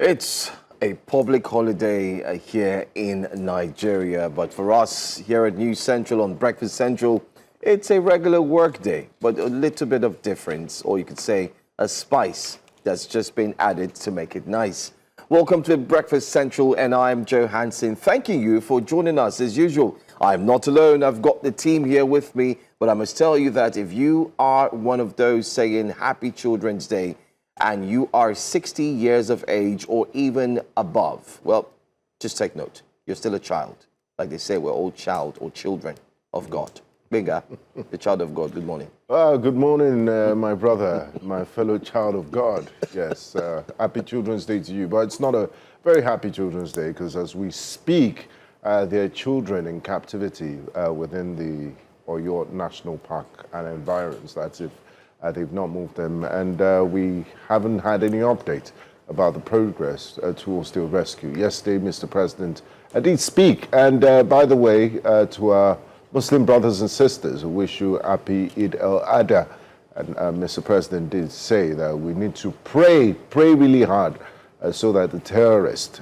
It's a public holiday here in Nigeria, but for us here at News Central on Breakfast Central, it's a regular work day, but a little bit of difference, or you could say a spice that's just been added to make it nice. Welcome to Breakfast Central, and I'm Joe Hansen, thanking you for joining us as usual. I'm not alone, I've got the team here with me, but I must tell you that if you are one of those saying Happy Children's Day, and you are 60 years of age or even above, well, just take note. You're still a child. Like they say, we're all child or children of God. Binga, the child of God, good morning. Good morning, my brother, my fellow child of God. Yes, happy Children's Day to you. But it's not a very happy Children's Day because as we speak, there are children in captivity within the Oyo National Park and environs. That's if they've not moved them, and we haven't had any update about the progress towards their rescue. Yesterday, Mr. President did speak, and by the way, to our Muslim brothers and sisters, who wish you happy Eid al-Adha, and Mr. President did say that we need to pray really hard so that the terrorists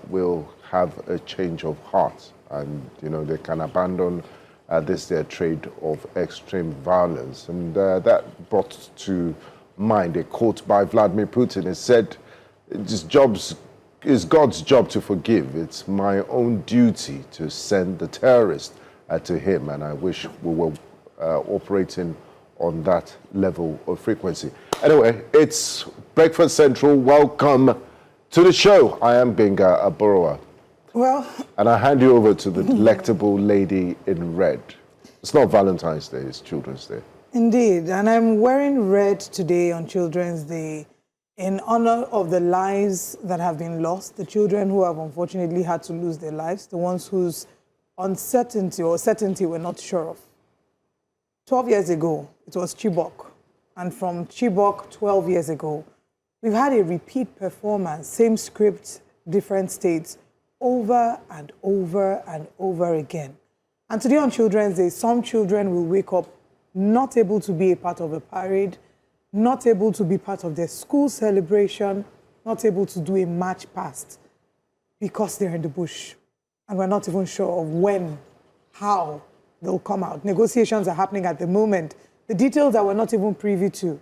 will have a change of heart, and they can abandon their trade of extreme violence. And that brought to mind a quote by Vladimir Putin. It said, it's God's job to forgive. It's my own duty to send the terrorist to him. And I wish we were operating on that level of frequency. Anyway, it's Breakfast Central. Welcome to the show. I am Benga Aborowa. Well, and I hand you over to the delectable lady in red. It's not Valentine's Day, it's Children's Day. Indeed, and I'm wearing red today on Children's Day in honor of the lives that have been lost, the children who have unfortunately had to lose their lives, the ones whose uncertainty or certainty we're not sure of. 12 years ago, it was Chibok, and from Chibok 12 years ago, we've had a repeat performance, same script, different states, over and over and over again. And today on Children's Day, some children will wake up not able to be a part of a parade, not able to be part of their school celebration, not able to do a march past because they're in the bush. And we're not even sure of when, how they'll come out. Negotiations are happening at the moment. The details that we're not even privy to.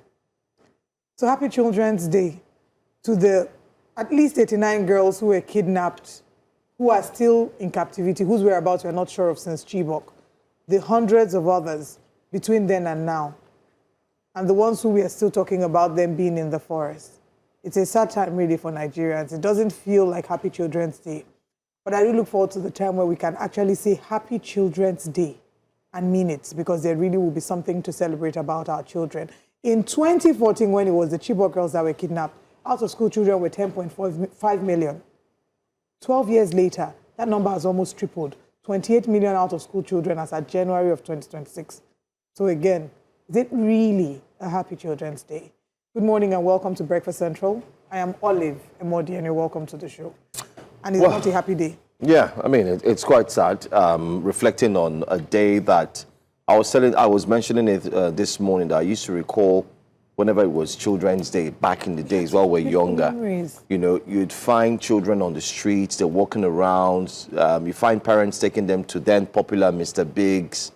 So happy Children's Day to the at least 89 girls who were kidnapped, who are still in captivity, whose whereabouts we're not sure of since Chibok, the hundreds of others between then and now, and the ones who we are still talking about them being in the forest. It's a sad time really for Nigerians. It doesn't feel like Happy Children's Day, but I do look forward to the time where we can actually say Happy Children's Day and mean it, because there really will be something to celebrate about our children. In 2014, when it was the Chibok girls that were kidnapped, out-of-school children were 10.5 million. 12 years later, that number has almost tripled. 28 million out-of-school children as at January of 2026. So again, is it really a Happy Children's Day? Good morning and welcome to Breakfast Central. I am Olive Emodi and you're welcome to the show. And it's not a happy day. Yeah, I mean, it's quite sad, reflecting on a day that I was mentioning it this morning, that I used to recall whenever it was Children's Day, back in the days while we were younger, you'd find children on the streets, they're walking around, you find parents taking them to then popular Mr. Biggs,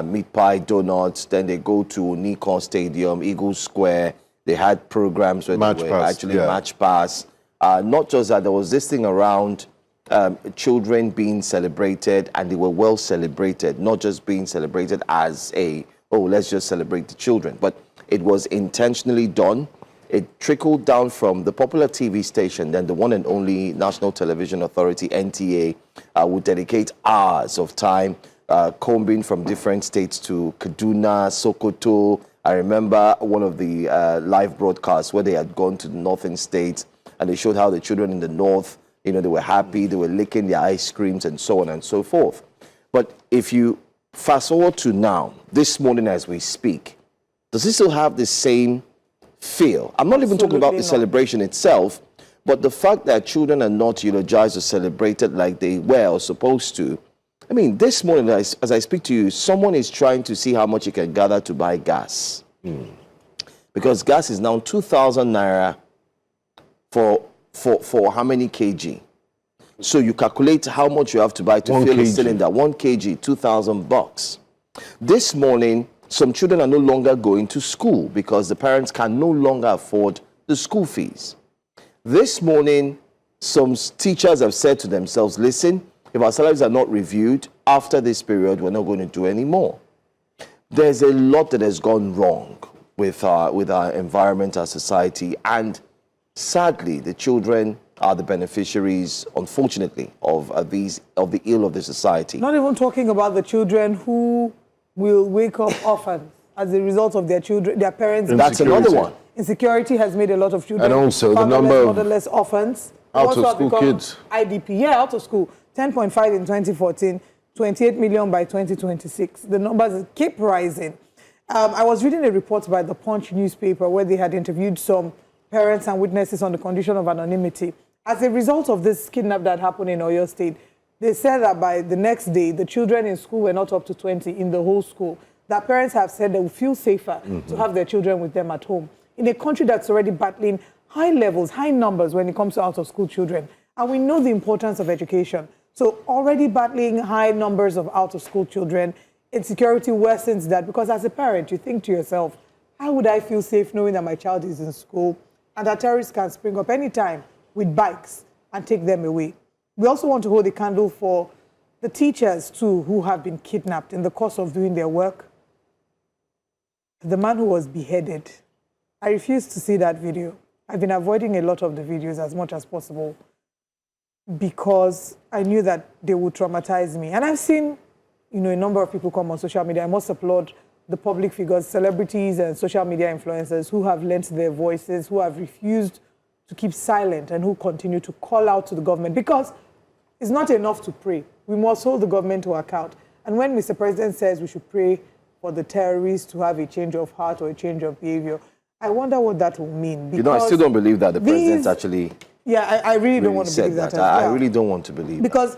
Meat Pie Donuts, then they go to Nikon Stadium, Eagle Square, they had programs where they were actually match pass. Not just that, there was this thing around children being celebrated, and they were well celebrated, not just being celebrated as let's just celebrate the children, but it was intentionally done. It trickled down from the popular TV station, then the one and only National Television Authority, NTA, would dedicate hours of time combing from different states to Kaduna, Sokoto. I remember one of the live broadcasts where they had gone to the northern states, and they showed how the children in the north, they were happy, they were licking their ice creams and so on and so forth. But if you fast forward to now, this morning as we speak, does it still have the same feel? I'm not even talking about the celebration itself, but the fact that children are not eulogized or celebrated like they were or supposed to. I mean, this morning, as I speak to you, someone is trying to see how much he can gather to buy gas. Because gas is now 2,000 naira for for how many kg? So you calculate how much you have to buy to fill a cylinder. 1 kg, $2,000. This morning, some children are no longer going to school because the parents can no longer afford the school fees. This morning, some teachers have said to themselves, listen, if our salaries are not reviewed after this period, we're not going to do any more. There's a lot that has gone wrong with our environment, our society, and sadly, the children are the beneficiaries, unfortunately, of the ill of the society. Not even talking about the children who will wake up orphans as a result of their parents. That's another one. Insecurity has made a lot of children, and also the number of motherless orphans, out-of-school kids. IDP, out of school, 10.5 in 2014, 28 million by 2026. The numbers keep rising. I was reading a report by the Punch newspaper where they had interviewed some parents and witnesses on the condition of anonymity. As a result of this kidnap that happened in Oyo State, they said that by the next day, the children in school were not up to 20 in the whole school. That parents have said they will feel safer to have their children with them at home. In a country that's already battling high levels, high numbers when it comes to out-of-school children. And we know the importance of education. So already battling high numbers of out-of-school children, insecurity worsens that, because as a parent, you think to yourself, how would I feel safe knowing that my child is in school and that terrorists can spring up anytime with bikes and take them away? We also want to hold a candle for the teachers, too, who have been kidnapped in the course of doing their work. The man who was beheaded. I refuse to see that video. I've been avoiding a lot of the videos as much as possible because I knew that they would traumatize me. And I've seen, a number of people come on social media. I must applaud the public figures, celebrities and social media influencers who have lent their voices, who have refused to keep silent and who continue to call out to the government, because it's not enough to pray. We must hold the government to account. And when Mr. President says we should pray for the terrorists to have a change of heart or a change of behavior, I wonder what that will mean. I still don't believe that the president actually... Yeah, I really don't want to believe that as well. I really don't want to believe because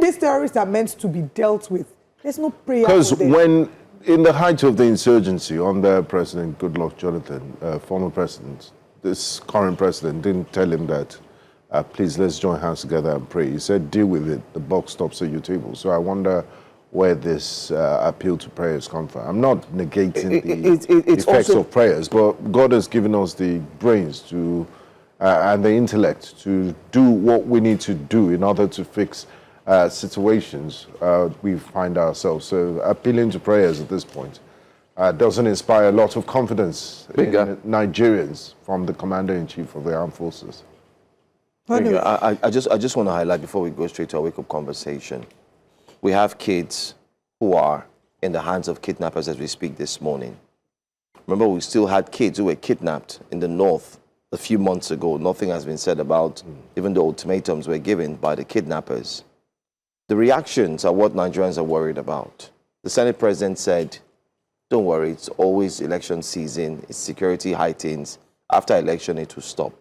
these terrorists are meant to be dealt with. There's no prayer. Because when, in the height of the insurgency under President Goodluck Jonathan, former president, this current president didn't tell him that, please, let's join hands together and pray. He said, deal with it. The buck stops at your table. So I wonder where this appeal to prayers come from. I'm not negating the effects of prayers, but God has given us the brains to and the intellect to do what we need to do in order to fix situations we find ourselves. So appealing to prayers at this point doesn't inspire a lot of confidence in Nigerians from the Commander-in-Chief of the Armed Forces. I just want to highlight before we go straight to our wake-up conversation. We have kids who are in the hands of kidnappers as we speak this morning. Remember, we still had kids who were kidnapped in the north a few months ago. Nothing has been said about, even though ultimatums were given by the kidnappers. The reactions are what Nigerians are worried about. The Senate President said, don't worry, it's always election season, it's security heightens. After election, it will stop.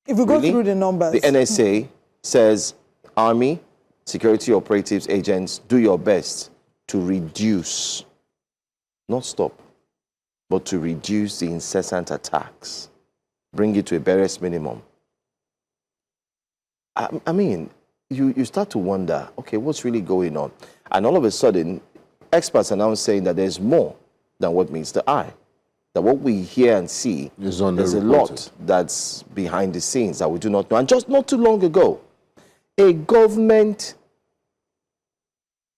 If we go through the numbers. The NSA says, Army, security operatives, agents, do your best to reduce, not stop, but to reduce the incessant attacks, bring it to a barest minimum. I mean, you start to wonder, okay, what's really going on? And all of a sudden, experts are now saying that there's more than what meets the eye. That what we hear and see, there's a lot that's behind the scenes that we do not know. And just not too long ago, a government,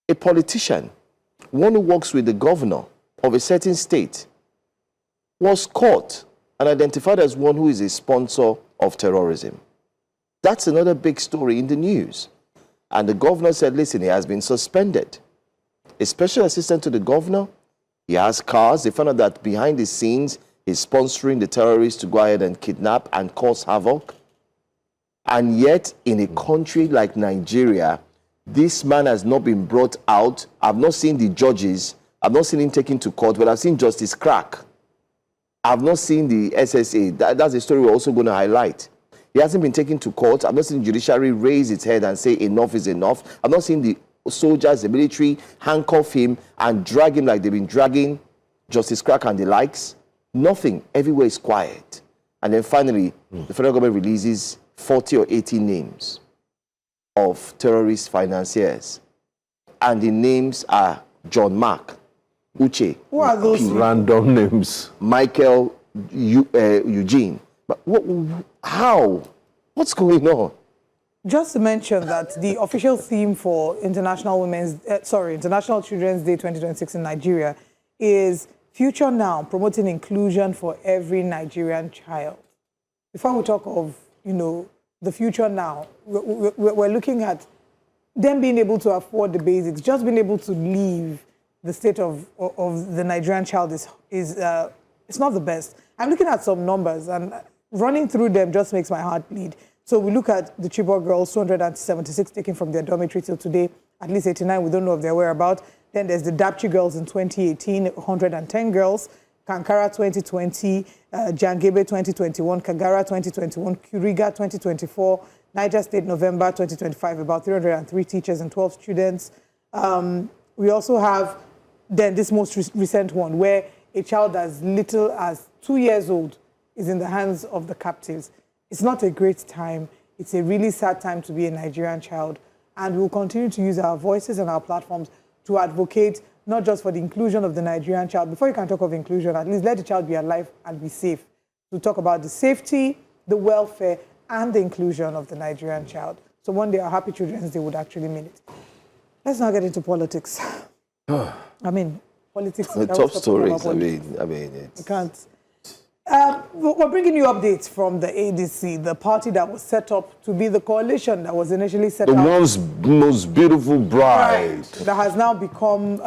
a politician, one who works with the governor of a certain state, was caught and identified as one who is a sponsor of terrorism. That's another big story in the news. And the governor said, listen, he has been suspended. A special assistant to the governor, he has cars. They found out that behind the scenes, he's sponsoring the terrorists to go ahead and kidnap and cause havoc. And yet, in a country like Nigeria, this man has not been brought out. I've not seen the judges. I've not seen him taken to court, but I've seen Justice Crack. I've not seen the SSA. That's a story we're also going to highlight. He hasn't been taken to court. I've not seen the judiciary raise its head and say enough is enough. I've not seen the soldiers, the military, handcuff him and drag him like they've been dragging Justice Crack and the likes. Nothing. Everywhere is quiet. And then finally, the federal government releases 40 or 80 names of terrorist financiers. And the names are John Mark, Uche, Who are those? Random names. Michael, Eugene. But how? What's going on? Just to mention that the official theme for International Children's Day 2026 in Nigeria is Future Now, promoting inclusion for every Nigerian child. Before we talk of, the future now, we're looking at them being able to afford the basics, just being able to leave the state of the Nigerian child is it's not the best. I'm looking at some numbers and running through them just makes my heart bleed. So we look at the Chibok girls, 276 taken from their dormitory till today, at least 89, we don't know if they're whereabouts. Then there's the Dapchi girls in 2018, 110 girls, Kankara 2020, Jangebe 2021, Kagara 2021, Kuriga 2024, Niger State November 2025, about 303 teachers and 12 students. We also have then this most recent one where a child as little as 2 years old is in the hands of the captives. It's not a great time. It's a really sad time to be a Nigerian child. And we'll continue to use our voices and our platforms to advocate not just for the inclusion of the Nigerian child. Before you can talk of inclusion, at least let the child be alive and be safe. To talk about the safety, the welfare, and the inclusion of the Nigerian child. So one day our Happy Children's Day would actually mean it. Let's not get into politics. I mean, politics. Tough stories. I mean, you can't. We're bringing you updates from the ADC, the party that was set up to be the coalition that was initially set up. The world's most beautiful bride. That has now become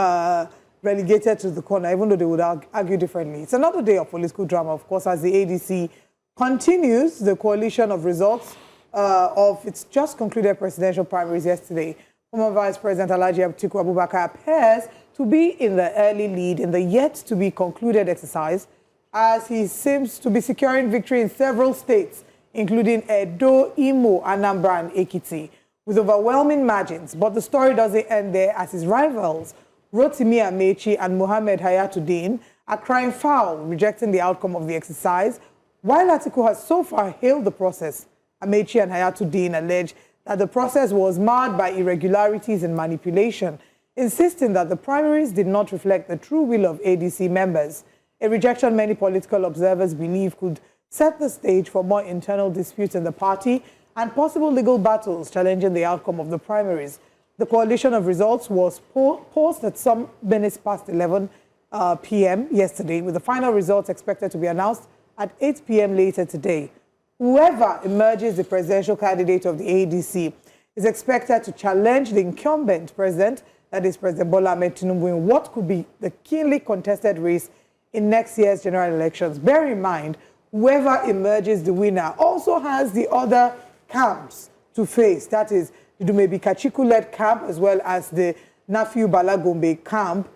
relegated to the corner, even though they would argue differently. It's another day of political drama, of course, as the ADC continues the coalition of results of its just concluded presidential primaries yesterday. Former Vice President Atiku Abubakar appears to be in the early lead in the yet-to-be-concluded exercise, as he seems to be securing victory in several states, including Edo, Imo, Anambra, and Ekiti, with overwhelming margins. But the story doesn't end there, as his rivals, Rotimi, Amaechi, and Mohammed Hayatu-Deen, are crying foul, rejecting the outcome of the exercise. While Atiku has so far hailed the process, Amaechi and Hayatu-Deen allege that the process was marred by irregularities and manipulation, insisting that the primaries did not reflect the true will of ADC members, a rejection many political observers believe could set the stage for more internal disputes in the party and possible legal battles challenging the outcome of the primaries. The coalition of results was paused at some minutes past 11 p.m. yesterday, with the final results expected to be announced at 8 p.m. later today. Whoever emerges the presidential candidate of the ADC is expected to challenge the incumbent president, that is President Bola Ahmed Tinubu, in what could be the keenly contested race in next year's general elections. Bear in mind, whoever emerges the winner also has the other camps to face. That is the Dumebi Kachiku-led camp, as well as the Nafiu Balagombe camp,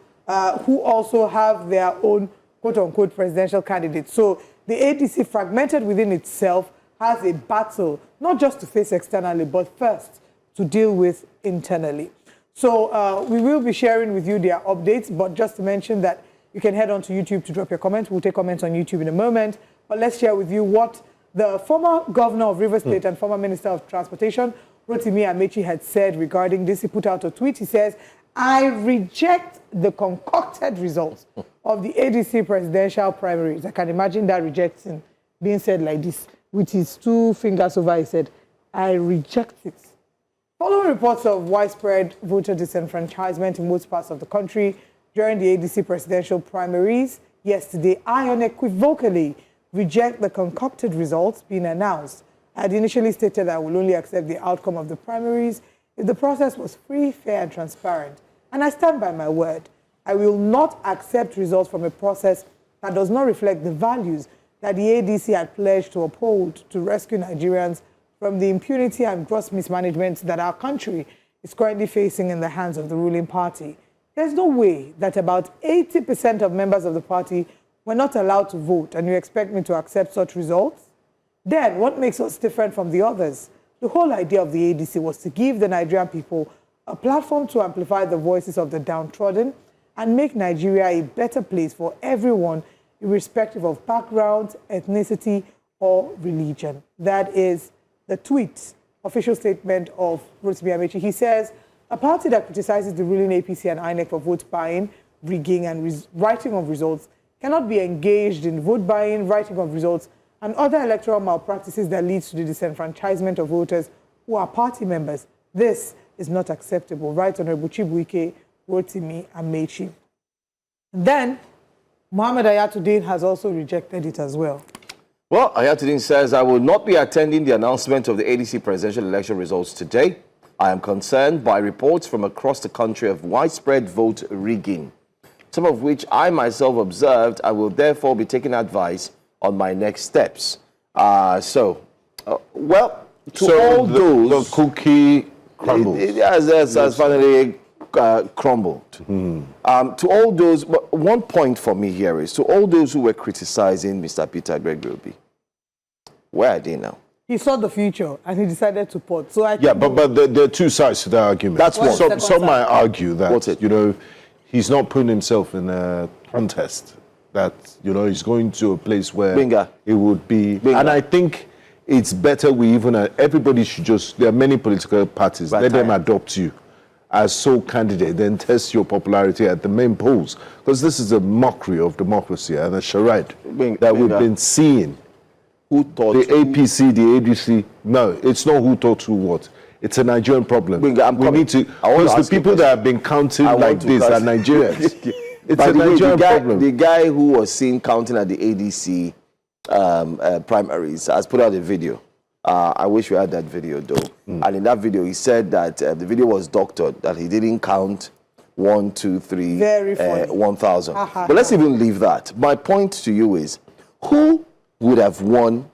who also have their own quote-unquote presidential candidates. So the ADC, fragmented within itself, has a battle, not just to face externally, but first to deal with internally. So we will be sharing with you their updates, but just to mention that you can head on to YouTube to drop your comments. We'll take comments on YouTube in a moment. But let's share with you what the former governor of Rivers State and former Minister of Transportation, Rotimi Amaechi, had said regarding this. He put out a tweet. He says, "I reject the concocted results of the ADC presidential primaries." I can imagine that rejection being said like this, with his two fingers over. He said, "I reject it." Following reports of widespread voter disenfranchisement in most parts of the country during the ADC presidential primaries yesterday, I unequivocally reject the concocted results being announced. I had initially stated I will only accept the outcome of the primaries if the process was free, fair, and transparent. And I stand by my word. I will not accept results from a process that does not reflect the values that the ADC had pledged to uphold to rescue Nigerians from the impunity and gross mismanagement that our country is currently facing in the hands of the ruling party. There's no way that about 80% of members of the party were not allowed to vote, and you expect me to accept such results? Then what makes us different from the others? The whole idea of the ADC was to give the Nigerian people a platform to amplify the voices of the downtrodden and make Nigeria a better place for everyone, irrespective of background, ethnicity, or religion. That is the tweet, official statement of Rotimi Amaechi. He says, a party that criticizes the ruling APC and INEC for vote buying, rigging, and writing of results cannot be engaged in vote buying, writing of results, and other electoral malpractices that lead to the disenfranchisement of voters who are party members. This is not acceptable. Right Honorable Chibuike Rotimi Amaechi. Then, Mohammed Hayatu-Deen has also rejected it as well. Well, Hayatu-Deen says, I will not be attending the announcement of the ADC presidential election results today. I am concerned by reports from across the country of widespread vote rigging, some of which I myself observed. I will therefore be taking advice on my next steps. Well, to all those... The cookie crumbles. It has finally crumbled. To all those... One point for me here is, to all those who were criticizing Mr. Peter Gregory, where are they now? He saw the future and he decided to port. So I Yeah, but there are two sides to that argument. That's one. Some might argue that, you know, he's not putting himself in a contest, that, you know, he's going to a place where it would be... And I think it's better everybody should just... There are many political parties. Let them adopt you as sole candidate, then test your popularity at the main polls. Because this is a mockery of democracy and a charade that we've been seeing. Who thought the APC, the ADC? No, it's not who thought who what. It's a Nigerian problem. We need to... Because the people that have been counting like this are Nigerians. It's a Nigerian problem. The guy who was seen counting at the ADC primaries has put out a video. I wish we had that video, though. And in that video, he said that the video was doctored, that he didn't count 1, 2, 3, 1,000. But let's even leave that. My point to you is, who would have won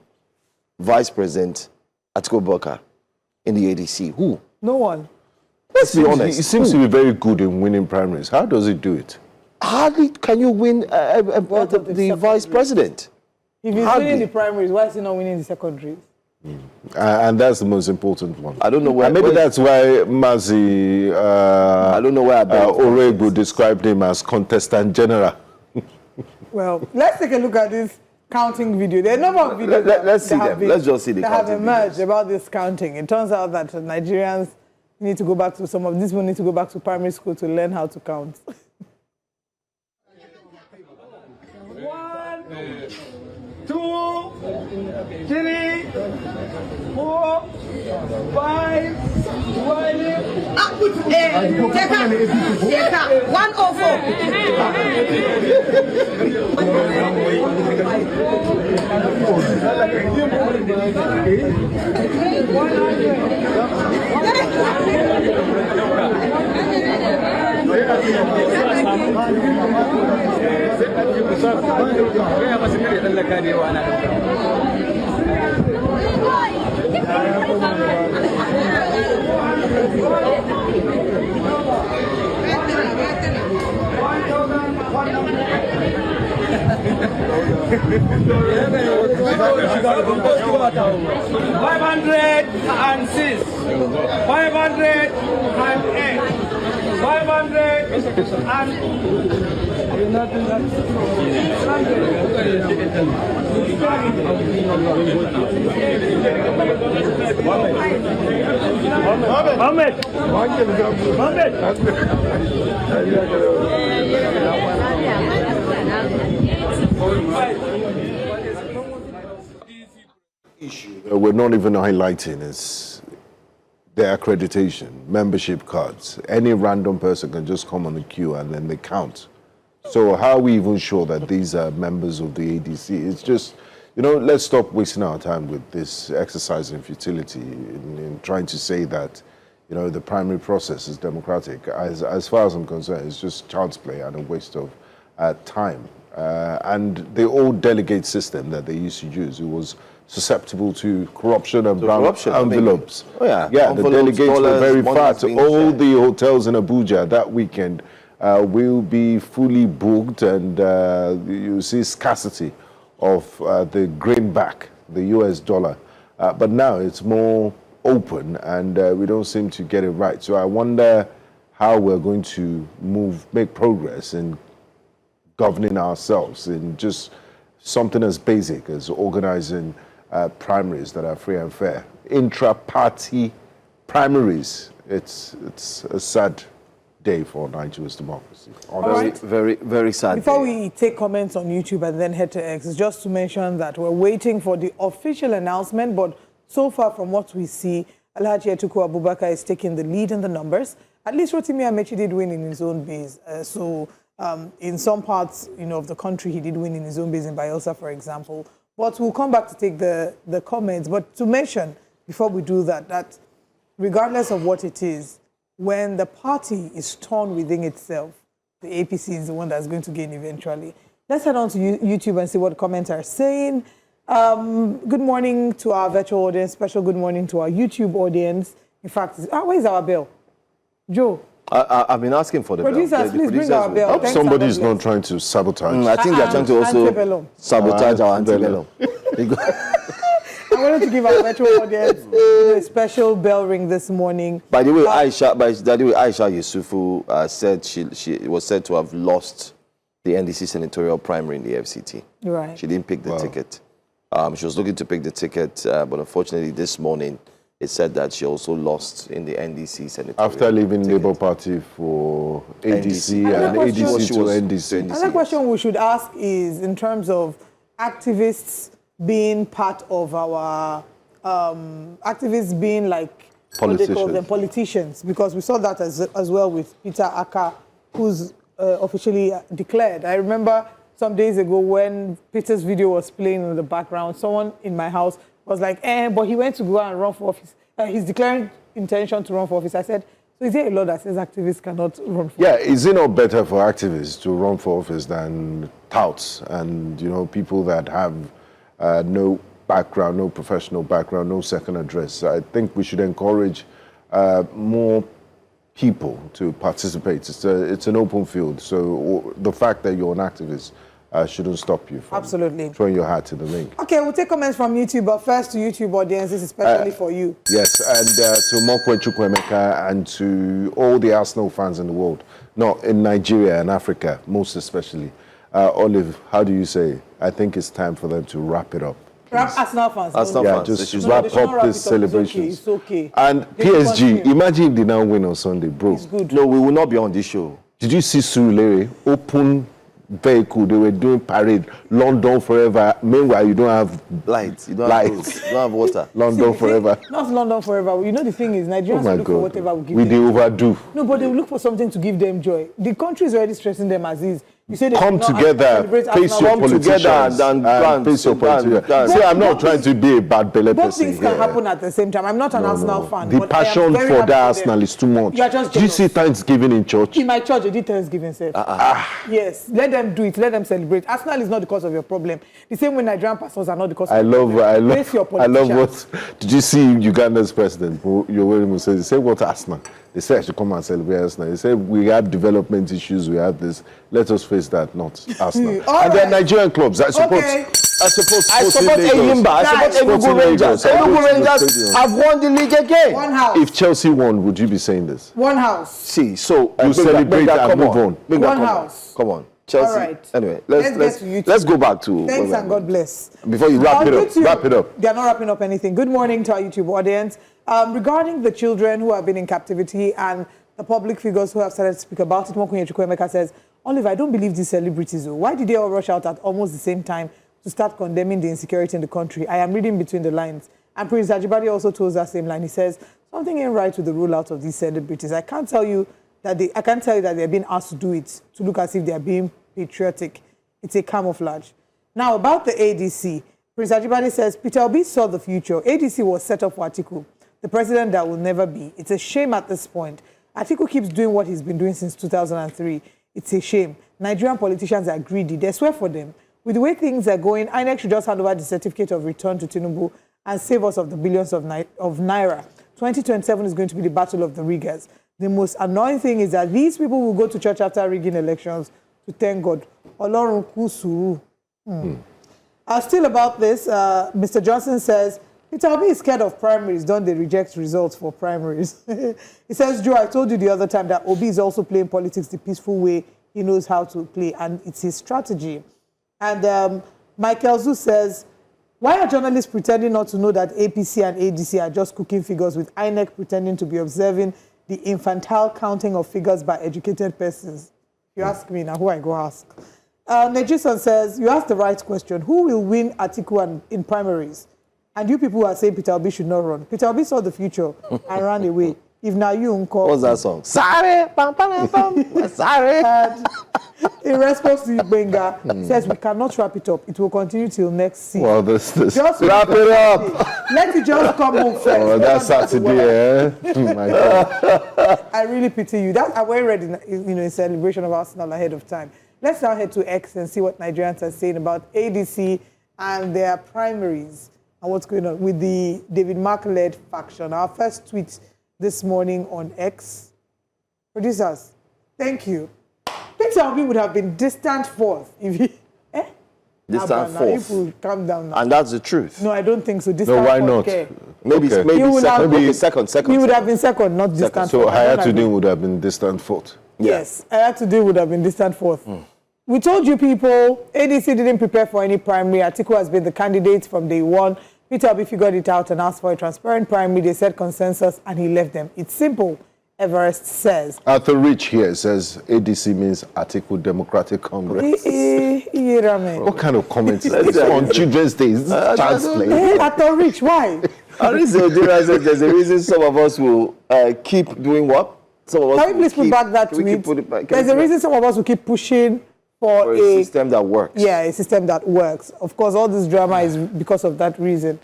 Vice President Atiku Abubakar in the ADC? Who? No one. Let's be honest. He seems to be very good in winning primaries. How does he do it? Hardly can you win the Vice President. If he's winning the primaries, why is he not winning the secondaries? And that's the most important one. I don't know where. Maybe that's why Mazi I don't know where Oregu described him as contestant general. Well, let's take a look at this counting video. There are a number of videos let's see them. Let's just see the that have counting emerged videos. about this counting. It turns out that Nigerians need to go back to some of these people need to go back to primary school to learn how to count. 1, 2, 3, 4, 5, 506, 508, 500. Issue that we're not even highlighting is their accreditation, membership cards. Any random person can just come on the queue and then they count. So how are we even sure that these are members of the ADC? It's just, you know, let's stop wasting our time with this exercise in futility in trying to say that, you know, the primary process is democratic. As far as I'm concerned, it's just child's play and a waste of time. And the old delegate system that they used to use, it was susceptible to corruption and brown envelopes. Yeah, the delegates were very fat. All the hotels in Abuja that weekend will be fully booked, and you see scarcity of the greenback, the US dollar. But now it's more open, and we don't seem to get it right. So I wonder how we're going to make progress in governing ourselves in just something as basic as organizing primaries that are free and fair. Intra-party primaries. It's a sad day for Nigeria's democracy. right. Very, very sad. Before day. we take comments on YouTube and then head to X, it's just to mention that we're waiting for the official announcement, but so far from what we see, Hayatu-Deen Abubakar is taking the lead in the numbers. At least Rotimi Amaechi did win in his own base. In some parts, of the country, he did win in his own base in Bayelsa, for example. But we'll come back to take the comments. But to mention, before we do that, that regardless of what it is, when the party is torn within itself, the APC is the one that's going to gain eventually. Let's head on to YouTube and see what comments are saying. Good morning to our virtual audience. Special good morning to our YouTube audience. In fact, where's our bell? Joe? I've been asking for the Producers, bell. please bring our bell. I hope Thanks, somebody is Amaechi. not trying to sabotage. I think they're trying to also Antebellum. sabotage our antebellum. I wanted to give our virtual audience a special bell ring this morning. By the way, Aisha Yusufu said she was said to have lost the NDC senatorial primary in the FCT. Right. She didn't pick the ticket. She was looking to pick the ticket, but unfortunately this morning it said that she also lost in the NDC senatorial After leaving ticket. Labour Party for ADC Another and question- ADC to She was- NDC. Another question we should ask is in terms of activists being part of our activists being like what they call them, politicians, because we saw that as well with Peter Aka, who's officially declared. I remember some days ago when Peter's video was playing in the background, someone in my house was like, but he went to go and run for office. He's declaring intention to run for office. I said, so is there a law that says activists cannot run for office? Yeah, is it not better for activists to run for office than touts and, people that have no background, no professional background, no second address? I think we should encourage more people to participate. It's an open field, so the fact that you're an activist shouldn't stop you from Absolutely. throwing your hat in the ring. Okay, we'll take comments from YouTube, but first to YouTube audience, this is especially for you. Yes, and to Mokwe Chukwuemeka and to all the Arsenal fans in the world, not in Nigeria and Africa, most especially. Olive, how do you say? I think it's time for them to wrap it up. Wrap Arsenal fans. Arsenal Yeah, fans, just they should wrap they should not up wrap these it up. celebrations. It's okay. And They will PSG, continue. imagine if they now win on Sunday, bro. It's good. No, we will not be on this show. Did you see Surulere? Open vehicle, they were doing parade, London forever. Meanwhile, you don't have Lights, you don't Lights. have roads, you don't have water. London forever. Not London forever. You know the thing is, Oh Nigerians my look for God. whatever we give We them. they overdo. No, but they will look for something to give them joy. The country is already stressing them as is. You say they Come should not together, celebrate face Arsenal. your Come together politicians, and dance, face your dance, politicians. dance. See, I'm not Both trying to be a bad belly Both person things here. can happen at the same time. I'm not an Arsenal fan. The but I am passion very for happy that them. Arsenal is too much. You are just Do you jealous. see Thanksgiving in church? In my church, they did Thanksgiving self. Yes, let them do it. Let them celebrate. Arsenal is not the cause of your problem. The same way Nigerian pastors are not the cause of your problem. Face your I love politicians. what. Did you see Uganda's president, Yoweri Museveni? He said, "What Arsenal?" They said I should come and celebrate Arsenal. He said, "We have development issues. We have this. Let us face that, not Arsenal." All and they're right. Nigerian clubs. I support. Okay. I support. I support Sporting Lagos. Eyimba, I support Sporting Enugu Lagos. Rangers. I go Enugu to the Rangers stadium. have won the league again. One house. If Chelsea won, would you be saying this? One house. See, so You celebrate and come move on. Make that One come house. Come on, Chelsea. All right. Anyway, Let's get to YouTube. let's go back to Thanks and God bless. Before you Wrap On it up. YouTube, Wrap it up. They are not wrapping up anything. Good morning to our YouTube audience. Regarding the children who have been in captivity and the public figures who have started to speak about it, Mokunye Chukwuemeka says, Oliver, I don't believe these celebrities. Why did they all rush out at almost the same time to start condemning the insecurity in the country? I am reading between the lines. And Prince Ajibade also told that same line. He says, something ain't right with the rollout of these celebrities. I can't tell you that they're being asked to do it, to look as if they are being patriotic. It's a camouflage. Now, about the ADC, Prince Ajibade says, Peter Obi saw the future. ADC was set up for Atiku, the president that will never be. It's a shame at this point. Atiku keeps doing what he's been doing since 2003. It's a shame. Nigerian politicians are greedy. They swear for them. With the way things are going, INEC should just hand over the certificate of return to Tinubu and save us of the billions of naira. 2027 is going to be the battle of the riggers. The most annoying thing is that these people will go to church after rigging elections to thank God. Olorun ku suru. Still about this, Mr. Johnson says, Peter Obi is scared of primaries. Don't they reject results for primaries? He says, Joe, I told you the other time that Obi is also playing politics the peaceful way he knows how to play, and it's his strategy. And Michael Zu says, Why are journalists pretending not to know that APC and ADC are just cooking figures with INEC pretending to be observing the infantile counting of figures by educated persons? You ask me now, who I go ask? Nejison says, you asked the right question. Who will win Atiku in primaries? And you people who are saying Peter Obi should not run. Peter Obi saw the future and ran away. If now you uncle. What's that song? Sorry, pam pam pam. Sorry. In response to Benga, he says we cannot wrap it up. It will continue till next season. Well, this. Just Wrap it up. Let it just come home first. Oh, that's Saturday, eh? My God. I really pity you. That I went ready, in celebration of Arsenal ahead of time. Let's now head to X and see what Nigerians are saying about ADC and their primaries and what's going on with the David Mark-led faction. Our first tweet this morning on X. Producers, thank you. Peter Obi would have been distant fourth if he... Distant fourth. If we calm down now. And that's the truth. No, I don't think so. Distant No, why fourth, not? okay. Maybe Okay. maybe He would second. have- Maybe second. He would have been second, not distant So fourth. I don't agree. Hayatu-Deen would have been distant fourth. Yes, Hayatu-Deen would have been distant fourth. We told you people, ADC didn't prepare for any primary. Atiku has been the candidate from day one. Peter Obi figured it out and asked for a transparent primary. They said consensus and he left them. It's simple, Everest says. Arthur Rich here says ADC means Atiku Democratic Congress. What kind of comments is this on Children's Day? Is this child's play? Arthur Rich, why? There's a reason some of us will keep doing what? Some of us Can we will please put keep- back that can we keep tweet? put it back? Can There's we a put it reason some of us will keep pushing back? for For a system that works. a system that works. Of course, all this drama is because of that reason.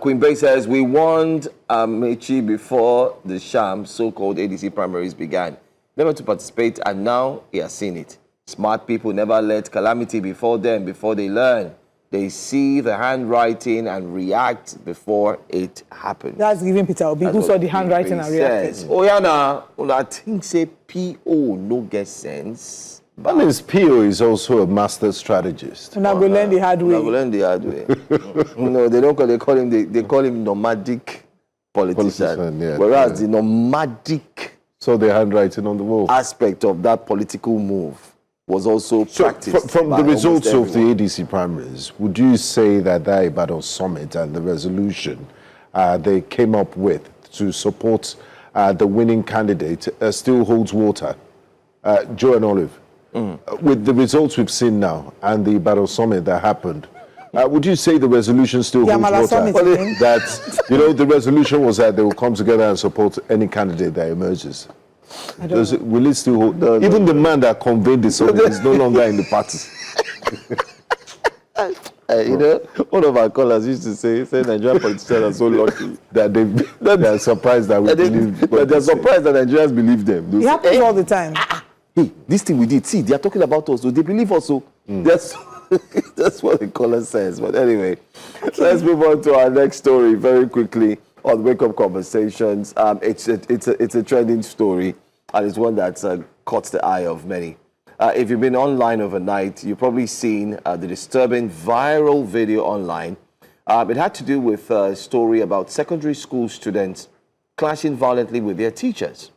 Queen Bay says, we warned Amaechi before the sham so-called ADC primaries began, never to participate, and now he has seen it. Smart people never let calamity before them before they learn. They see the handwriting and react before it happens. That's giving Peter Obi, who That's saw what the handwriting Queen and Bay reacted. says. Oh, yeah, now, I think say PO no get sense. That means Pio is also a master strategist. And I will learn the hard way. I will learn the hard way. No, they don't call. They call him nomadic politician. Politician, yeah, Whereas the nomadic So the handwriting on the wall. aspect of that political move was also So practiced. from by the results of almost everyone. the ADC primaries, would you say that Ibadan summit and the resolution they came up with to support the winning candidate still holds water? Joe and Olive, with the results we've seen now and the Ibadan summit that happened, would you say the resolution still holds Yamala water? summit, you mean? That, the resolution was that they will come together and support any candidate that emerges. Will it still hold? No, Even the man that convened the summit is no longer in the party. One of our callers used to say Nigerian politicians are so lucky that they're surprised that we believe. that they're surprised that Nigerians believe them. They'll It say, happens all the time. hey, this thing we did, see, they are talking about us, so they believe us. So that's what the caller says. But anyway, let's move on to our next story very quickly on Wake Up Conversations. It's a trending story, and it's one that's caught the eye of many. If you've been online overnight, you've probably seen the disturbing viral video online. It had to do with a story about secondary school students clashing violently with their teachers.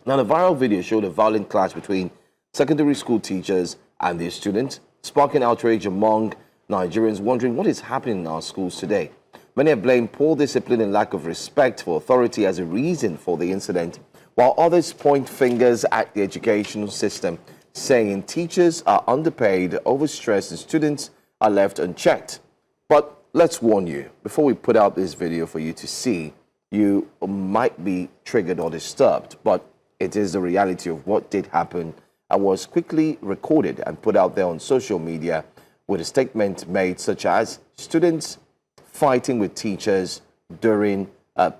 Now, the viral video showed a violent clash between secondary school teachers and their students, sparking outrage among Nigerians wondering what is happening in our schools today. Many have blamed poor discipline and lack of respect for authority as a reason for the incident, while others point fingers at the educational system, saying teachers are underpaid, overstressed, and students are left unchecked. But let's warn you, before we put out this video for you to see, you might be triggered or disturbed, but it is the reality of what did happen and was quickly recorded and put out there on social media with a statement made such as students fighting with teachers during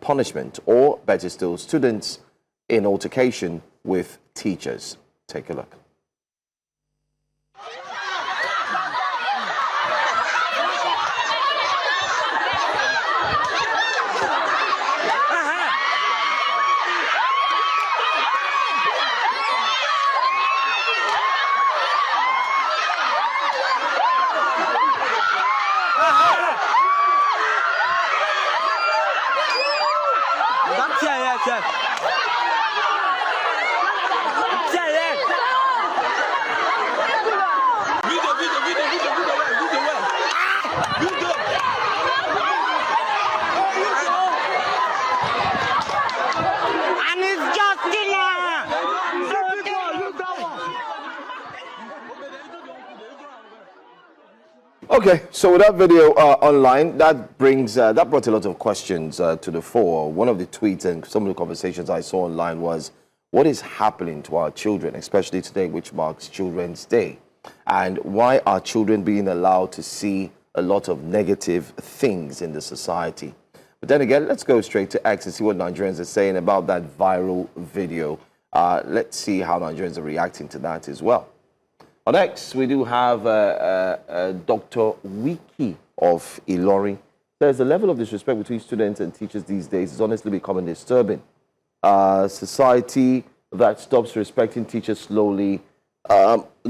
punishment, or better still, students in altercation with teachers. Take a look. Video. Okay, so with that video online, that brought a lot of questions to the fore. One of the tweets and some of the conversations I saw online was, what is happening to our children, especially today, which marks Children's Day? And why are children being allowed to see a lot of negative things in the society? But then again, let's go straight to X and see what Nigerians are saying about that viral video. Let's see how Nigerians are reacting to that as well. On X, we do have Dr. Wiki of Ilori. Says the level of disrespect between students and teachers these days is honestly becoming disturbing. Society that stops respecting teachers slowly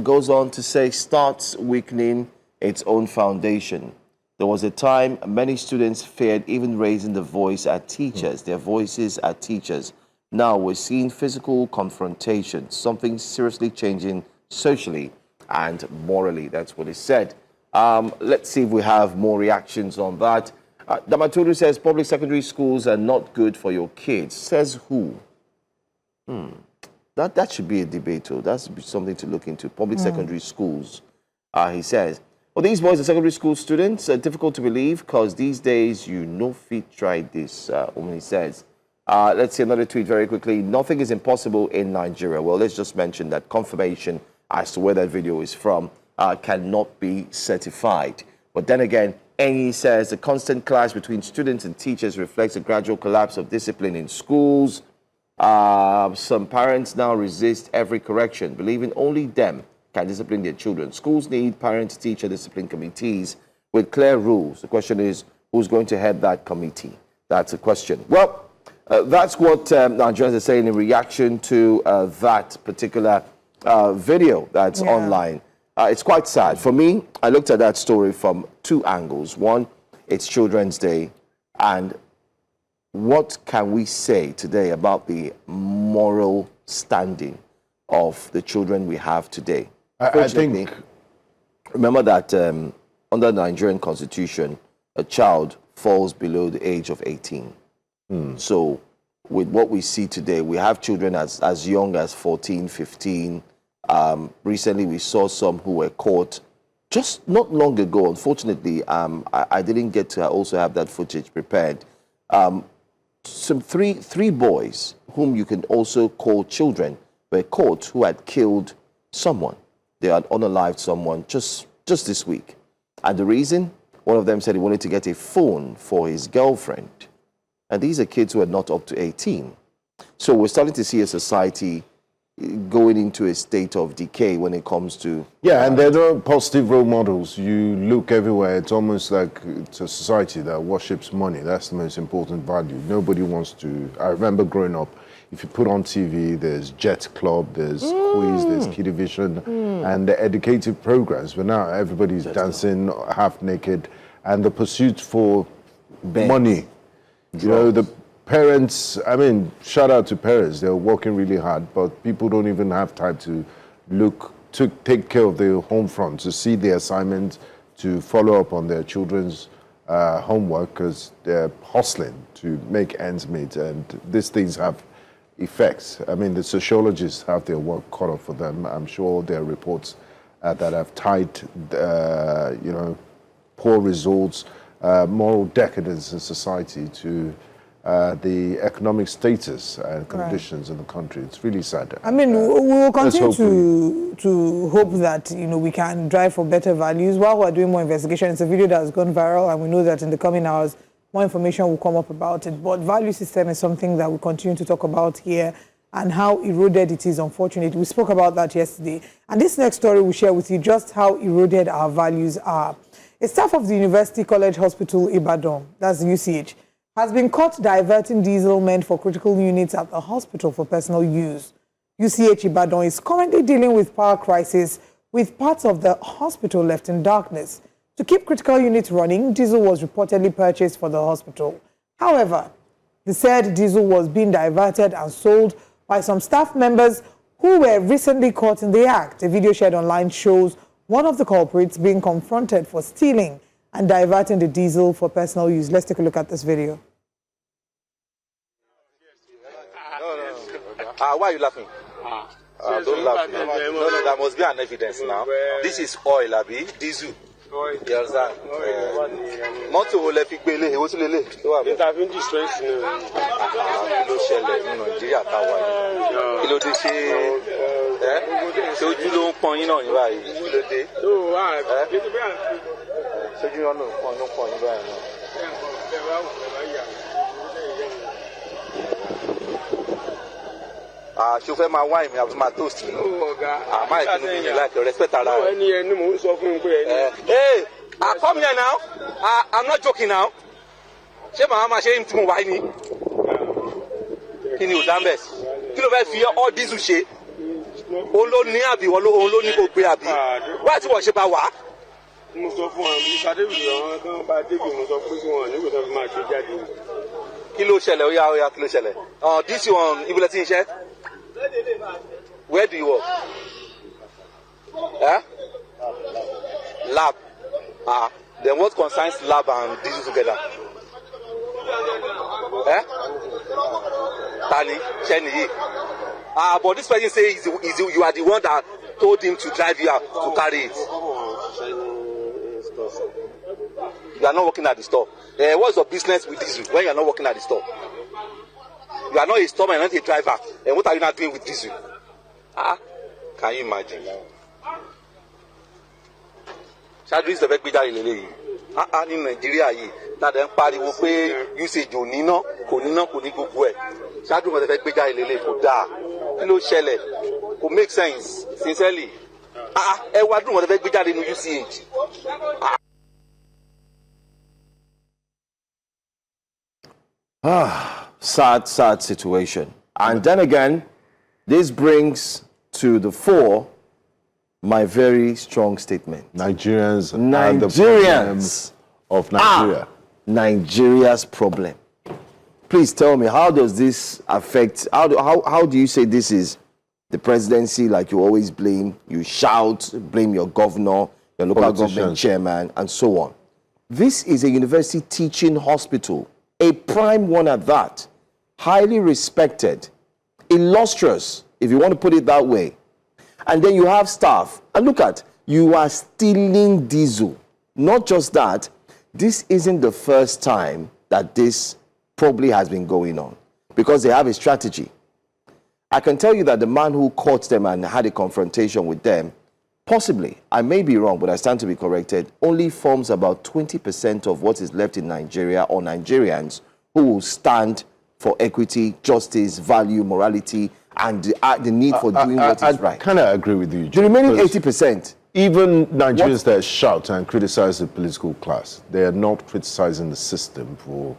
goes on to say starts weakening its own foundation. There was a time many students feared even raising the voice at teachers, their voices at teachers. Now we're seeing physical confrontation, something seriously changing socially and morally. That's what is said. Let's see if we have more reactions on that. Damaturu says public secondary schools are not good for your kids. Says who? That should be a debate, though. That should be something to look into. Public secondary schools, he says. Well, these boys are secondary school students. Difficult to believe because these days you no fit try this, Omni says. Let's see another tweet very quickly. Nothing is impossible in Nigeria. Well, let's just mention that confirmation as to where that video is from cannot be certified. But then again, Enyi says the constant clash between students and teachers reflects a gradual collapse of discipline in schools. Some parents now resist every correction, believing only them can discipline their children. Schools need parent-teacher discipline committees with clear rules. The question is, who's going to head that committee? That's a question. Well, that's what Nigerians are saying in reaction to that particular video that's online. It's quite sad. For me, I looked at that story from two angles. One, it's Children's Day, and what can we say today about the moral standing of the children we have today? I think... Remember that under the Nigerian Constitution, a child falls below the age of 18. So with what we see today, we have children as young as 14, 15. Recently, we saw some who were caught just not long ago. Unfortunately, I didn't get to also have that footage prepared. Some three boys, whom you can also call children, were caught who had killed someone. They had unalived someone just this week. And the reason? One of them said he wanted to get a phone for his girlfriend. And these are kids who are not up to 18. So we're starting to see a society going into a state of decay when it comes to... Yeah, and there are no positive role models. You look everywhere. It's almost like it's a society that worships money. That's the most important value. Nobody wants to... I remember growing up, if you put on TV, there's Jet Club, there's Quiz, there's Kiddie Vision, and the educative programs. But now everybody's dancing half naked, and the pursuit for money. You know, the parents, I mean, shout out to parents. They're working really hard, but people don't even have time to take care of their home front, to see the assignment, to follow up on their children's homework, because they're hustling to make ends meet. And these things have effects. I mean, the sociologists have their work cut off for them. I'm sure there are reports that have tied, you know, poor results, moral decadence in society to the economic status and conditions in the country. It's really sad. I mean, we will continue to hope that, you know, we can drive for better values while we're doing more investigation. It's a video that has gone viral, and we know that in the coming hours, more information will come up about it. But value system is something that we continue to talk about here, and how eroded it is, unfortunately. We spoke about that yesterday. And this next story will share with you just how eroded our values are. A staff of the University College Hospital Ibadan, that's the UCH, has been caught diverting diesel meant for critical units at the hospital for personal use. UCH Ibadan is currently dealing with power crisis, with parts of the hospital left in darkness. To keep critical units running, diesel was reportedly purchased for the hospital. However, the said diesel was being diverted and sold by some staff members who were recently caught in the act. A video shared online shows one of the culprits being confronted for stealing and diverting the diesel for personal use. Let's take a look at this video. Why are you laughing? Don't laugh. No, there must be an evidence now. This is oil, Abi, diesel. Yàrá mọ́tò wo lẹ fi gbé ilé èwo tún lélẹ̀ tó wà bẹ́ẹ̀. Intervene distress ni. Kí ló ṣẹlẹ̀ ní Nàìjíríà táwa yìí? Kí ló dé ṣe ojú ló ń pọn yín náà ní báyìí? Kí ló dé? Ṣojú yín náà ló ń pọn yín báyìí náà. Ṣé o fẹ́ máa wá ìmì àbí máa toast mi? Máa ìpinnu mi ní láti respect ara rẹ̀. Ẹni ẹni mò ń sọ fún un pé ẹni. Hey, come here now. I'm not joking now. Ṣé màá máa ṣe é tí mo wáyé ni? Kí ni ò dá mbẹ̀? Kí ló fẹ́ fi all diesel ṣe? Òun ló ní àbí òun ló ní kó gbé àbí? Wáyé tí wọ́n ṣe bá wà? Mo sọ fún wọn bí Sadébìlì àwọn kan bá débi mo sọ pé kí wọn nígbà tó fi máa ṣe jáde. Kí ló ṣẹlẹ̀? Ó yá kí ló ṣẹlẹ̀? This one ibùdó tí ń ṣe? Where do you work? Lab. Then what concerns lab and diesel together? Tani, Cheni. But this person says you are the one that told him to drive you out to carry it. You are not working at the store. What's your business with diesel when you are not working at the store? You are not a storeman, not a driver. And what are you not doing with diesel? Can you imagine? Ṣáájú ìṣẹ̀fẹ́ gbé jáde lélẹ́yìí. Ní Nàìjíríà yìí, tàdé ń pariwo pé usage ò níná, kò ní gbogbo ẹ̀. Ṣáájú ìṣẹ̀fẹ́ gbé jáde lélẹ́yìí kò dáa. Kí ló ṣẹlẹ̀? Kò make sense, sincerely. Ẹ wá dùn ìṣẹ̀fẹ́ gbé jáde ní UCH. Sad situation. And then again, this brings to the fore my very strong statement. Nigerians are the problem of Nigeria. Nigeria's problem. Please tell me, how does this affect, how do you say this is the presidency, like you always blame, you shout, blame your governor, your local government chairman, and so on. This is a university teaching hospital, a prime one at that, highly respected, illustrious, if you want to put it that way. And then you have staff. And look at, you are stealing diesel. Not just that, this isn't the first time that this probably has been going on, because they have a strategy. I can tell you that the man who caught them and had a confrontation with them, possibly, I may be wrong, but I stand to be corrected, only forms about 20% of what is left in Nigeria, or Nigerians who will stand for equity, justice, value, morality, and the need for doing what is right. I kind of agree with you. The remaining 80%. Even Nigerians that shout and criticize the political class, they are not criticizing the system for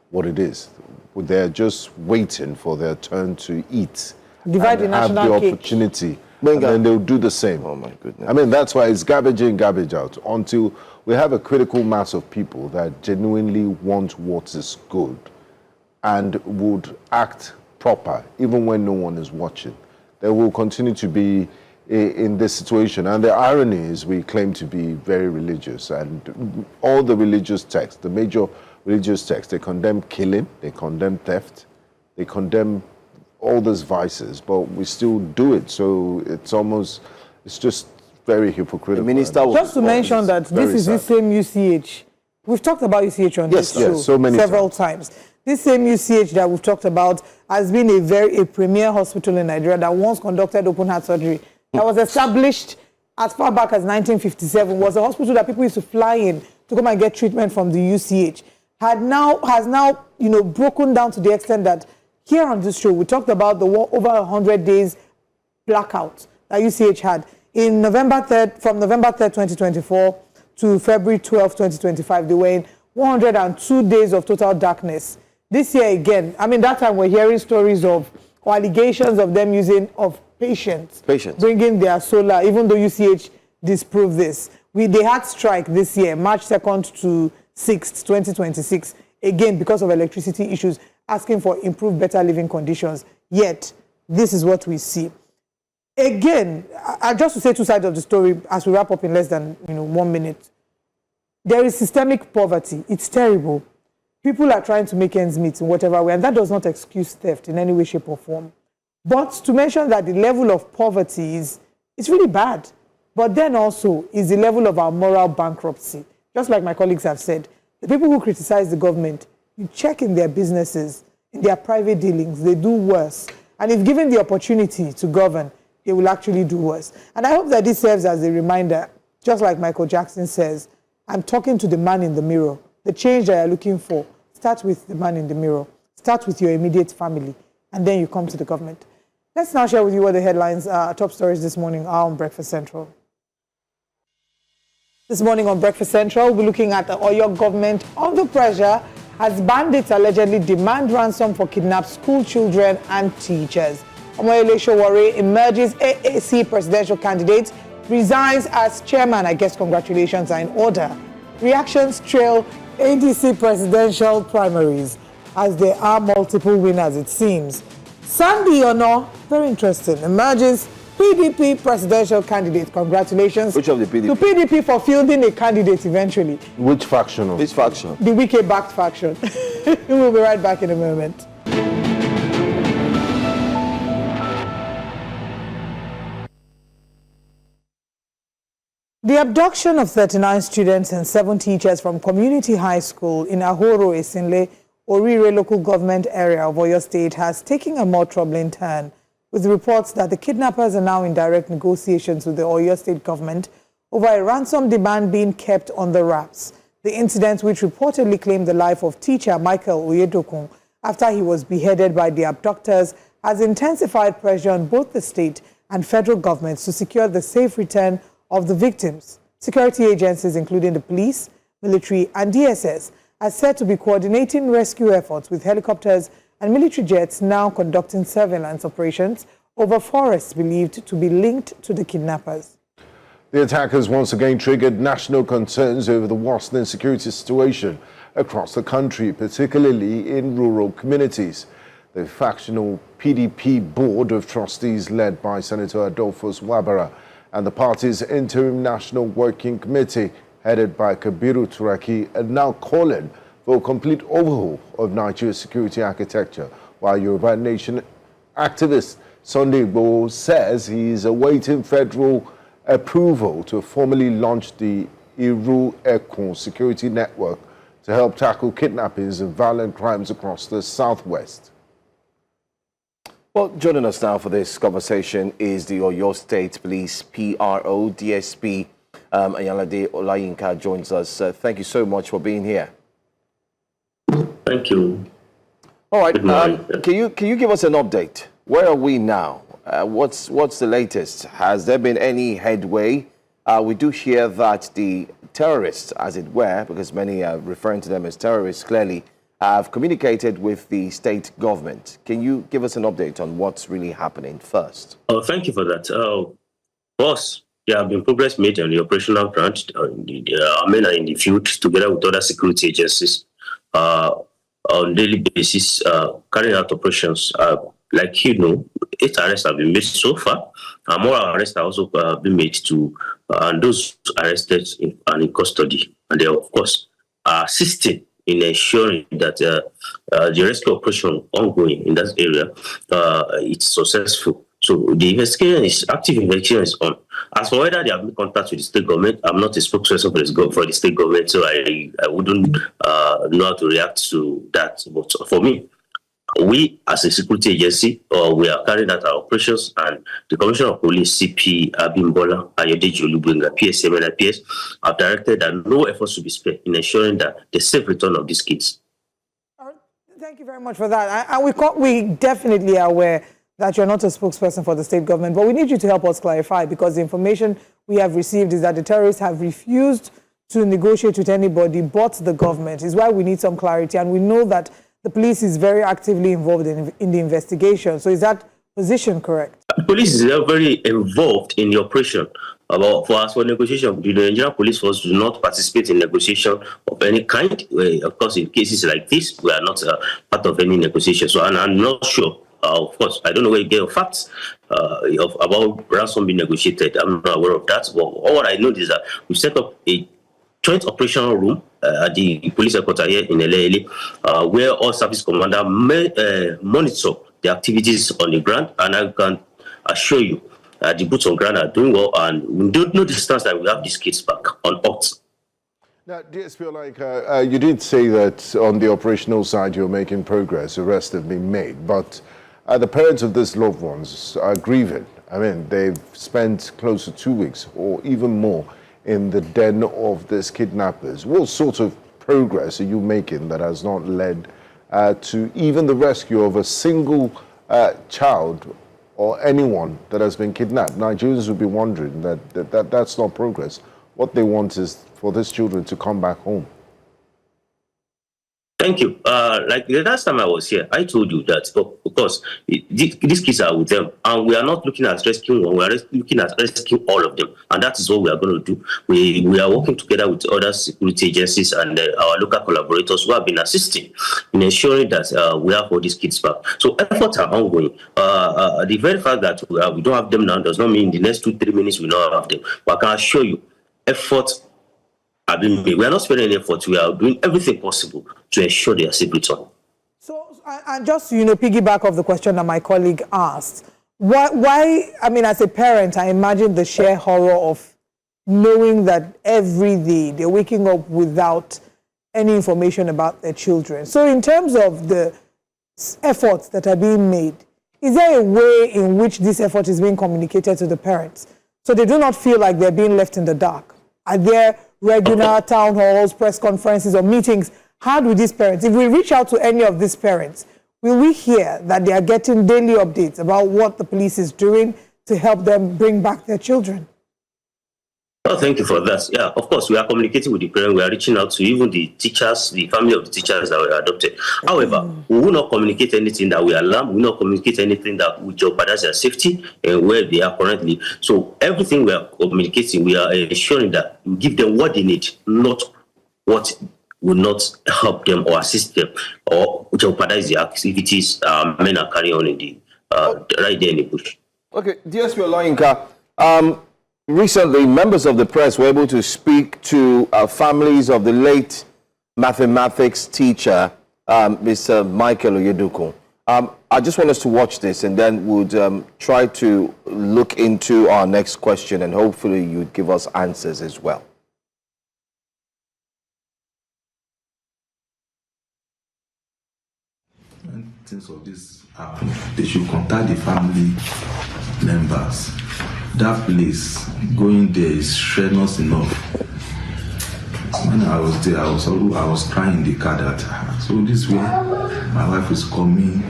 what it is. They're just waiting for their turn to eat. Divide the national have the cake. opportunity. And then they'll do the same. Oh my goodness. I mean, that's why it's garbage in, garbage out, until we have a critical mass of people that genuinely want what is good and would act proper, even when no one is watching. They will continue to be in this situation. And the irony is we claim to be very religious, and all the religious texts, the major religious texts, they condemn killing, they condemn theft, they condemn all those vices, but we still do it. So it's just very hypocritical. The minister just to mention that this is the same UCH. We've talked about UCH on this show several times. This same UCH that we've talked about has been a premier hospital in Nigeria that once conducted open heart surgery. That was established as far back as 1957. Was a hospital that people used to fly in to come and get treatment from the UCH. Has now broken down to the extent that here on this show we talked about the over 100 days blackout that UCH had in November 3rd, from November 3rd, 2024 to February 12th, 2025. They were in 102 days of total darkness. This year again, I mean, that time we're hearing stories of or allegations of them using patients bringing their solar, even though UCH disproved this. They had strike this year, March 2nd to 6th, 2026, again because of electricity issues, asking for improved, better living conditions. Yet, this is what we see. Again, just to say two sides of the story as we wrap up in less than 1 minute. There is systemic poverty. It's terrible. People are trying to make ends meet in whatever way, and that does not excuse theft in any way, shape, or form. But to mention that the level of poverty is really bad. But then also is the level of our moral bankruptcy. Just like my colleagues have said, the people who criticize the government, you check in their businesses, in their private dealings, they do worse. And if given the opportunity to govern, they will actually do worse. And I hope that this serves as a reminder, just like Michael Jackson says, I'm talking to the man in the mirror. The change that you're looking for, start with the man in the mirror. Start with your immediate family, and then you come to the government. Let's now share with you what the headlines are, top stories this morning are on Breakfast Central. This morning on Breakfast Central, we'll be looking at the Oyo government under pressure as bandits allegedly demand ransom for kidnapped school children and teachers. Omoyele Sowore emerges AAC presidential candidate, resigns as chairman. I guess congratulations are in order. Reactions trail ADC presidential primaries as there are multiple winners, it seems. Sandy Ono, very interesting, emerges PDP presidential candidate. Congratulations. Which of the PDP? To PDP for fielding a candidate eventually. Which faction? Which faction? The Wike-backed faction. We'll be right back in a moment. The abduction of 39 students and 7 teachers from Community High School in Ahoro, Esinle, Orire local government area of Oyo State has taken a more troubling turn, with reports that the kidnappers are now in direct negotiations with the Oyo State government over a ransom demand being kept on the wraps. The incident, which reportedly claimed the life of teacher Michael Oyedokun after he was beheaded by the abductors, has intensified pressure on both the state and federal governments to secure the safe return of the victims. Security agencies, including the police, military, and DSS, are said to be coordinating rescue efforts with helicopters and military jets now conducting surveillance operations over forests believed to be linked to the kidnappers. The attackers once again triggered national concerns over the worsening security situation across the country, particularly in rural communities. The factional PDP Board of Trustees, led by Senator Adolphus Wabara, and the party's interim National Working Committee, headed by Kabiru Turaki, are now calling for a complete overhaul of Nigeria's security architecture, while Yoruba Nation activist Sunday Igboho says he is awaiting federal approval to formally launch the Iru-Ekun security network to help tackle kidnappings and violent crimes across the southwest. Well, joining us now for this conversation is the Oyo State Police PRO, DSP Ayalade Olayinka joins us. Thank you so much for being here. Thank you. All right. Can you give us an update? Where are we now? What's the latest? Has there been any headway? We do hear that the terrorists, as it were, because many are referring to them as terrorists, clearly have communicated with the state government. Can you give us an update on what's really happening first? Oh, thank you for that. Boss, there have been progress made on the operational front, in the field, together with other security agencies, on a daily basis, carrying out operations. Like 8 arrests have been made so far, and more arrests have also been made to and those arrested and in custody. And they, of course, are assisting in ensuring that the rescue operation ongoing in that area it's successful. So the active investigation is on. As for whether they have made contact with the state government, I'm not a spokesperson for the state government, so I wouldn't know how to react to that. But for me, we as a security agency, we are carrying out our operations, and the Commissioner of Police, CP Abimbola Ayodeji Olubenga, PSM and IPS, have directed that no efforts should be spared in ensuring that the safe return of these kids. Thank you very much for that. And we definitely are aware that you're not a spokesperson for the state government, but we need you to help us clarify, because the information we have received is that the terrorists have refused to negotiate with anybody but the government. Is why we need some clarity, and we know that the police is very actively involved in the investigation. So is that position correct? The police is very involved in the operation. For negotiation, the Nigerian police force do not participate in negotiation of any kind. Of course, in cases like this, we are not part of any negotiation. So I'm not sure. Of course, I don't know where you get your facts about ransom being negotiated. I'm not aware of that. But all I know is that we set up a joint operational room at the police headquarters here in Elele, where all service commanders monitor the activities on the ground. And I can assure you the boots on ground are doing well, and we don't know the stance that we have these kids back on earth. Now, DSP, you did say that on the operational side you're making progress, arrests have been made, but the parents of these loved ones are grieving. I mean, they've spent close to 2 weeks or even more in the den of these kidnappers. What sort of progress are you making that has not led to even the rescue of a single child or anyone that has been kidnapped? Nigerians will be wondering that's not progress. What they want is for these children to come back home. Thank you. Like the last time I was here, I told you that, of course, these kids are with them, and we are not looking at rescuing one, we are looking at rescuing all of them, and that is what we are going to do. We are working together with other security agencies and our local collaborators who have been assisting in ensuring that we have all these kids back. So efforts are ongoing. The very fact that we don't have them now does not mean in the next 2-3 minutes we don't have them. But I can assure you, efforts are being made. We are not spending any effort. We are doing everything possible to ensure their safe return. So, and just, piggyback off the question that my colleague asked, why, I mean, as a parent, I imagine the sheer horror of knowing that every day they're waking up without any information about their children. So in terms of the efforts that are being made, is there a way in which this effort is being communicated to the parents so they do not feel like they're being left in the dark? Are there regular town halls, press conferences, or meetings had with these parents? If we reach out to any of these parents, will we hear that they are getting daily updates about what the police is doing to help them bring back their children? Oh, thank you for that. Yeah, of course, we are communicating with the parents. We are reaching out to even the teachers, the family of the teachers that were adopted. However, we will not communicate anything that we alarm. We will not communicate anything that will jeopardize their safety and where they are currently. So everything we are communicating, we are ensuring that we give them what they need, not what will not help them or assist them or jeopardize the activities men are carrying on in the right there in the bush. Okay, DSP Oloyinka, recently, members of the press were able to speak to families of the late mathematics teacher, Mr. Michael Oyedepo. I just want us to watch this, and then we'll try to look into our next question, and hopefully you'd give us answers as well. When things of this happen, they should contact the family members. That place, going there is strenuous enough. When I was there, I was crying in the car that, so this way, my wife is coming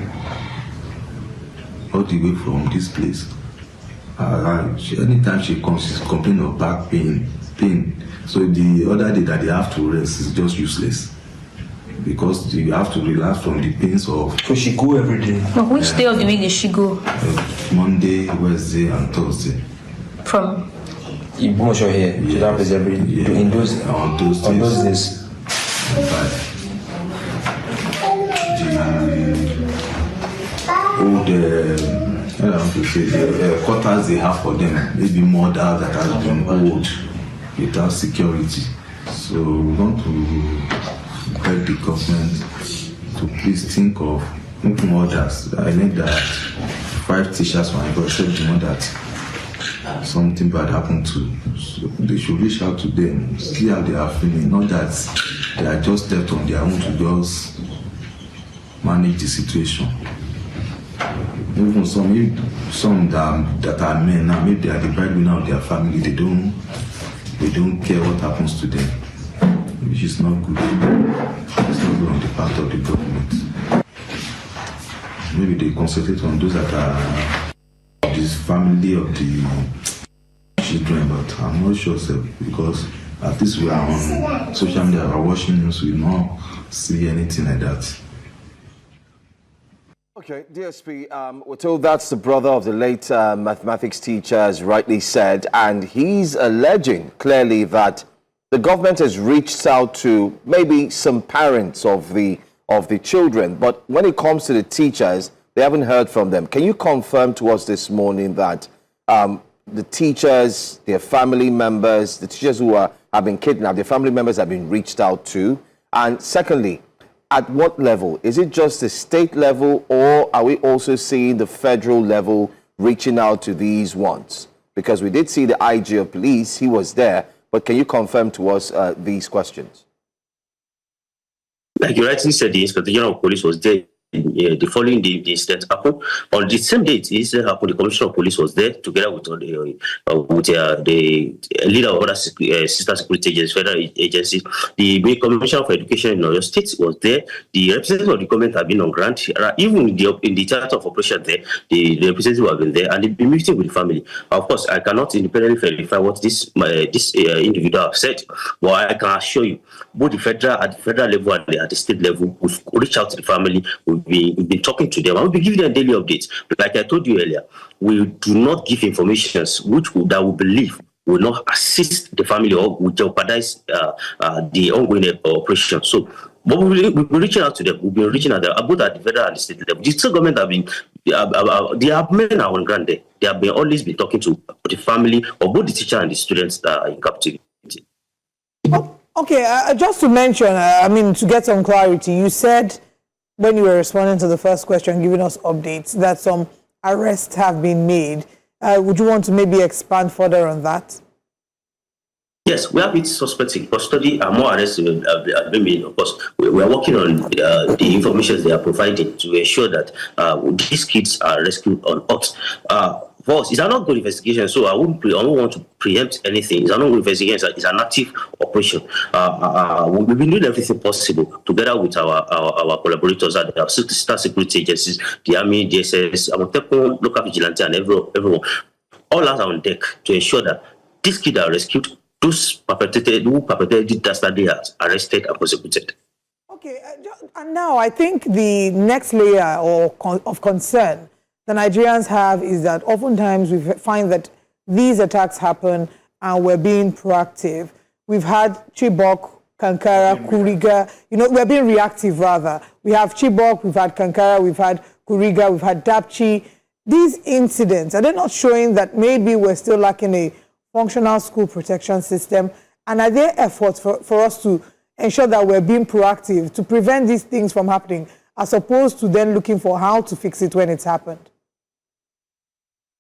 all the way from this place. Anytime she comes, she's complaining of back pain. So the other day that they have to rest is just useless, because you have to relax from the pains of... So she go every day? But which day of the week did she go? Monday, Wednesday, and Thursday. From? Ibomosho here, to that place every day. On those days. But the quarters they have for them, maybe more that has been old without security. So we want to beg the government to please think of making others. I know that 5 teachers were involved, except the one that something bad happened to. So they should reach out to them, see how they are feeling, not that they are just left on their own to just manage the situation. Even some that are men now, maybe they are the breadwinner of their family, they don't care what happens to them, which is not good. It's not good on the part of the government. Maybe they concentrate on those that are this family of the children, but I'm not sure, sir, because at least we are on social media, we are watching news, we don't see anything like that. Okay, DSP, we're told that's the brother of the late mathematics teacher, as rightly said, and he's alleging clearly that the government has reached out to maybe some parents of the children, but when it comes to the teachers, they haven't heard from them. Can you confirm to us this morning that the teachers, their family members, the teachers who have been kidnapped, their family members have been reached out to? And secondly, at what level? Is it just the state level, or are we also seeing the federal level reaching out to these ones? Because we did see the IG of police, he was there, but can you confirm to us these questions? Like you rightly said, the Inspector General of Police was there. The following day, the incident happened. On the same day the incident happened, the Commissioner of Police was there together with the leader of other sister security agencies, federal agencies. The Commissioner for Education in Oyo State was there. The representatives of the government have been on ground. Even in the theater of operation there, the representatives have been there, and they've been meeting with the family. Of course, I cannot independently verify what this individual have said, but I can assure you, both at the federal level and at the state level, we've reached out to the family. We've been talking to them, and we'll be giving them daily updates. But like I told you earlier, we do not give information that we believe will not assist the family or will jeopardize the ongoing operation. So, but we'll be reaching out to them. We'll be reaching out to them, both at the federal and the state level. The state government have been, the men are on ground there. They have always been talking to the family or both the teacher and the students that are in captivity. Okay, just to mention, to get some clarity, you said when you were responding to the first question, giving us updates, that some arrests have been made. Would you want to maybe expand further on that? Yes, we have it suspects in custody and more arrests have been made. Of course, we are working on the information they are providing to ensure that these kids are rescued on us. For us, it's an ongoing investigation, so I don't want to preempt anything. It's an ongoing investigation. It's an active operation. We've been doing everything possible together with our collaborators at the sister security agencies, the Army, DSS, Amaechi, local vigilante, and everyone. All hands are on deck to ensure that these kids are rescued. Those who perpetrated that they are arrested and prosecuted. Okay, and now I think the next layer of concern the Nigerians have is that oftentimes we find that these attacks happen and we're being proactive. We've had Chibok, Kankara, Kuriga. We're being reactive rather. We have Chibok, we've had Kankara, we've had Kuriga, we've had Dapchi. These incidents, are they not showing that maybe we're still lacking a functional school protection system? And are there efforts for us to ensure that we're being proactive to prevent these things from happening, as opposed to then looking for how to fix it when it's happened?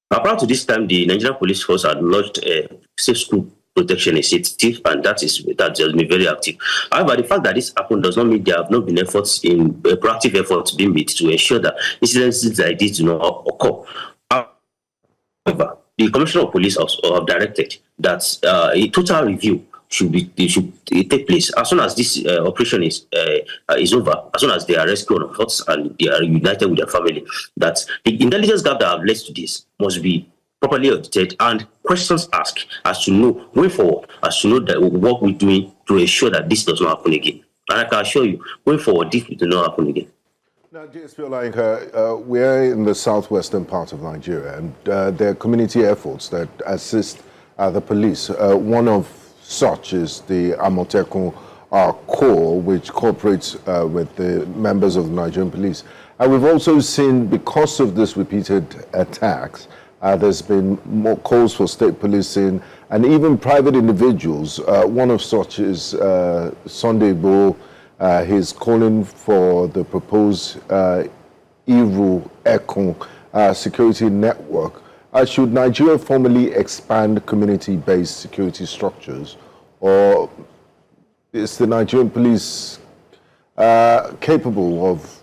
Prior to this time, the Nigerian Police Force had launched a safe school protection initiative, and that has been very active. However, the fact that this happened does not mean there have not been proactive efforts being made to ensure that incidents like this do not occur. However, the Commissioner of Police have directed that a total review should take place as soon as this operation is over, as soon as they are rescued on foot and they are united with their family. That the intelligence gap that have led to this must be properly audited and questions asked as to know way forward, as to know that what we're doing to ensure that this does not happen again. And I can assure you, going forward, this will not happen again. Now, JSP Olayinka, we're in the southwestern part of Nigeria, and there are community efforts that assist the police. One of such is the Amaechi Corps, which cooperates with the members of the Nigerian police. And we've also seen, because of this repeated attacks, there's been more calls for state policing and even private individuals. One of such is Sunday Igboho. He's calling for the proposed Iru Ekun security network. Should Nigeria formally expand community-based security structures, or is the Nigerian police capable of,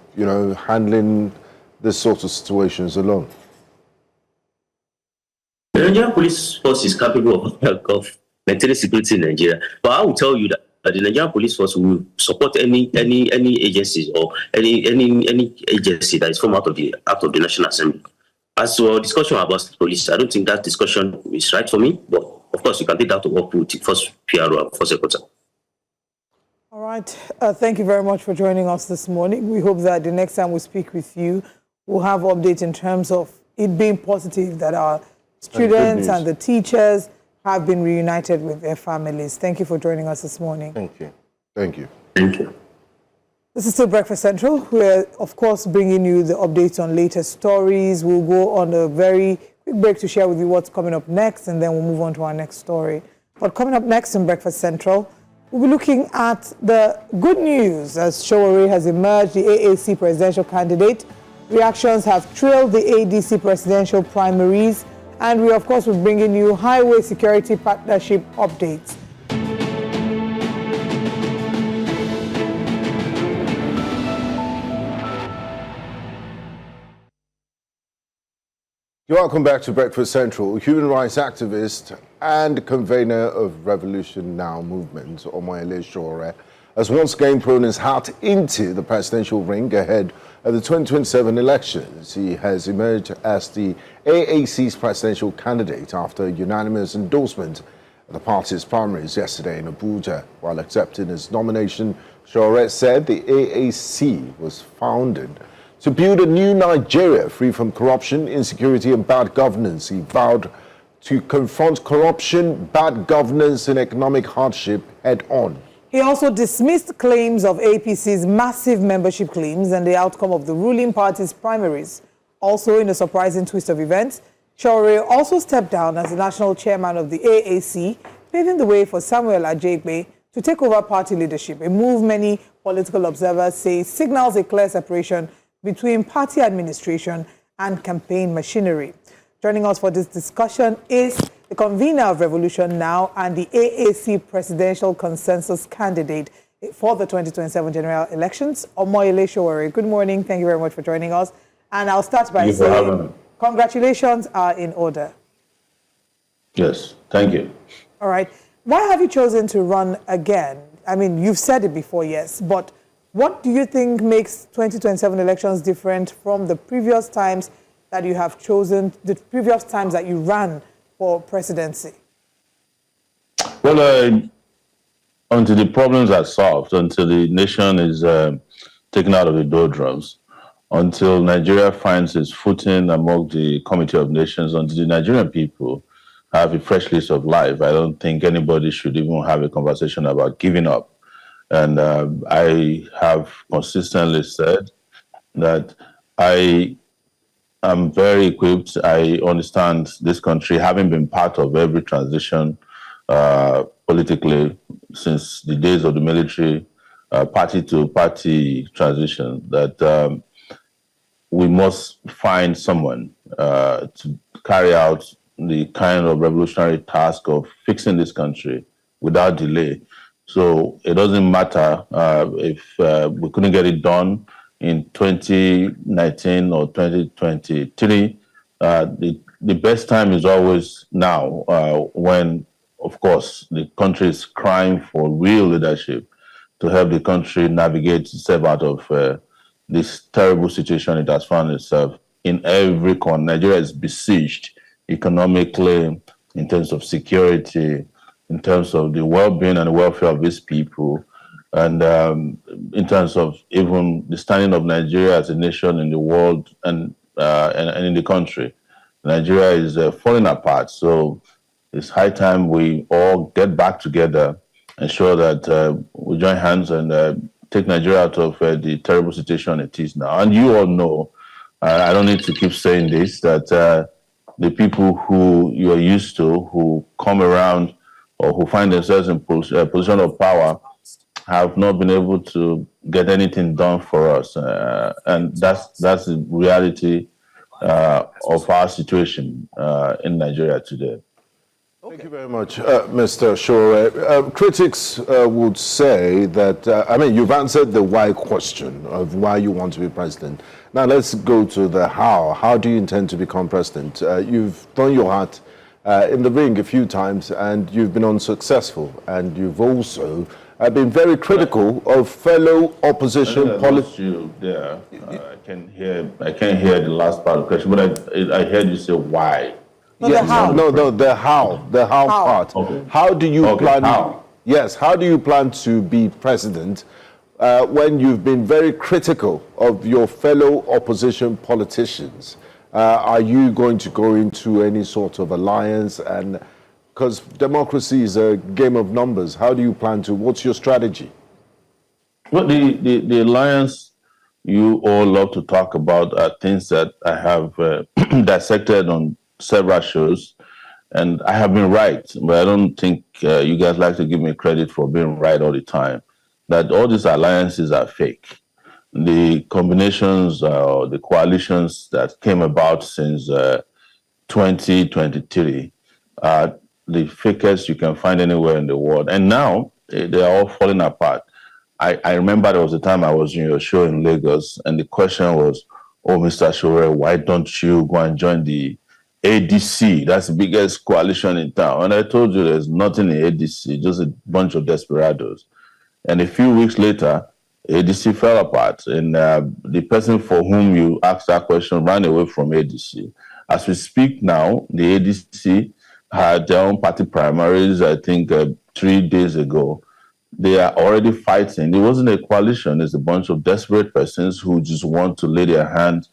handling this sort of situations alone? The Nigerian police force is capable of maintaining security in Nigeria, but I will tell you that the Nigerian police force will support any agencies or any agency that is formed out of the National Assembly. As to our discussion about state police, I don't think that discussion is right for me, but of course you can take that to work with the first PRO and first secretary. All right. Thank you very much for joining us this morning. We hope that the next time we speak with you, we'll have updates in terms of it being positive that our students and the teachers have been reunited with their families. Thank you for joining us this morning. Thank you. Thank you. Thank you. This is still Breakfast Central. We're, of course, bringing you the updates on latest stories. We'll go on a very quick break to share with you what's coming up next, and then we'll move on to our next story. But coming up next in Breakfast Central, we'll be looking at the good news as Sowore has emerged, the AAC presidential candidate, Reactions have trailed the ADC presidential primaries, and we, of course, will bring in you highway security partnership updates. Welcome back to Breakfast Central. Human rights activist and convener of Revolution Now movement, Omoyele Sowore, has once again thrown his hat into the presidential ring ahead of the 2027 elections. He has emerged as the AAC's presidential candidate after unanimous endorsement at the party's primaries yesterday in Abuja. While accepting his nomination, Sowore said the AAC was founded to build a new Nigeria free from corruption, insecurity, and bad governance. He vowed to confront corruption, bad governance, and economic hardship head on. He also dismissed claims of APC's massive membership claims and the outcome of the ruling party's primaries. Also, in a surprising twist of events, Sowore also stepped down as the national chairman of the AAC, paving the way for Samuel Ajegbe to take over party leadership, a move many political observers say signals a clear separation between party administration and campaign machinery. Joining us for this discussion is the convener of Revolution Now and the AAC presidential consensus candidate for the 2027 general elections, Omoyele Sowore. Good morning. Thank you very much for joining us. And I'll start by saying congratulations are in order. Yes, thank you. All right. Why have you chosen to run again? I mean, you've said it before, yes, but what do you think makes 2027 elections different from the previous times that you have chosen, the previous times that you ran for presidency? Well, until the problems are solved, until the nation is taken out of the doldrums, until Nigeria finds its footing among the Committee of Nations, until the Nigerian people have a fresh lease of life, I don't think anybody should even have a conversation about giving up. And I have consistently said that I am very equipped. I understand this country, having been part of every transition politically since the days of the military party-to-party transition, that we must find someone to carry out the kind of revolutionary task of fixing this country without delay. So it doesn't matter if we couldn't get it done in 2019 or 2023. The best time is always now, when, of course, the country is crying for real leadership to help the country navigate itself out of this terrible situation it has found itself in every corner. Nigeria is besieged economically, in terms of security, in terms of the well-being and the welfare of its people, and in terms of even the standing of Nigeria as a nation in the world and in the country. Nigeria is falling apart, so it's high time we all get back together, ensure that we join hands and take Nigeria out of the terrible situation it is now. And you all know, I don't need to keep saying this, that the people who you are used to, who come around or who find themselves in position of power, have not been able to get anything done for us. And that's the reality of our situation in Nigeria today. Thank you very much, Mr. Sowore. Critics would say that, you've answered the why question of why you want to be president. Now let's go to the how. How do you intend to become president? You've thrown your hat in the ring a few times and you've been unsuccessful. And you've also been very critical of fellow opposition politicians. I can't hear the last part of the question, but I heard you say why. No, yes, the how part. Okay. How do you plan? How? Yes, how do you plan to be president when you've been very critical of your fellow opposition politicians? Are you going to go into any sort of alliance? And because democracy is a game of numbers, how do you plan to? What's your strategy? Well, the alliance you all love to talk about are things that I have dissected on several shows, and I have been right, but I don't think you guys like to give me credit for being right all the time. That all these alliances are fake. the combinations or the coalitions that came about since 2023 are the fakest you can find anywhere in the world. And now they are all falling apart. I remember there was a time I was in your show in Lagos, and the question was, oh, Mr. Sowore, why don't you go and join the ADC? That's the biggest coalition in town. And I told you there's nothing in ADC, just a bunch of desperados. And a few weeks later, ADC fell apart, and the person for whom you asked that question ran away from ADC. As we speak now, the ADC had their own party primaries, I think 3 days ago. They are already fighting. It wasn't a coalition. It's a bunch of desperate persons who just want to lay their hands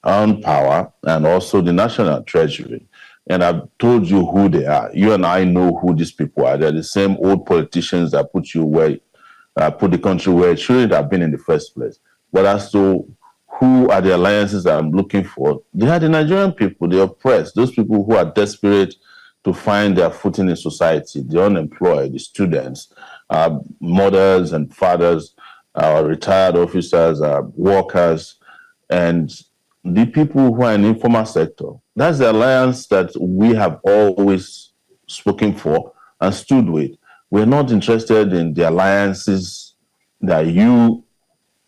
on power and also the national treasury. And I've told you who they are. You and I know who these people are. They're the same old politicians that put the country where it shouldn't have been in the first place. But as to who are the alliances that I'm looking for, they are the Nigerian people, the oppressed, those people who are desperate to find their footing in society, the unemployed, the students, mothers and fathers, retired officers, workers, and the people who are in the informal sector. That's the alliance that we have always spoken for and stood with. We're not interested in the alliances that you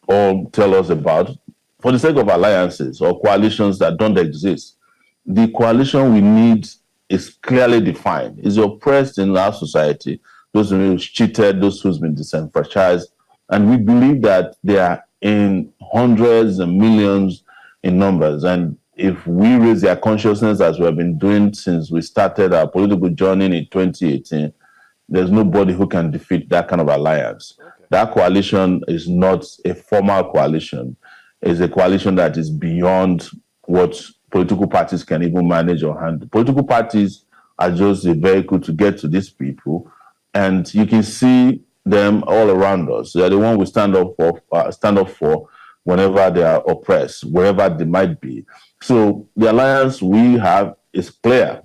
all tell us about for the sake of alliances or coalitions that don't exist. The coalition we need is clearly defined. It's oppressed in our society, those who's cheated, those who's been disenfranchised. And we believe that they are in hundreds and millions in numbers. And if we raise their consciousness as we have been doing since we started our political journey in 2018, there's nobody who can defeat that kind of alliance. Okay. That coalition is not a formal coalition. It's a coalition that is beyond what political parties can even manage or handle. Political parties are just a vehicle to get to these people, and you can see them all around us. They're the one we stand up for whenever they are oppressed, wherever they might be. So the alliance we have is clear,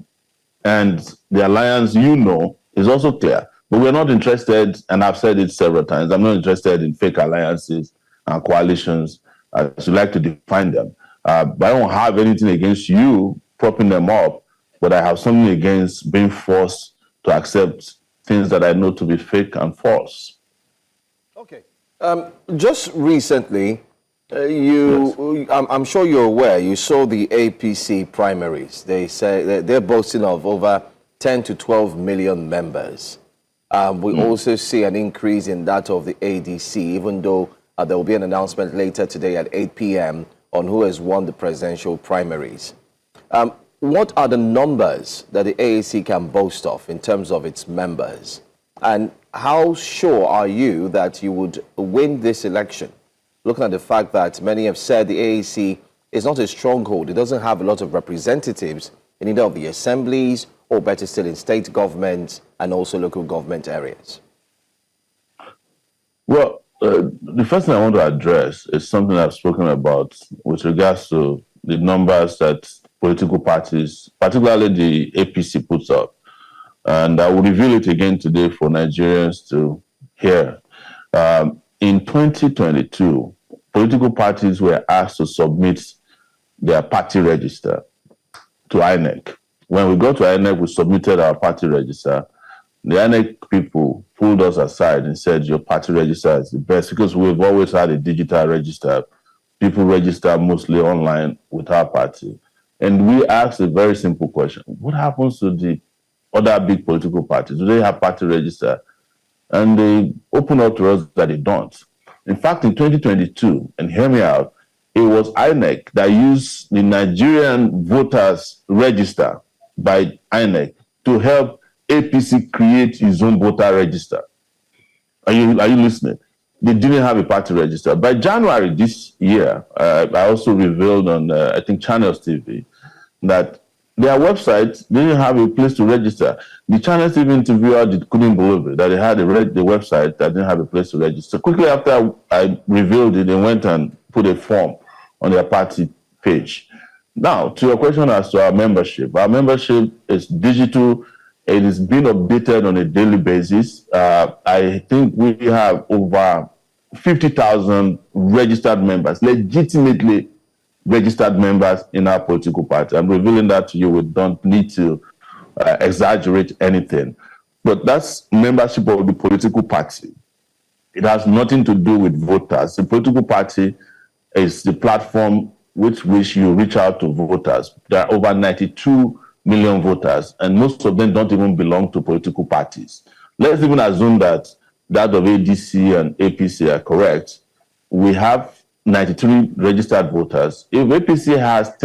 and the alliance is also clear. But we're not interested, and I've said it several times, I'm not interested in fake alliances and coalitions, as you like to define them. But I don't have anything against you propping them up, but I have something against being forced to accept things that I know to be fake and false. Okay. Just recently, I'm sure you're aware, you saw the APC primaries. They say they're boasting of over 10 to 12 million members. We also see an increase in that of the ADC, even though there will be an announcement later today at 8 p.m. on who has won the presidential primaries. What are the numbers that the AAC can boast of in terms of its members? And how sure are you that you would win this election? Looking at the fact that many have said the AAC is not a stronghold. It doesn't have a lot of representatives in either of the assemblies or better still in state government and also local government areas. Well, the first thing I want to address is something I've spoken about with regards to the numbers that political parties, particularly the APC, puts up. And I will reveal it again today for Nigerians to hear. In 2022, political parties were asked to submit their party register to INEC. When we got to INEC, we submitted our party register. The INEC people pulled us aside and said, your party register is the best, because we've always had a digital register. People register mostly online with our party. And we asked a very simple question. What happens to the other big political parties? Do they have party register? And they opened up to us that they don't. In fact, in 2022, and hear me out, it was INEC that used the Nigerian voters register by INEC to help APC create its own voter register. Are you listening? They didn't have a party register. By January this year, I also revealed on, I think, Channels TV, that their website didn't have a place to register. The Channels TV interviewer couldn't believe it, that they had the website that didn't have a place to register. Quickly after I revealed it, they went and put a form on their party page. Now, to your question as to our membership is digital. It is being updated on a daily basis. I think we have over 50,000 registered members, legitimately registered members in our political party. I'm revealing that to you. We don't need to exaggerate anything. But that's membership of the political party. It has nothing to do with voters. The political party is the platform with which you reach out to voters. There are over 92 million voters, and most of them don't even belong to political parties. Let's even assume that of ADC and APC are correct. We have 93 registered voters. If APC has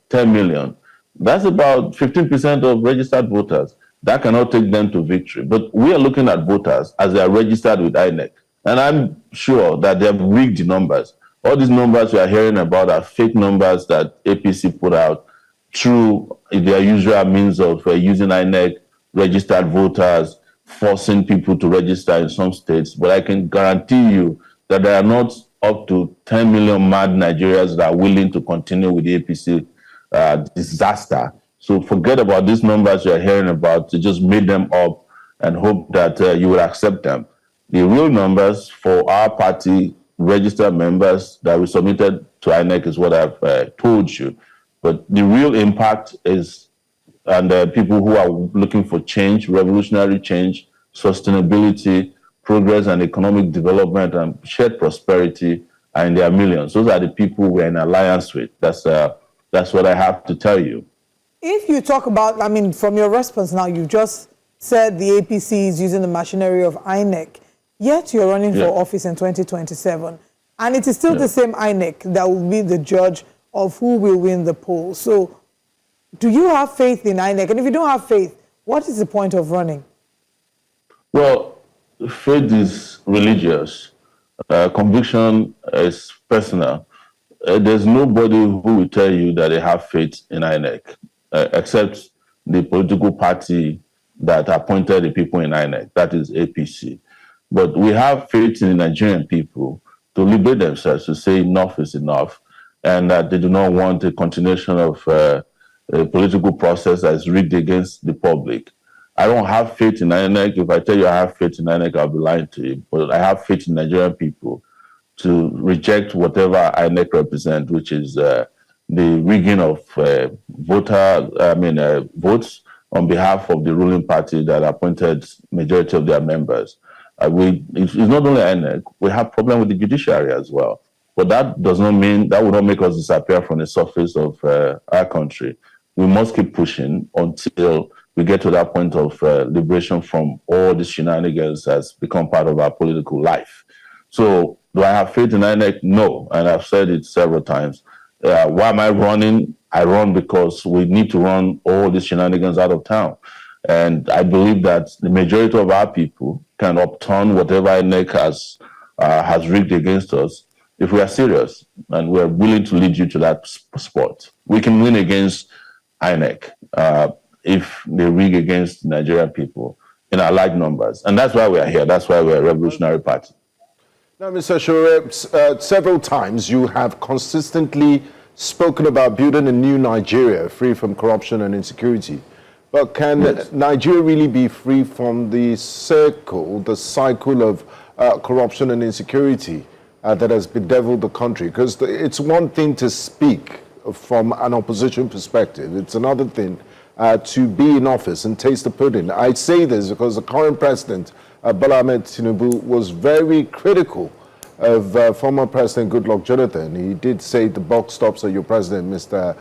10 million, that's about 15% of registered voters. That cannot take them to victory. But we are looking at voters as they are registered with INEC. And I'm sure that they have rigged the numbers. All these numbers we are hearing about are fake numbers that APC put out through their usual means of using INEC, registered voters, forcing people to register in some states. But I can guarantee you that there are not up to 10 million mad Nigerians that are willing to continue with the APC disaster. So forget about these numbers you're hearing about. You just made them up and hope that you will accept them. The real numbers for our party registered members that we submitted to INEC is what I've told you. But the real impact is, and people who are looking for change, revolutionary change, sustainability, progress and economic development and shared prosperity are in their millions. Those are the people we're in alliance with. That's what I have to tell you. If you talk about, I mean, from your response now, you've just said the APC is using the machinery of INEC, yet you're running for office in 2027. And it is still the same INEC that will be the judge of who will win the poll. So do you have faith in INEC? And if you don't have faith, what is the point of running? Well, faith is religious. Conviction is personal. There's nobody who will tell you that they have faith in INEC, except the political party that appointed the people in INEC, that is APC. But we have faith in the Nigerian people to liberate themselves, to say enough is enough, and that they do not want a continuation of a political process that is rigged against the public. I don't have faith in INEC. If I tell you I have faith in INEC, I'll be lying to you. But I have faith in Nigerian people to reject whatever INEC represents, which is the rigging of votes on behalf of the ruling party that appointed majority of their members. It's not only INEC, we have problem with the judiciary as well. But that does not mean, that will not make us disappear from the surface of our country. We must keep pushing until we get to that point of liberation from all the shenanigans that's become part of our political life. So do I have faith in INEC? No, and I've said it several times. Why am I running? I run because we need to run all these shenanigans out of town. And I believe that the majority of our people can upturn whatever INEC has rigged against us if we are serious and we're willing to lead you to that spot. We can win against INEC if they rig against Nigerian people in our large numbers. And that's why we are here. That's why we're a revolutionary party. Now, Mr. Sowore, several times you have consistently spoken about building a new Nigeria free from corruption and insecurity. But can Nigeria really be free from the cycle of corruption and insecurity that has bedeviled the country? Because it's one thing to speak from an opposition perspective. It's another thing to be in office and taste the pudding. I say this because the current president, Bola Ahmed Tinubu, was very critical of former President Goodluck Jonathan. He did say the buck stops at your president, Mr.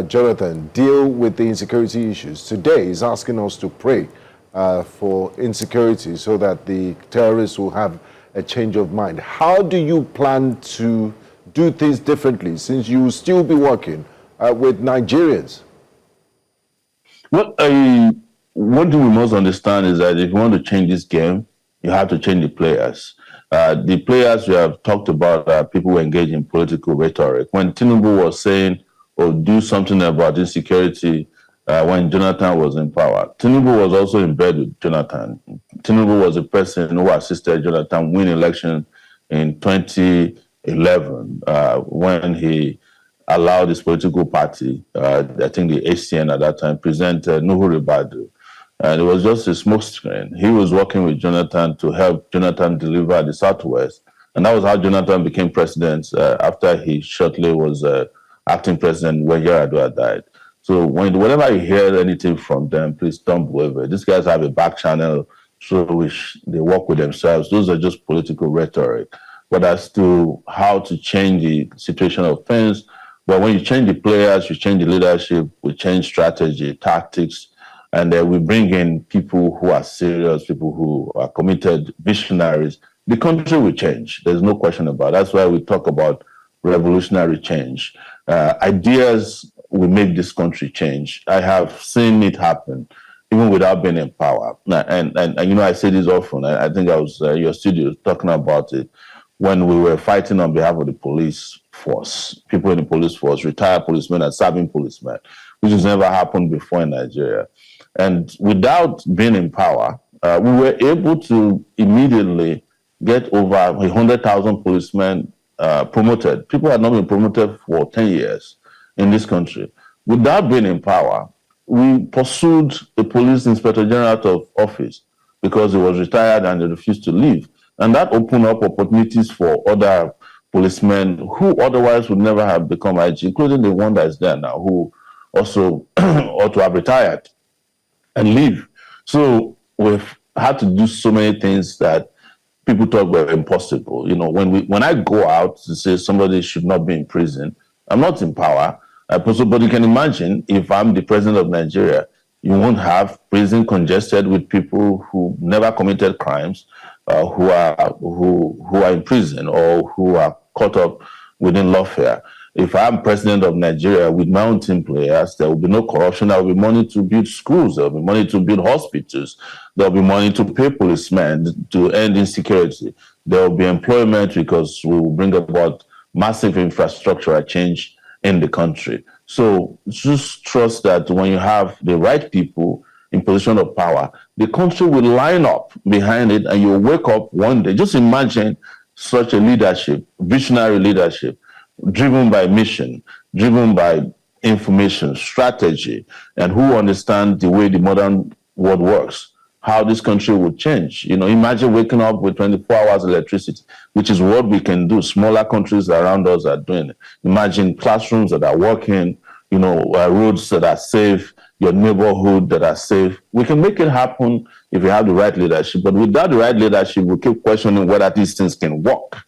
Jonathan. Deal with the insecurity issues. Today, he's asking us to pray for insecurity so that the terrorists will have a change of mind. How do you plan to do things differently since you will still be working with Nigerians? Well, one thing we must understand is that if you want to change this game, you have to change the players. The players we have talked about are people who engage in political rhetoric. When Tinubu was saying, or do something about insecurity when Jonathan was in power, Tinubu was also in bed with Jonathan. Tinubu was a person who assisted Jonathan win election in 2011 when he allowed his political party, I think the ACN at that time, present Nuhu Ribadu. And it was just a smokescreen. He was working with Jonathan to help Jonathan deliver the Southwest. And that was how Jonathan became president after he shortly was acting president when Yar'Adua died. So whenever you hear anything from them, please don't believe it. These guys have a back channel through which they work with themselves. Those are just political rhetoric. But as to how to change the situation of things, but when you change the players, you change the leadership, we change strategy, tactics, and then we bring in people who are serious, people who are committed, visionaries, the country will change. There's no question about it. That's why we talk about revolutionary change. Ideas will make this country change. I have seen it happen, even without being in power. And you know, I say this often. I think I was in your studio talking about it when we were fighting on behalf of the police force, people in the police force, retired policemen and serving policemen, which has never happened before in Nigeria. And without being in power, we were able to immediately get over 100,000 policemen promoted. People had not been promoted for 10 years in this country. Without being in power, we pursued the police inspector general out of office because he was retired and he refused to leave. And that opened up opportunities for other policemen who otherwise would never have become IG, including the one that is there now, who also ought to have retired and leave. So we've had to do so many things that people thought were impossible. You know, when I go out to say somebody should not be in prison, I'm not in power. But you can imagine if I'm the president of Nigeria, you won't have prison congested with people who never committed crimes, who are in prison or who are caught up within lawfare. If I'm president of Nigeria with my own team players, there will be no corruption. There will be money to build schools. There will be money to build hospitals. There will be money to pay policemen to end insecurity. There will be employment because we will bring about massive infrastructural change in the country. So just trust that when you have the right people in position of power, the country will line up behind it and you'll wake up one day. Just imagine such a leadership, visionary leadership, driven by mission, driven by information, strategy, and who understand the way the modern world works, how this country would change. You know, imagine waking up with 24 hours electricity, which is what we can do. Smaller countries around us are doing it. Imagine classrooms that are working, you know, roads that are safe, your neighborhood that are safe. We can make it happen if we have the right leadership. But without the right leadership, we keep questioning whether these things can work,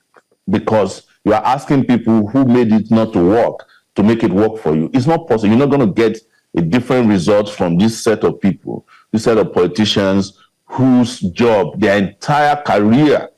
because you are asking people who made it not to work to make it work for you. It's not possible. You're not going to get a different result from this set of people, this set of politicians whose job, their entire career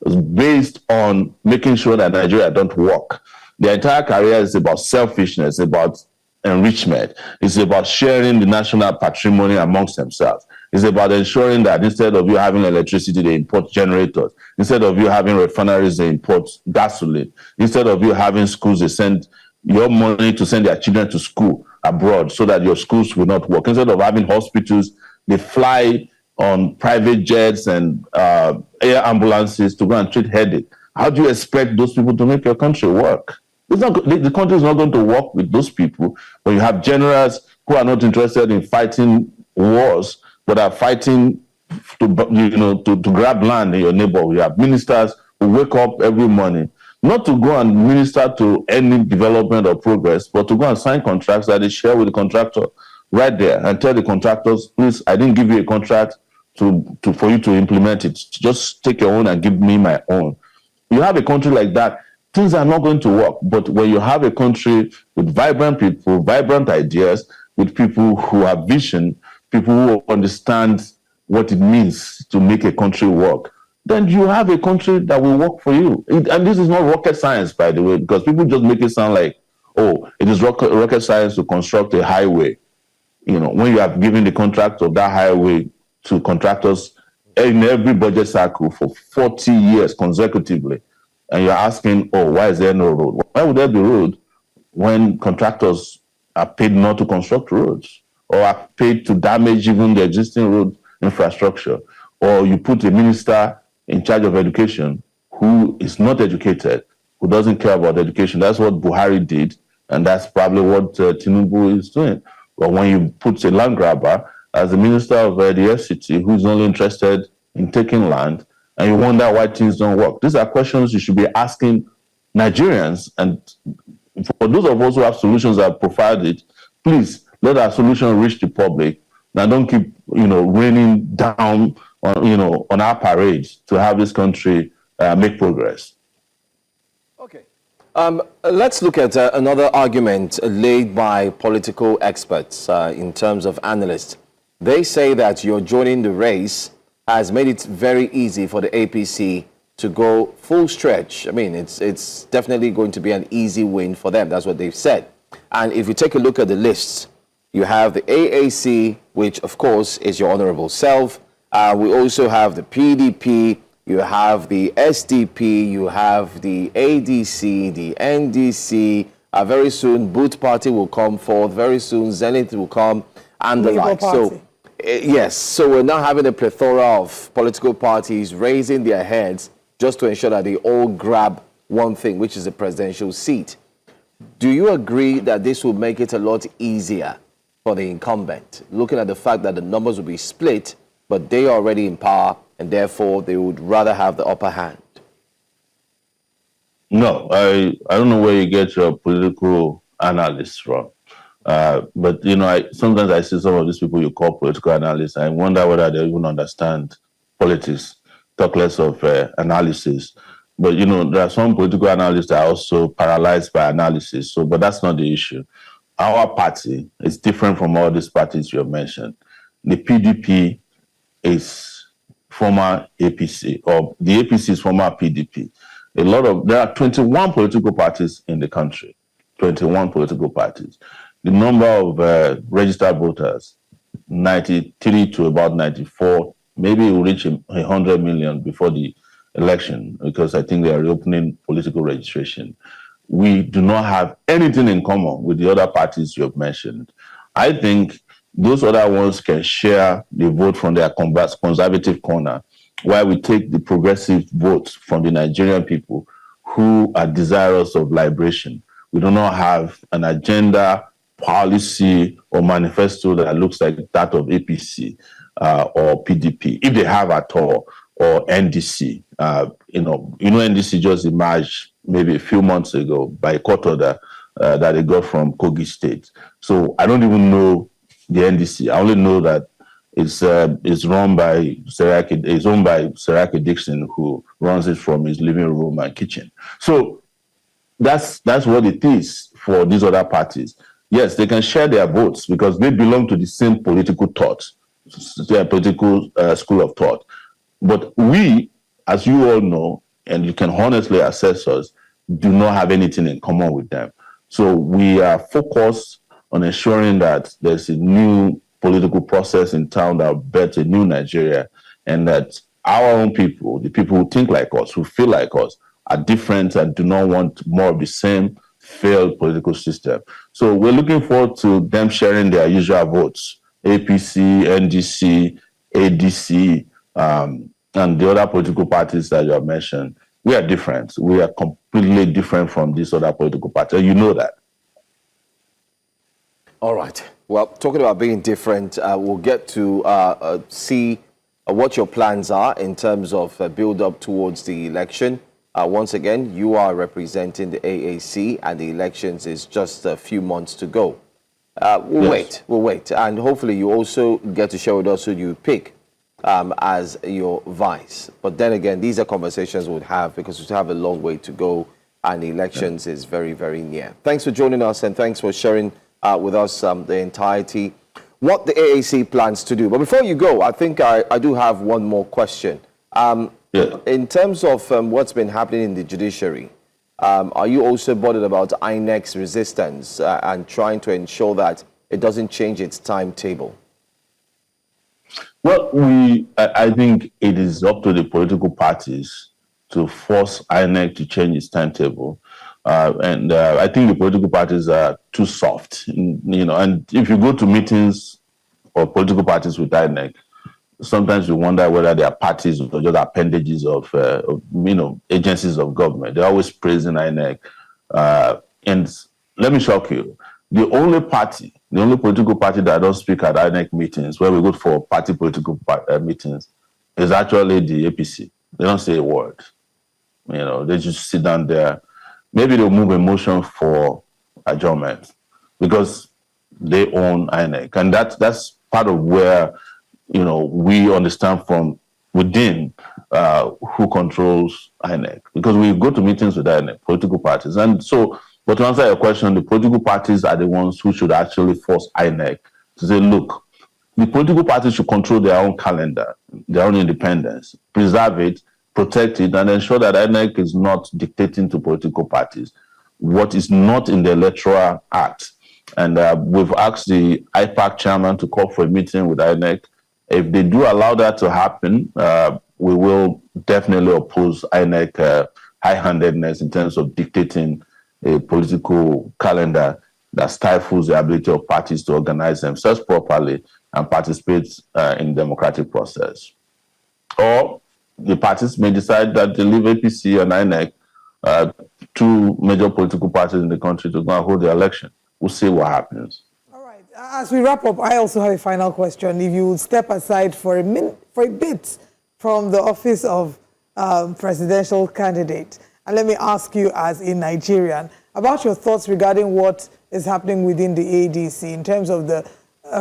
is based on making sure that Nigeria don't work. Their entire career is about selfishness, about enrichment. It's about sharing the national patrimony amongst themselves. It's about ensuring that instead of you having electricity, they import generators. Instead of you having refineries, they import gasoline. Instead of you having schools, they send your money to send their children to school abroad so that your schools will not work. Instead of having hospitals, they fly on private jets and air ambulances to go and treat headache. How do you expect those people to make your country work? The country is not going to work with those people when you have generals who are not interested in fighting wars, but are fighting to grab land in your neighborhood. You have ministers who wake up every morning, not to go and minister to any development or progress, but to go and sign contracts that they share with the contractor right there and tell the contractors, please, I didn't give you a contract for you to implement it. Just take your own and give me my own. You have a country like that, things are not going to work. But when you have a country with vibrant people, vibrant ideas, with people who have vision, people who understand what it means to make a country work, then you have a country that will work for you. And this is not rocket science, by the way, because people just make it sound like, oh, it is rocket science to construct a highway. You know, when you have given the contract of that highway to contractors in every budget cycle for 40 years consecutively, and you're asking, oh, why is there no road? Why would there be road when contractors are paid not to construct roads or are paid to damage even the existing road infrastructure? Or you put a minister in charge of education who is not educated, who doesn't care about education. That's what Buhari did, and that's probably what Tinubu is doing. But when you put a land grabber as the minister of the FCT, who's only interested in taking land and you wonder why things don't work. These are questions you should be asking Nigerians, and for those of us who have solutions that provide it, please let our solution reach the public. Now, don't keep, raining down on, on our parades to have this country make progress. Okay. Let's look at another argument laid by political experts in terms of analysts. They say that your joining the race has made it very easy for the APC to go full stretch. I mean, it's definitely going to be an easy win for them. That's what they've said. And if you take a look at the lists, you have the AAC, which of course is your honorable self. We also have the PDP, you have the SDP, you have the ADC, the NDC. Very soon, Boot Party will come forth. Very soon, Zenith will come, and the like. So, yes, so we're now having a plethora of political parties raising their heads just to ensure that they all grab one thing, which is a presidential seat. Do you agree that this will make it a lot easier for the incumbent, looking at the fact that the numbers will be split, but they are already in power, and therefore they would rather have the upper hand? No, I don't know where you get your political analysts from. But, sometimes I see some of these people you call political analysts, and I wonder whether they even understand politics, talk less of analysis. But, there are some political analysts that are also paralyzed by analysis. But that's not the issue. Our party is different from all these parties you have mentioned. The PDP is former APC, or the APC is former PDP. There are 21 political parties in the country, 21 political parties. The number of registered voters, 93 to about 94, maybe it will reach 100 million before the election, because I think they are reopening political registration. We do not have anything in common with the other parties you have mentioned. I think those other ones can share the vote from their conservative corner, while we take the progressive vote from the Nigerian people who are desirous of liberation. We do not have an agenda, policy, or manifesto that looks like that of APC or PDP, if they have at all, or NDC. NDC just emerged maybe a few months ago by a court order that they got from Kogi State. So I don't even know the NDC. I only know that it's owned by Seraki Dixon, who runs it from his living room and kitchen. So that's what it is for these other parties. Yes, they can share their votes because they belong to the same political thought, their political school of thought. But we, as you all know, and you can honestly assess us, do not have anything in common with them. So we are focused on ensuring that there's a new political process in town that will bet a new Nigeria, and that our own people, the people who think like us, who feel like us, are different and do not want more of the same failed political system. So we're looking forward to them sharing their usual votes, APC, NDC, ADC, and the other political parties that you have mentioned. We are different. We are completely different from these other political parties. You know that. All right. Well, talking about being different, we'll get to see what your plans are in terms of build up towards the election. Once again, you are representing the AAC, and the elections is just a few months to go. We'll wait. And hopefully you also get to share with us who you pick as your vice. But then again, these are conversations we'll have because we still have a long way to go, and the elections is very, very near. Thanks for joining us, and thanks for sharing with us the entirety, what the AAC plans to do. But before you go, I think I do have one more question. In terms of what's been happening in the judiciary, are you also bothered about INEC's resistance and trying to ensure that it doesn't change its timetable? Well, I think it is up to the political parties to force INEC to change its timetable. And I think the political parties are too soft, and if you go to meetings or political parties with INEC, sometimes you wonder whether they are parties or just appendages of agencies of government. They're always praising INEC. And let me shock you, the only political party that don't speak at INEC meetings, where we go for party political meetings, is actually the APC. They don't say a word. You know, they just sit down there. Maybe they'll move a motion for adjournment because they own INEC. And that's part of where, you know, we understand from within who controls INEC. Because we go to meetings with INEC, political parties. And so, but to answer your question, the political parties are the ones who should actually force INEC to say, look, the political parties should control their own calendar, their own independence, preserve it, protect it, and ensure that INEC is not dictating to political parties what is not in the Electoral Act. And we've asked the IPAC chairman to call for a meeting with INEC. If they do allow that to happen, we will definitely oppose INEC high-handedness in terms of dictating a political calendar that stifles the ability of parties to organize themselves properly and participate in the democratic process. Or the parties may decide that they leave APC and INEC, two major political parties in the country, to go and hold the election. We'll see what happens. All right. As we wrap up, I also have a final question. If you would step aside for a bit from the office of presidential candidate, and let me ask you as a Nigerian about your thoughts regarding what is happening within the ADC in terms of the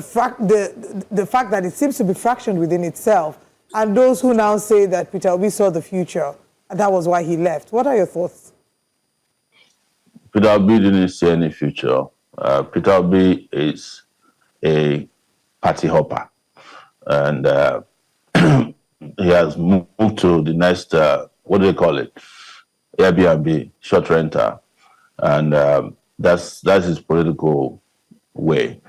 fact that it seems to be fractured within itself, and those who now say that Peter Obi saw the future, and that was why he left. What are your thoughts? Peter Obi didn't see any future. Peter Obi is a party hopper, and he has moved to the next, what do they call it? Airbnb, short renter, and that's his political way.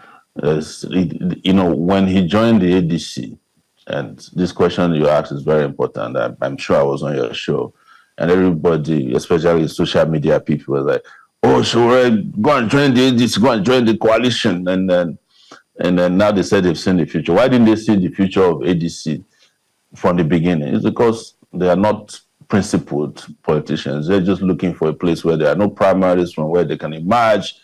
You know, when he joined the ADC, and this question you asked is very important. I'm sure I was on your show, and everybody, especially social media people, were like, "Oh, Sowore, go and join the ADC, go and join the coalition." And then now they said they've seen the future. Why didn't they see the future of ADC from the beginning? It's because they are not principled politicians. They're just looking for a place where there are no primaries from where they can emerge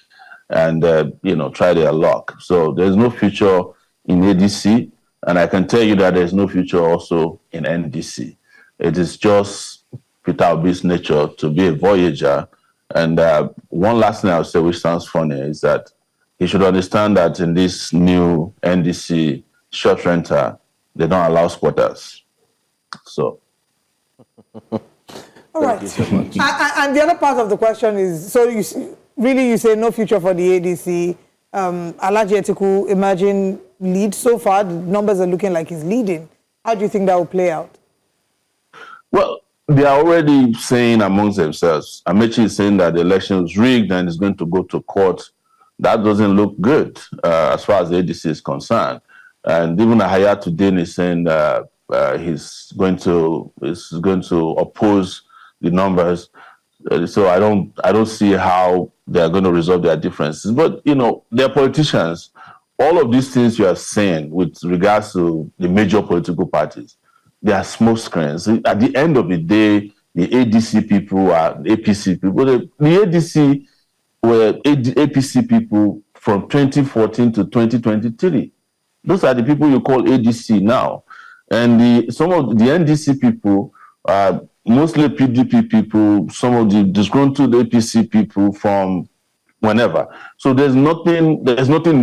and you know, try their luck. So there's no future in ADC, and I can tell you that there's no future also in NDC. It is just Peter Obi's nature to be a voyager. And one last thing I'll say, which sounds funny, is that he should understand that in this new NDC short renter, they don't allow squatters. So. All right. And the other part of the question is, so you say no future for the ADC. Alhaji Atiku emerging lead so far. The numbers are looking like he's leading. How do you think that will play out? Well, they are already saying amongst themselves. Amaechi is saying that the election was rigged and is going to go to court. That doesn't look good as far as the ADC is concerned. And even Hayatu-Deen is saying he's going to oppose the numbers. So I don't see how they are going to resolve their differences. But you know, they're politicians. All of these things you are saying with regards to the major political parties, they are smoke screens. At the end of the day, the ADC people are APC people. The ADC were APC people from 2014 to 2023. Those are the people you call ADC now. And some of the NDC people are mostly PDP people, some of the disgruntled APC people from whenever. So there's nothing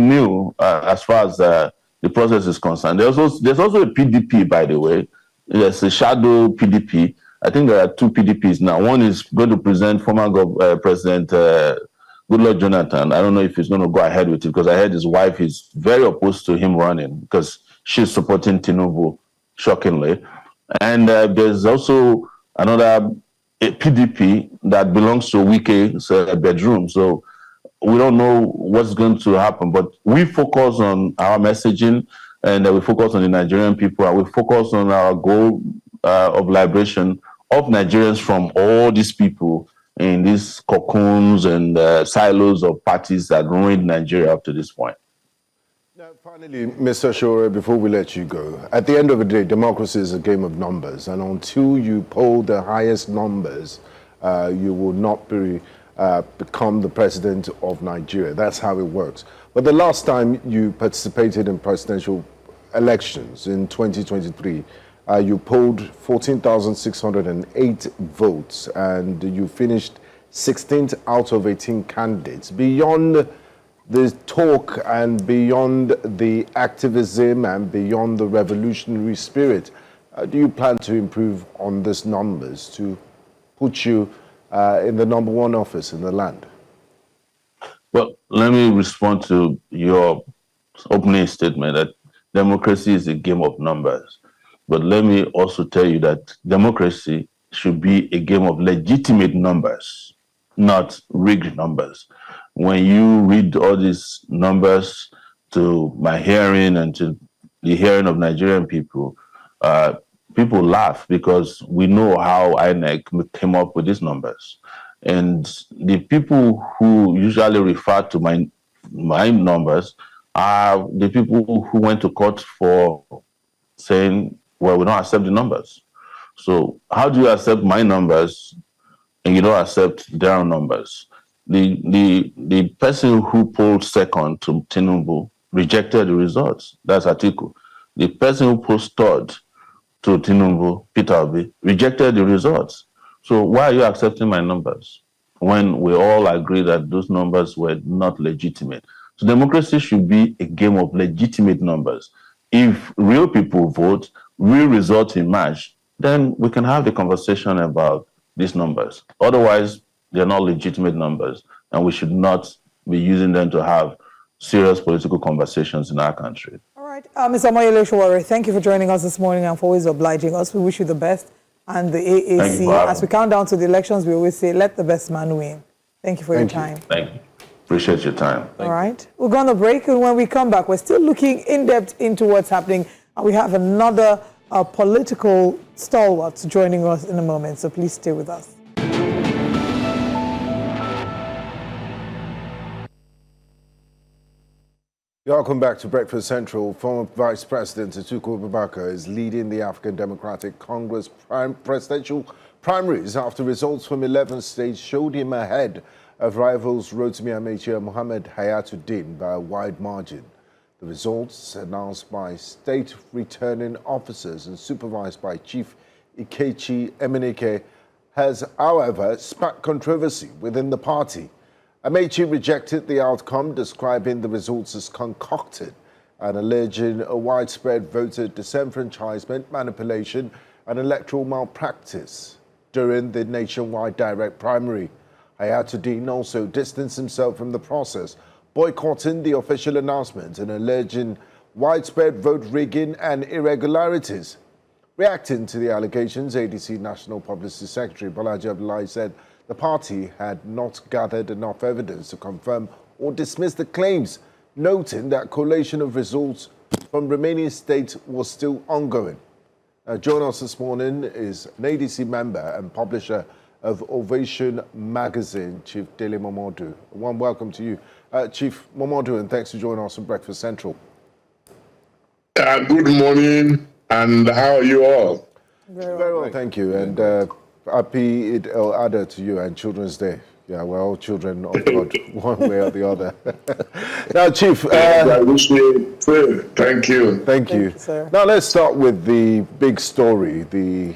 new as far as the process is concerned. There's also a PDP, by the way. There's a shadow PDP. I think there are two PDPs now. One is going to present former President Goodluck Jonathan. I don't know if he's going to go ahead with it, because I heard his wife is very opposed to him running because she's supporting Tinubu, shockingly. And there's also another PDP that belongs to Wike's bedroom. So we don't know what's going to happen, but we focus on our messaging, and we focus on the Nigerian people, and we focus on our goal of liberation of Nigerians from all these people in these cocoons and silos of parties that ruined Nigeria up to this point. Now, finally, Mr. Sowore, before we let you go, at the end of the day, democracy is a game of numbers, and until you poll the highest numbers, you will not become the president of Nigeria. That's how it works. But the last time you participated in presidential elections in 2023, You polled 14,608 votes, and you finished 16th out of 18 candidates. Beyond the talk and beyond the activism and beyond the revolutionary spirit, do you plan to improve on these numbers to put you in the #1 office in the land? Well, let me respond to your opening statement that democracy is a game of numbers. But let me also tell you that democracy should be a game of legitimate numbers, not rigged numbers. When you read all these numbers to my hearing and to the hearing of Nigerian people, people laugh because we know how INEC came up with these numbers. And the people who usually refer to my numbers are the people who went to court for saying, well, we don't accept the numbers. So how do you accept my numbers and you don't accept their numbers? The person who polled second to Tinubu rejected the results. That's Atiku. The person who polled third to Tinubu, Peter Obi, rejected the results. So why are you accepting my numbers when we all agree that those numbers were not legitimate? So democracy should be a game of legitimate numbers. If real people vote, real results emerge, then we can have the conversation about these numbers. Otherwise, they're not legitimate numbers, and we should not be using them to have serious political conversations in our country. All right. Mr. Omoyele Sowore, thank you for joining us this morning and for always obliging us. We wish you the best. And the AAC, as we count down to the elections, we always say, let the best man win. Thank you for your time. Thank you. Appreciate your time. All right. We're going to break, and when we come back, we're still looking in depth into what's happening. And we have another political stalwart joining us in a moment. So please stay with us. Welcome back to Breakfast Central. Former Vice President Atiku Abubakar is leading the African Democratic Congress presidential primaries after results from 11 states showed him ahead of rivals Rotimi, Amaechi and Mohammed Hayatu-Deen by a wide margin. The results, announced by state returning officers and supervised by Chief Ikechi Emenike, has, however, sparked controversy within the party. Amaechi rejected the outcome, describing the results as concocted and alleging a widespread voter disenfranchisement, manipulation and electoral malpractice during the nationwide direct primary. Hayatu-Deen also distanced himself from the process, boycotting the official announcement and alleging widespread vote rigging and irregularities. Reacting to the allegations, ADC National Publicity Secretary Bolaji Abdullahi said the party had not gathered enough evidence to confirm or dismiss the claims, noting that collation of results from remaining states was still ongoing. Joining us this morning is an ADC member and publisher of Ovation Magazine, Chief Dele Momodu. A warm welcome to you, Chief Momodu, and thanks for joining us on Breakfast Central. Good morning, and how are you all? Very well, thank you, and happy Eid al-Adha to you and Children's Day. Yeah, we're all children of God, one way or the other. Now, Chief. I wish you prayer. Thank you. Thank you. Sir. Now, let's start with the big story, the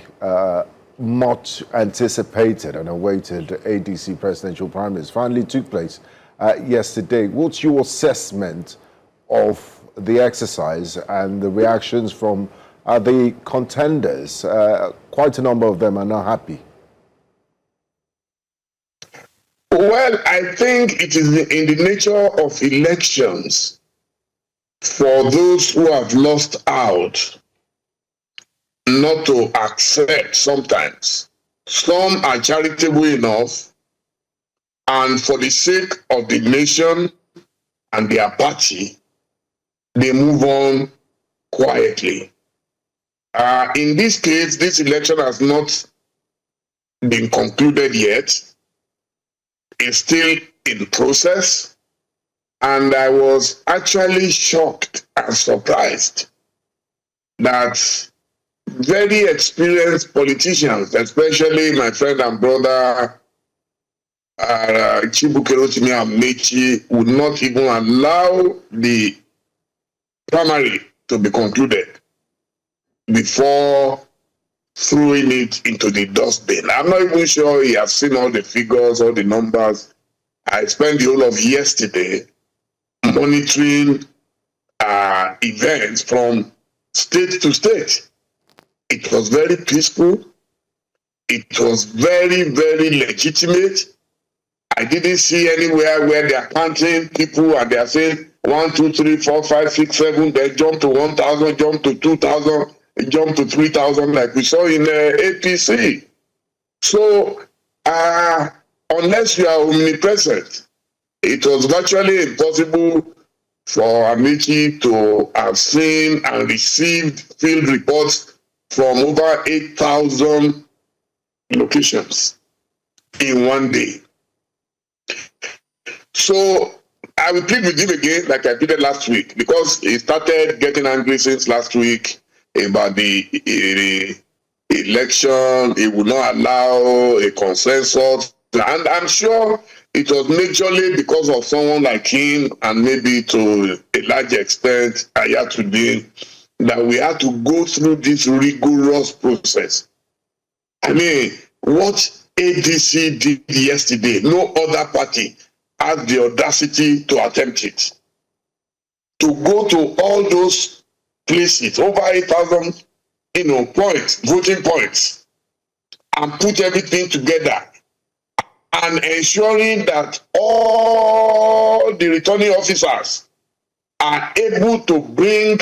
much anticipated and awaited ADC presidential primaries finally took place yesterday. What's your assessment of the exercise and the reactions from the contenders? Quite a number of them are not happy. Well, I think it is in the nature of elections for those who have lost out not to accept sometimes. Some are charitable enough, and for the sake of the nation and their party, they move on quietly. In this case, this election has not been concluded yet. It's still in process, and I was actually shocked and surprised that very experienced politicians, especially my friend and brother Rotimi Amaechi, would not even allow the primary to be concluded. before throwing it into the dustbin. I'm not even sure he has seen all the figures, all the numbers. I spent the whole of yesterday monitoring events from state to state. It was very peaceful. It was very, very legitimate. I didn't see anywhere where they are counting people and they are saying 1, 2, 3, 4, 5, 6, 7. They jump to 1,000, jump to 2,000, jump to 3,000, like we saw in APC. So, unless you are omnipresent, it was virtually impossible for Amaechi to have seen and received field reports from over 8,000 locations in one day. So I will plead with him again, like I did last week, because he started getting angry since last week about the election. He would not allow a consensus. And I'm sure it was majorly because of someone like him and maybe to a large extent Hayatu-Deen that we had to go through this rigorous process. I mean, what ADC did yesterday, no other party had the audacity to attempt it. To go to all those places, over 8,000, points, voting points, and put everything together, and ensuring that all the returning officers are able to bring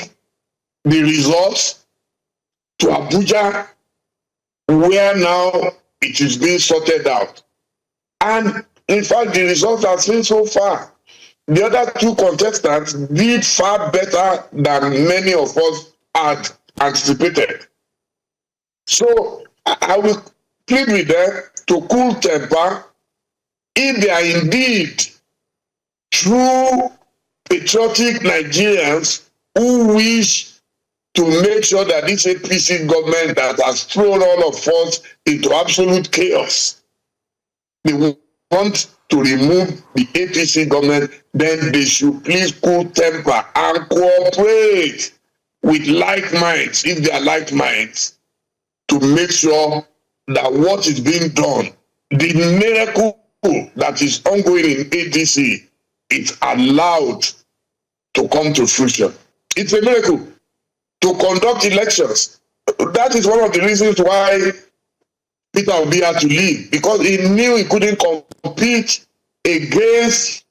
the results to Abuja, where now it is being sorted out. And in fact, the results I've seen so far, the other two contestants did far better than many of us had anticipated. So I will plead with them to cool temper. If they are indeed true patriotic Nigerians who wish to make sure that this APC government that has thrown all of us into absolute chaos, they want to remove the APC government, then they should please cool temper and cooperate with like minds, if they are like minds, to make sure that what is being done, the miracle that is ongoing in ADC, is allowed to come to fruition. It's a miracle to conduct elections. That is one of the reasons why Peter Obi had to leave, because he knew he couldn't compete against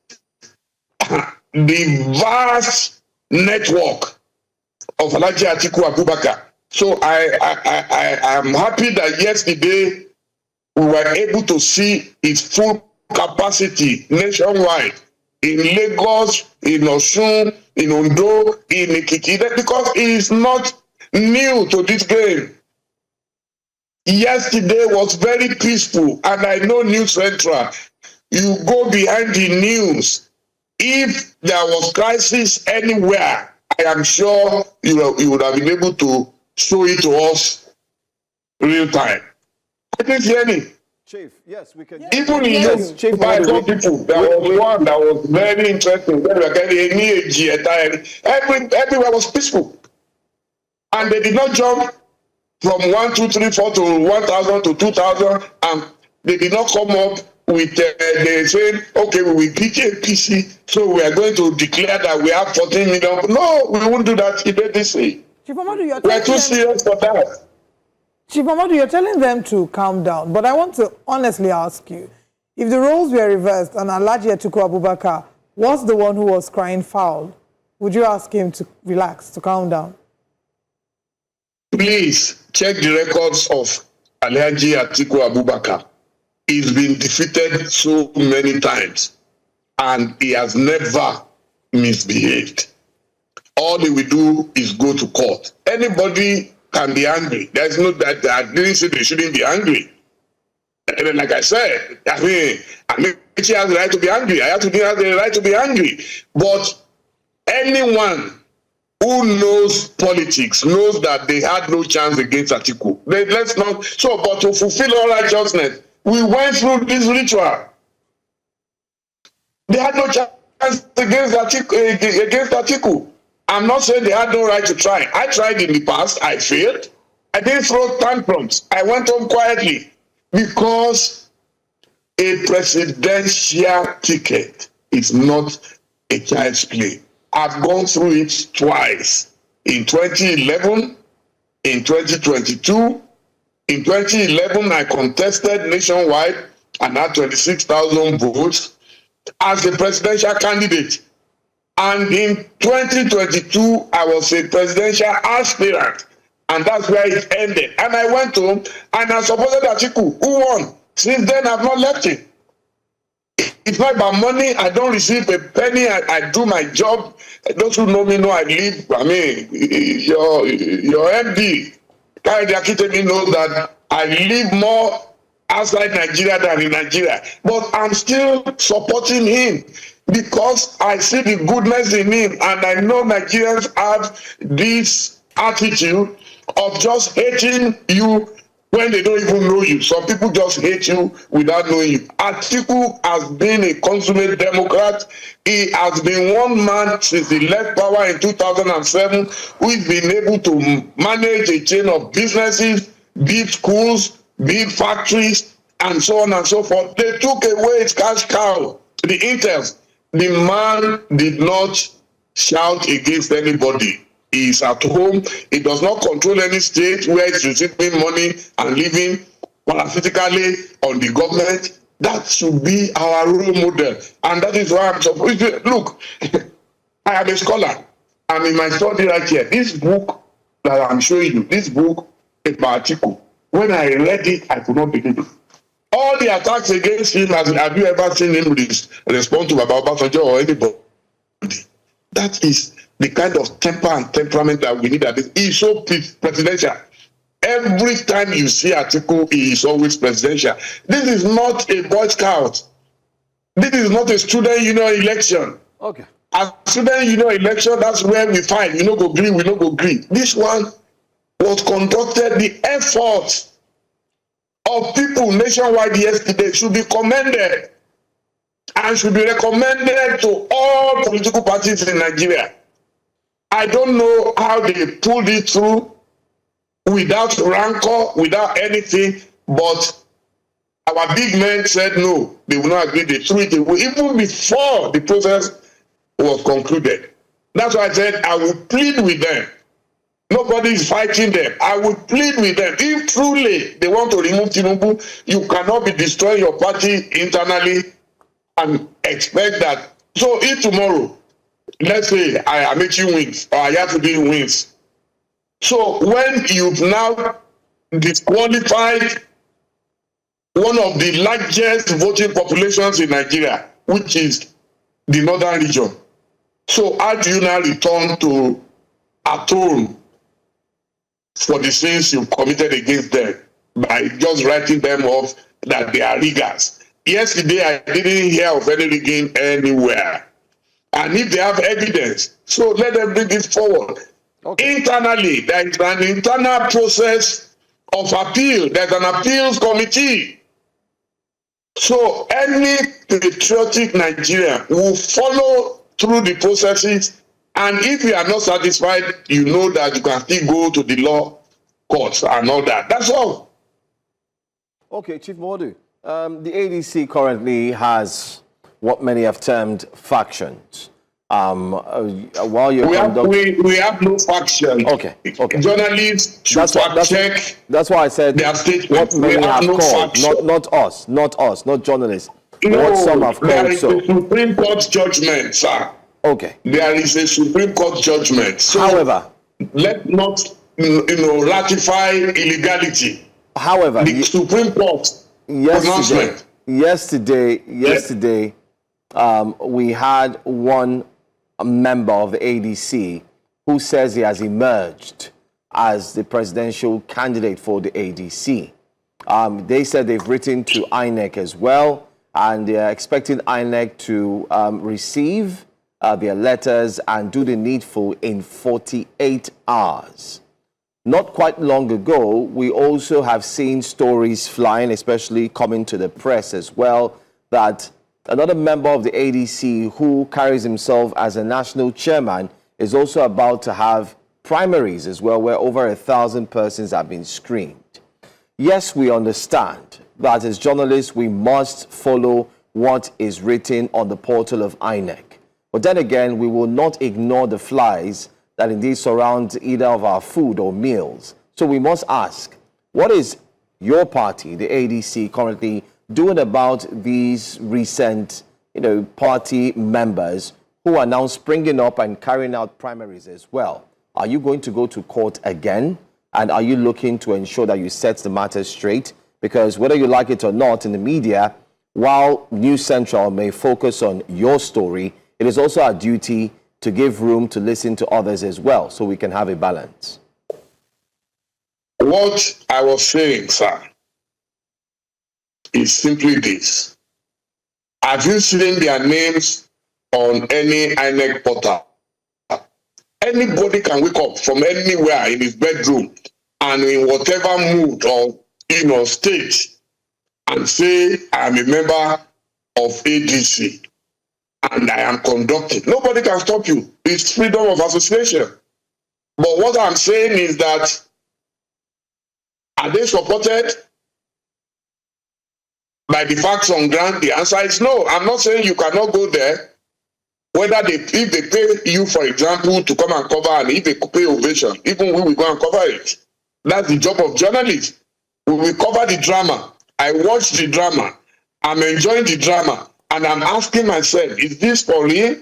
the vast network of Atiku Abubakar. So I am happy that yesterday we were able to see its full capacity nationwide, in Lagos, in Osun, in Ondo, in Ekiti, because he is not new to this game. Yesterday was very peaceful, and I know News Central, you go behind the news. If there was crisis anywhere, I am sure you would have been able to show it to us real time. I didn't see any. Chief, yes, we can. Even in those people, there was one that was very interesting. They were getting everywhere was peaceful. And they did not jump from 1, 2, 3, 4 to 1,000 to 2,000, and they did not come up with they saying, okay, we will beat APC, so we are going to declare that we have 14 million. No, we won't do that in ADC. Chief Amadu, we are too serious for that. Chief Amadu, you're telling them to calm down, but I want to honestly ask you, if the roles were reversed and Alhaji Atiku Abubakar was the one who was crying foul, would you ask him to relax, to calm down? Please check the records of Alhaji Atiku Abubakar. He's been defeated so many times, and he has never misbehaved. All he will do is go to court. Anybody can be angry. There's no that I didn't say they shouldn't be angry. And like I said, I mean, Amaechi has the right to be angry. Hayatu-Deen has the right to be angry. But anyone who knows politics knows that they had no chance against Atiku. Let's not. So, but to fulfill all righteousness, we went through this ritual. They had no chance against Atiku. I'm not saying they had no right to try. I tried in the past. I failed. I didn't throw tantrums. I went home quietly because a presidential ticket is not a child's play. I've gone through it twice. In 2011, in 2022. In 2011, I contested nationwide and had 26,000 votes as a presidential candidate. And in 2022, I was a presidential aspirant. And that's where it ended. And I went home and I supported Atiku, who won. Since then, I've not left him. It's not about money. I don't receive a penny. I do my job. Those who know me know I live. I mean, your MD, Kayode Akitemi, knows that I live more outside Nigeria than in Nigeria. But I'm still supporting him because I see the goodness in him. And I know Nigerians have this attitude of just hating you when they don't even know you. Some people just hate you without knowing you. Atiku has been a consummate Democrat. He has been one man since he left power in 2007 who has been able to manage a chain of businesses, build schools, build factories, and so on and so forth. They took away his cash cow, the intels. The man did not shout against anybody. He is at home. He does not control any state where he's receiving money and living parasitically on the government. That should be our role model. And that is why I'm supposed to look. I am a scholar. I'm in my study right here. This book that I'm showing you, this book about Atiku, when I read it, I could not believe it. All the attacks against him, have you ever seen him respond to Baba Obasanjo or anybody? That is the kind of temper and temperament that we need at this. He's so presidential. Every time you see Atiku, he is always presidential. This is not a Boy Scout. This is not a student union election. Okay. A student union election, that's where we find, we no go green, we no go green. This one was conducted, the effort of people nationwide yesterday should be commended and should be recommended to all political parties in Nigeria. I don't know how they pulled it through without rancor, without anything, but our big men said no, they will not agree, they threw it away, even before the process was concluded. That's why I said I will plead with them. Nobody is fighting them. I will plead with them. If truly they want to remove Tinubu, you cannot be destroying your party internally and expect that. So if tomorrow, let's say Amaechi wins or Hayatu-Deen wins, so when you've now disqualified one of the largest voting populations in Nigeria, which is the northern region, so how do you now return to atone for the sins you've committed against them by just writing them off that they are riggers? Yesterday, I didn't hear of any rigging anywhere. And if they have evidence, so let them bring it forward. Okay. Internally, there is an internal process of appeal. There's an appeals committee. So any patriotic Nigerian will follow through the processes. And if you are not satisfied, you know that you can still go to the law courts and all that. That's all. Okay, Chief Modu, the ADC currently has what many have termed factions. While you're we have no faction. Okay. Journalists should check. That's why I said their statement. What many have called, not us, not journalists. No, what some have called. There is a Supreme Court judgment, sir. Okay. There is a Supreme Court judgment. So however, let's not ratify illegality. However, the Supreme Court yesterday, we had one member of the ADC who says he has emerged as the presidential candidate for the ADC. They said they've written to INEC as well, and they're expecting INEC to receive their letters and do the needful in 48 hours. Not quite long ago, we also have seen stories flying, especially coming to the press as well, that another member of the ADC who carries himself as a national chairman is also about to have primaries as well, where over 1,000 persons have been screened. Yes, we understand that as journalists, we must follow what is written on the portal of INEC. But then again, we will not ignore the flies that indeed surround either of our food or meals. So we must ask, what is your party, the ADC, currently doing about these recent, party members who are now springing up and carrying out primaries as well? Are you going to go to court again? And are you looking to ensure that you set the matter straight? Because whether you like it or not, in the media, while News Central may focus on your story, it is also our duty to give room to listen to others as well, so we can have a balance. What I was saying, sir, is simply this. Have you seen their names on any INEC portal? Anybody can wake up from anywhere in his bedroom and in whatever mood or state and say, I'm a member of ADC and I am conducting. Nobody can stop you. It's freedom of association. But what I'm saying is that, are they supported by the facts on ground? The answer is no. I'm not saying you cannot go there. If they pay you, for example, to come and cover, and if they pay ovation, even we will go and cover it. That's the job of journalists. We will cover the drama. I watch the drama. I'm enjoying the drama. And I'm asking myself, is this for real?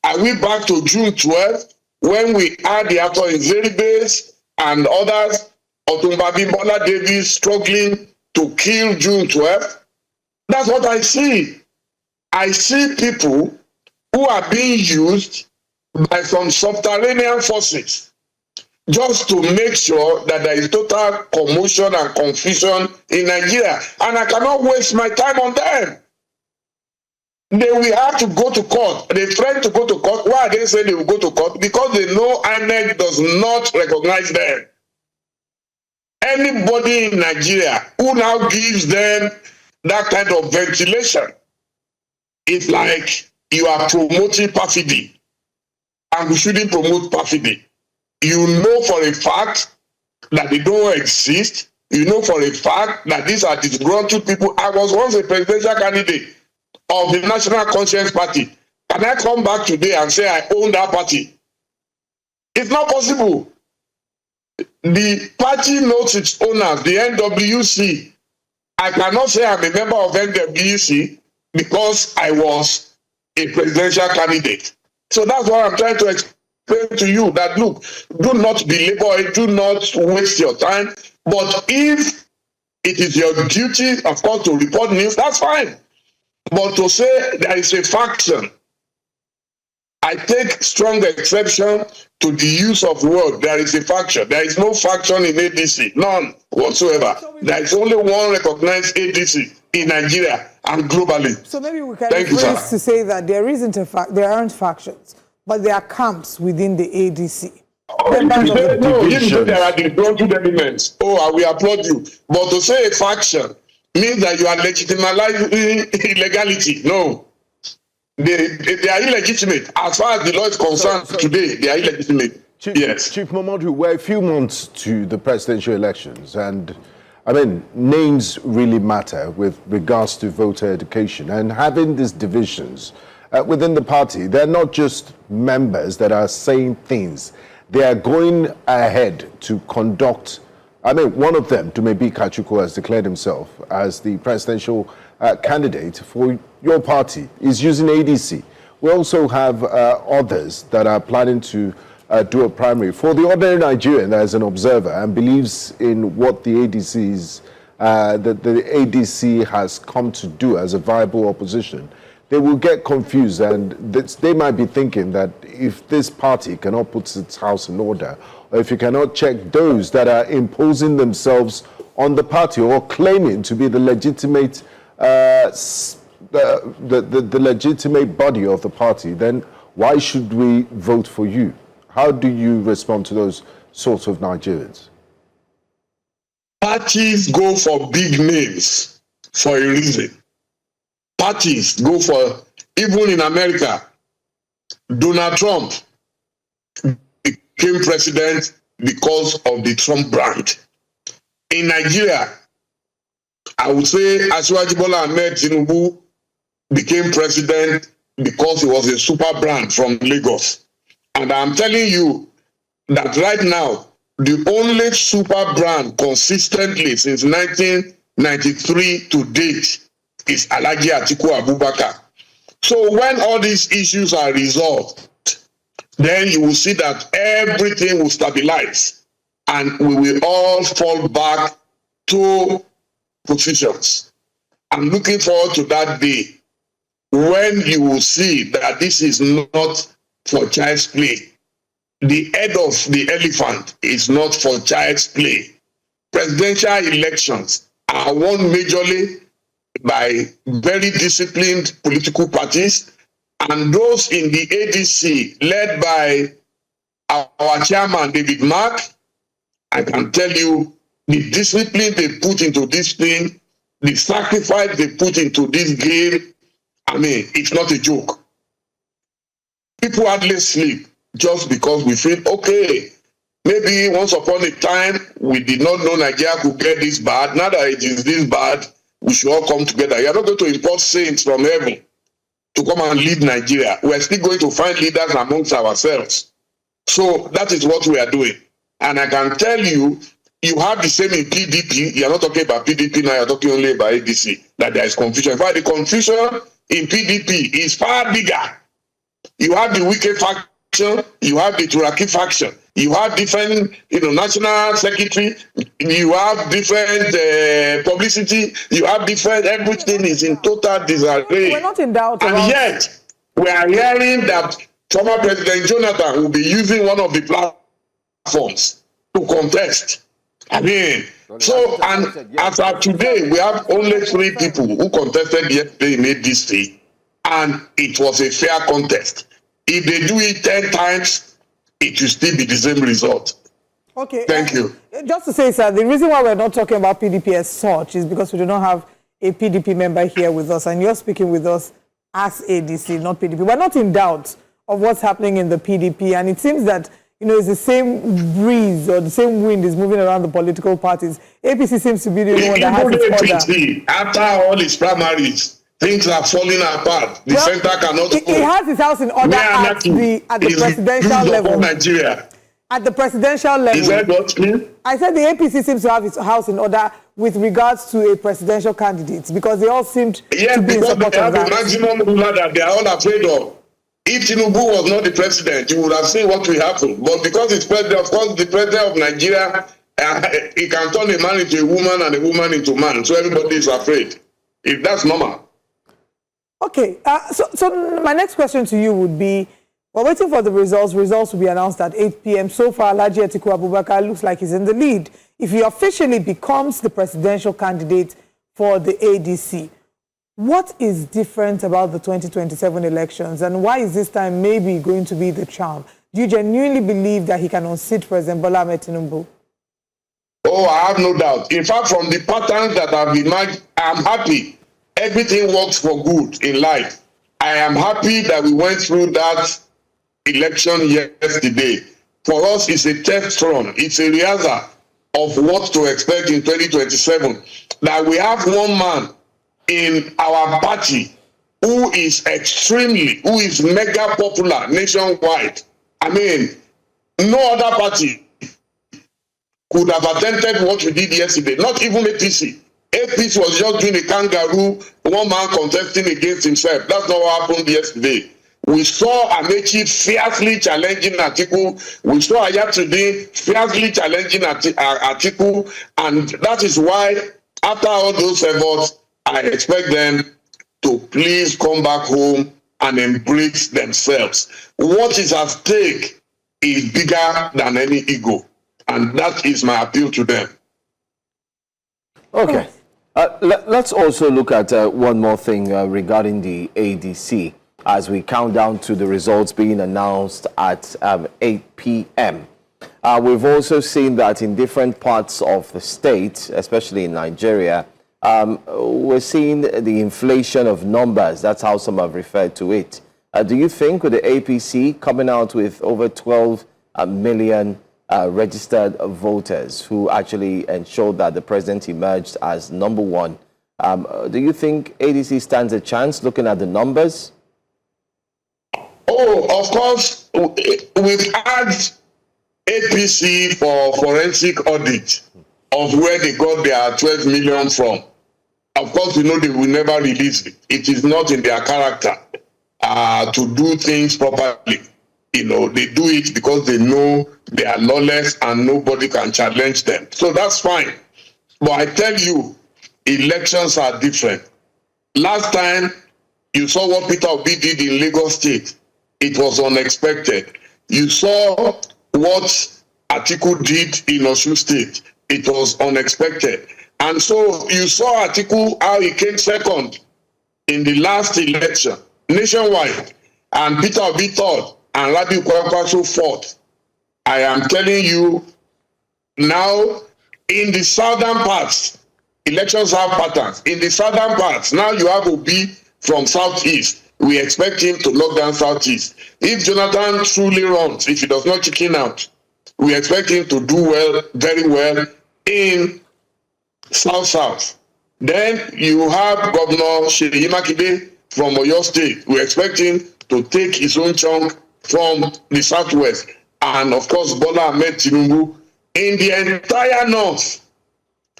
Are we back to June 12th when we had the actor in Zeribase and others, Otumbabi Bola Davis, struggling to kill June 12th? That's what I see. I see people who are being used by some subterranean forces just to make sure that there is total commotion and confusion in Nigeria. And I cannot waste my time on them. They will have to go to court. They threaten to go to court. Why are they saying they will go to court? Because they know INEC does not recognize them. Anybody in Nigeria who now gives them that kind of ventilation, it's like you are promoting perfidy, and we shouldn't promote perfidy. You know for a fact that they don't exist. You know for a fact that these are disgruntled people. I was once a presidential candidate of the National Conscience Party. Can I come back today and say I own that party? It's not possible. The party knows its owners, the NWC. I cannot say I'm a member of NWC because I was a presidential candidate. So that's what I'm trying to explain to you, that look, do not belabor it, do not waste your time. But if it is your duty, of course, to report news, that's fine. But to say there is a faction, I take strong exception to the use of the word, there is a faction. There is no faction in ADC, none whatsoever. There is only one recognized ADC in Nigeria and globally. So maybe we can rephrase to say that there aren't factions, but there are camps within the ADC. You say there are disgruntled elements. Oh, we applaud you. But to say a faction means that you are legitimizing illegality. No. They are illegitimate. As far as the law is concerned today, they are illegitimate. Chief Momodu, we're a few months to the presidential elections, and I mean, names really matter with regards to voter education, and having these divisions within the party, they're not just members that are saying things. They are going ahead to conduct, I mean, one of them, Dumebi Kachuku, has declared himself as the presidential candidate for your party, is using ADC. We also have others that are planning to do a primary. For the ordinary Nigerian that is an observer and believes in what the ADC has come to do as a viable opposition, they will get confused, and they might be thinking that if this party cannot put its house in order, or if you cannot check those that are imposing themselves on the party or claiming to be the legitimate the legitimate body of the party, then why should we vote for you? How do you respond to those sorts of Nigerians? Parties go for big names for a reason. Parties go for, even in America, Donald Trump became president because of the Trump brand. In Nigeria, I would say Asiwaju Bola Ahmed Tinubu became president because he was a super brand from Lagos. And I'm telling you that right now, the only super brand consistently since 1993 to date is Alhaji Atiku Abubakar. So when all these issues are resolved, then you will see that everything will stabilize and we will all fall back to positions. I'm looking forward to that day when you will see that this is not for child's play. The head of the elephant is not for child's play. Presidential elections are won majorly by very disciplined political parties, and those in the ADC led by our chairman, David Mark. I can tell you the discipline they put into this thing, the sacrifice they put into this game, I mean, it's not a joke. People hardly sleep just because we feel, okay, maybe once upon a time, we did not know Nigeria could get this bad. Now that it is this bad, we should all come together. You are not going to import saints from heaven to come and lead Nigeria. We are still going to find leaders amongst ourselves. So that is what we are doing. And I can tell you, you have the same in PDP. You are not talking about PDP now, you are talking only about ADC, that there is confusion. In fact, the confusion in PDP is far bigger. You have the wicked faction, you have the Turaki faction, you have different, national secretary, you have different publicity, you have different, everything is in total disarray. We're not in doubt about... And yet, we are hearing that former President Jonathan will be using one of the platforms to contest. I mean, so, and as of today, we have only 3 people who contested yesterday in ADC, and it was a fair contest. If they do it 10 times, it will still be the same result. Okay. Thank you. Just to say, sir, the reason why we're not talking about PDP as such is because we do not have a PDP member here with us, and you're speaking with us as ADC, not PDP. We're not in doubt of what's happening in the PDP, and it seems that it's the same breeze or the same wind is moving around the political parties. APC seems to be the one that has its order. After all its primaries, things are falling apart. The center cannot it has its house in order at the presidential level. Nigeria. At the presidential level. Is that what I said the APC seems to have its house in order with regards to a presidential candidate because they all seemed to be in support of that. Yes, because they have a maximum ruler that they are all afraid of. If Tinubu was not the president, you would have seen what will happen. But because he's president, of course, the president of Nigeria, he can turn a man into a woman and a woman into a man. So everybody is afraid. If that's normal. Okay. So my next question to you would be, we're waiting for the results. Results will be announced at 8 p.m. So far, Alhaji Atiku Abubakar looks like he's in the lead. If he officially becomes the presidential candidate for the ADC, what is different about the 2027 elections, and why is this time maybe going to be the charm? Do you genuinely believe that he can unseat President Bola Ahmed Tinubu? Oh, I have no doubt. In fact, from the patterns that I've imagined, I'm happy. Everything works for good in life. I am happy that we went through that election yesterday. For us, it's a test run. It's a rehearsal of what to expect in 2027. That we have one man in our party who is mega popular nationwide. I mean, no other party could have attempted what we did yesterday, not even APC. APC was just doing a kangaroo, one man contesting against himself. That's not what happened yesterday. We saw Amaechi fiercely challenging Atiku. We saw Hayatu-Deen fiercely challenging Atiku. And that is why, after all those efforts, I expect them to please come back home and embrace themselves. What is at stake is bigger than any ego. And that is my appeal to them. Okay. Let's also look at one more thing regarding the ADC as we count down to the results being announced at 8 p.m. We've also seen that in different parts of the state, especially in Nigeria, we're seeing the inflation of numbers. That's how some have referred to it. Do you think with the APC coming out with over 12 million registered voters who actually ensured that the president emerged as number one, do you think ADC stands a chance looking at the numbers? Oh, of course, we've asked APC for forensic audit of where they got their 12 million from. Of course, you know they will never release it. It is not in their character to do things properly. You know, they do it because they know they are lawless and nobody can challenge them. So that's fine. But I tell you, elections are different. Last time, you saw what Peter Obi did in Lagos State. It was unexpected. You saw what Atiku did in Osun State. It was unexpected. And so you saw Atiku, how he came second in the last election, nationwide. And Peter Obi third, and Rabiu Kwankwaso fourth. I am telling you, now, in the southern parts, elections have patterns. In the southern parts, now you have Obi from southeast. We expect him to lock down southeast. If Jonathan truly runs, if he does not chicken out, we expect him to do well, very well, in south-south. Then you have Governor Seyi Makinde from Oyo State. We expect him to take his own chunk from the southwest. And of course, Bola Ahmed Tinubu. In the entire north,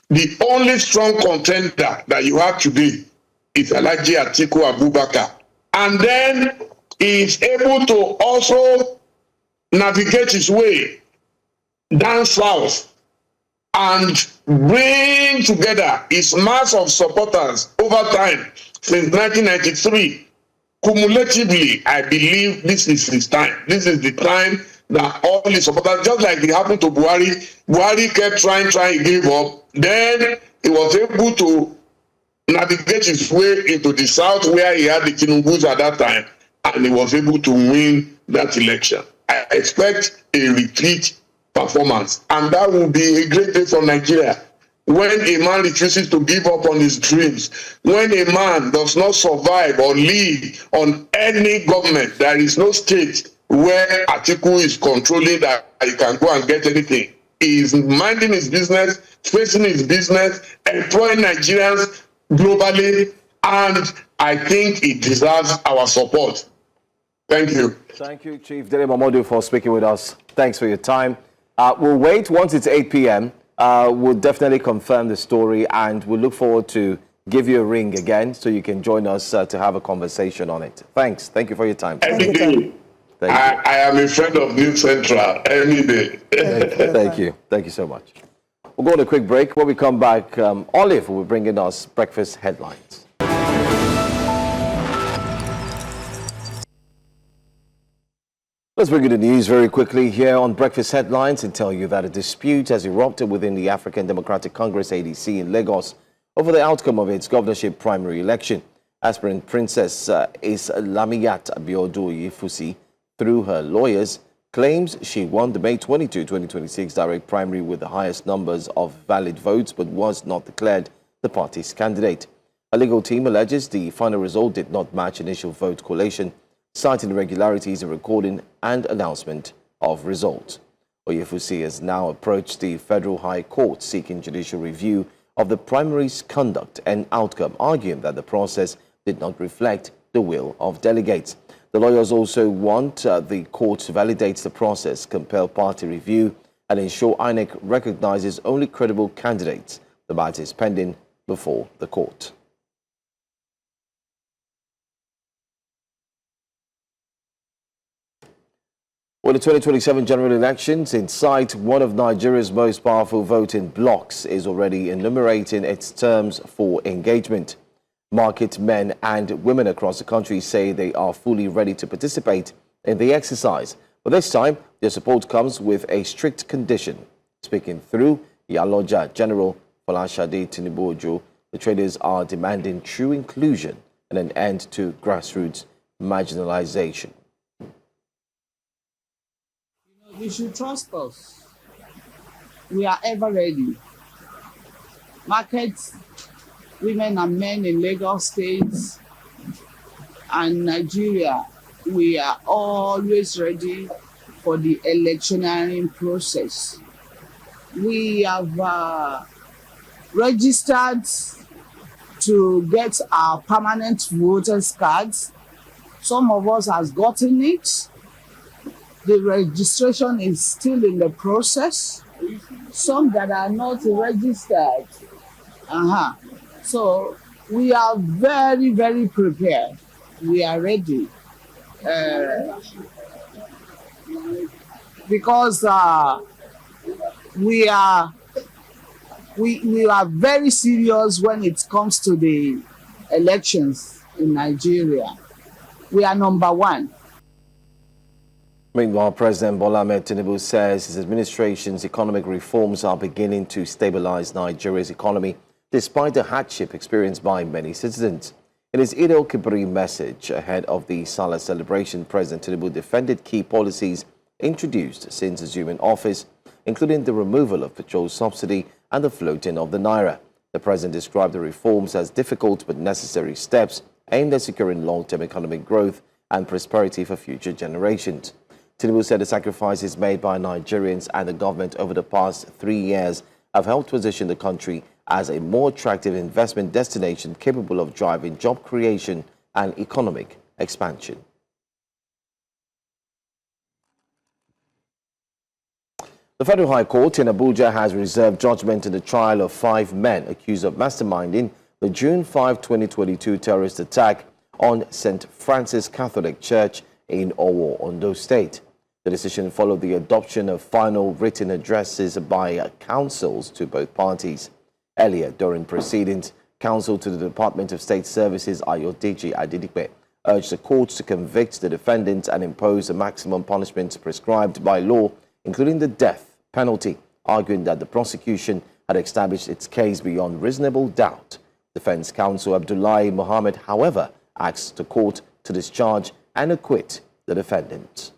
the only strong contender that you have today is alleging Atiku Abubakar. And then he is able to also navigate his way down south and bring together his mass of supporters over time since 1993. Cumulatively, I believe this is his time. This is the time that all his supporters, just like it happened to Buhari, Buhari kept trying, he gave up. Then he was able to navigate his way into the south where he had the Tinubus at that time, and he was able to win that election. I expect a retreat performance, and that will be a great day for Nigeria. When a man refuses to give up on his dreams, when a man does not survive or live on any government, there is no state where Atiku is controlling that he can go and get anything. He is minding his business, facing his business, employing Nigerians globally, and I think it deserves our support. Thank you. Thank you, Chief Dele Momodu, for speaking with us. Thanks for your time. We'll wait once it's 8 p.m. We'll definitely confirm the story, and we'll look forward to give you a ring again so you can join us to have a conversation on it. Thanks. Thank you for your time. Every day. I am a friend of New Central any day. Thank you. Thank you so much. We'll go on a quick break. When we come back, Olive will be bringing us breakfast headlines. Let's bring you the news very quickly here on Breakfast Headlines and tell you that a dispute has erupted within the African Democratic Congress ADC in Lagos over the outcome of its governorship primary election. Aspirant Princess Islamiyat Abiodun Ifusi, through her lawyers, claims she won the May 22, 2026 direct primary with the highest numbers of valid votes but was not declared the party's candidate. A legal team alleges the final result did not match initial vote collation, citing irregularities in recording and announcement of results. Oyefusi has now approached the Federal High Court seeking judicial review of the primary's conduct and outcome, arguing that the process did not reflect the will of delegates. The lawyers also want the court to validate the process, compel party review, and ensure INEC recognizes only credible candidates. The matter is pending before the court. Well, the 2027 general elections in sight, one of Nigeria's most powerful voting blocs is already enumerating its terms for engagement. Market men and women across the country say they are fully ready to participate in the exercise. But this time, their support comes with a strict condition. Speaking through Iyaloja General Folashade Tinubu, the traders are demanding true inclusion and an end to grassroots marginalization. You should trust us. We are ever ready. Market women and men in Lagos State and Nigeria, we are always ready for the electioneering process. We have registered to get our permanent voters cards. Some of us has gotten it. The registration is still in the process. Some that are not registered. So we are very, very prepared. We are ready. Because we are very serious when it comes to the elections in Nigeria. We are number one. Meanwhile, President Bola Ahmed Tinubu says his administration's economic reforms are beginning to stabilize Nigeria's economy despite the hardship experienced by many citizens. In his Eid al-Kabir message ahead of the Salah celebration, President Tinubu defended key policies introduced since assuming office, including the removal of petrol subsidy and the floating of the naira. The president described the reforms as difficult but necessary steps aimed at securing long-term economic growth and prosperity for future generations. Tinubu said the sacrifices made by Nigerians and the government over the past 3 years have helped position the country as a more attractive investment destination capable of driving job creation and economic expansion. The Federal High Court in Abuja has reserved judgment in the trial of 5 men accused of masterminding the June 5, 2022 terrorist attack on St. Francis Catholic Church in Owo, Ondo State. The decision followed the adoption of final written addresses by counsels to both parties. Earlier, during proceedings, counsel to the Department of State Services, Ayodeji Adedipe, urged the courts to convict the defendants and impose the maximum punishment prescribed by law, including the death penalty, arguing that the prosecution had established its case beyond reasonable doubt. Defense counsel Abdullahi Mohammed, however, asked the court to discharge and acquit the defendants.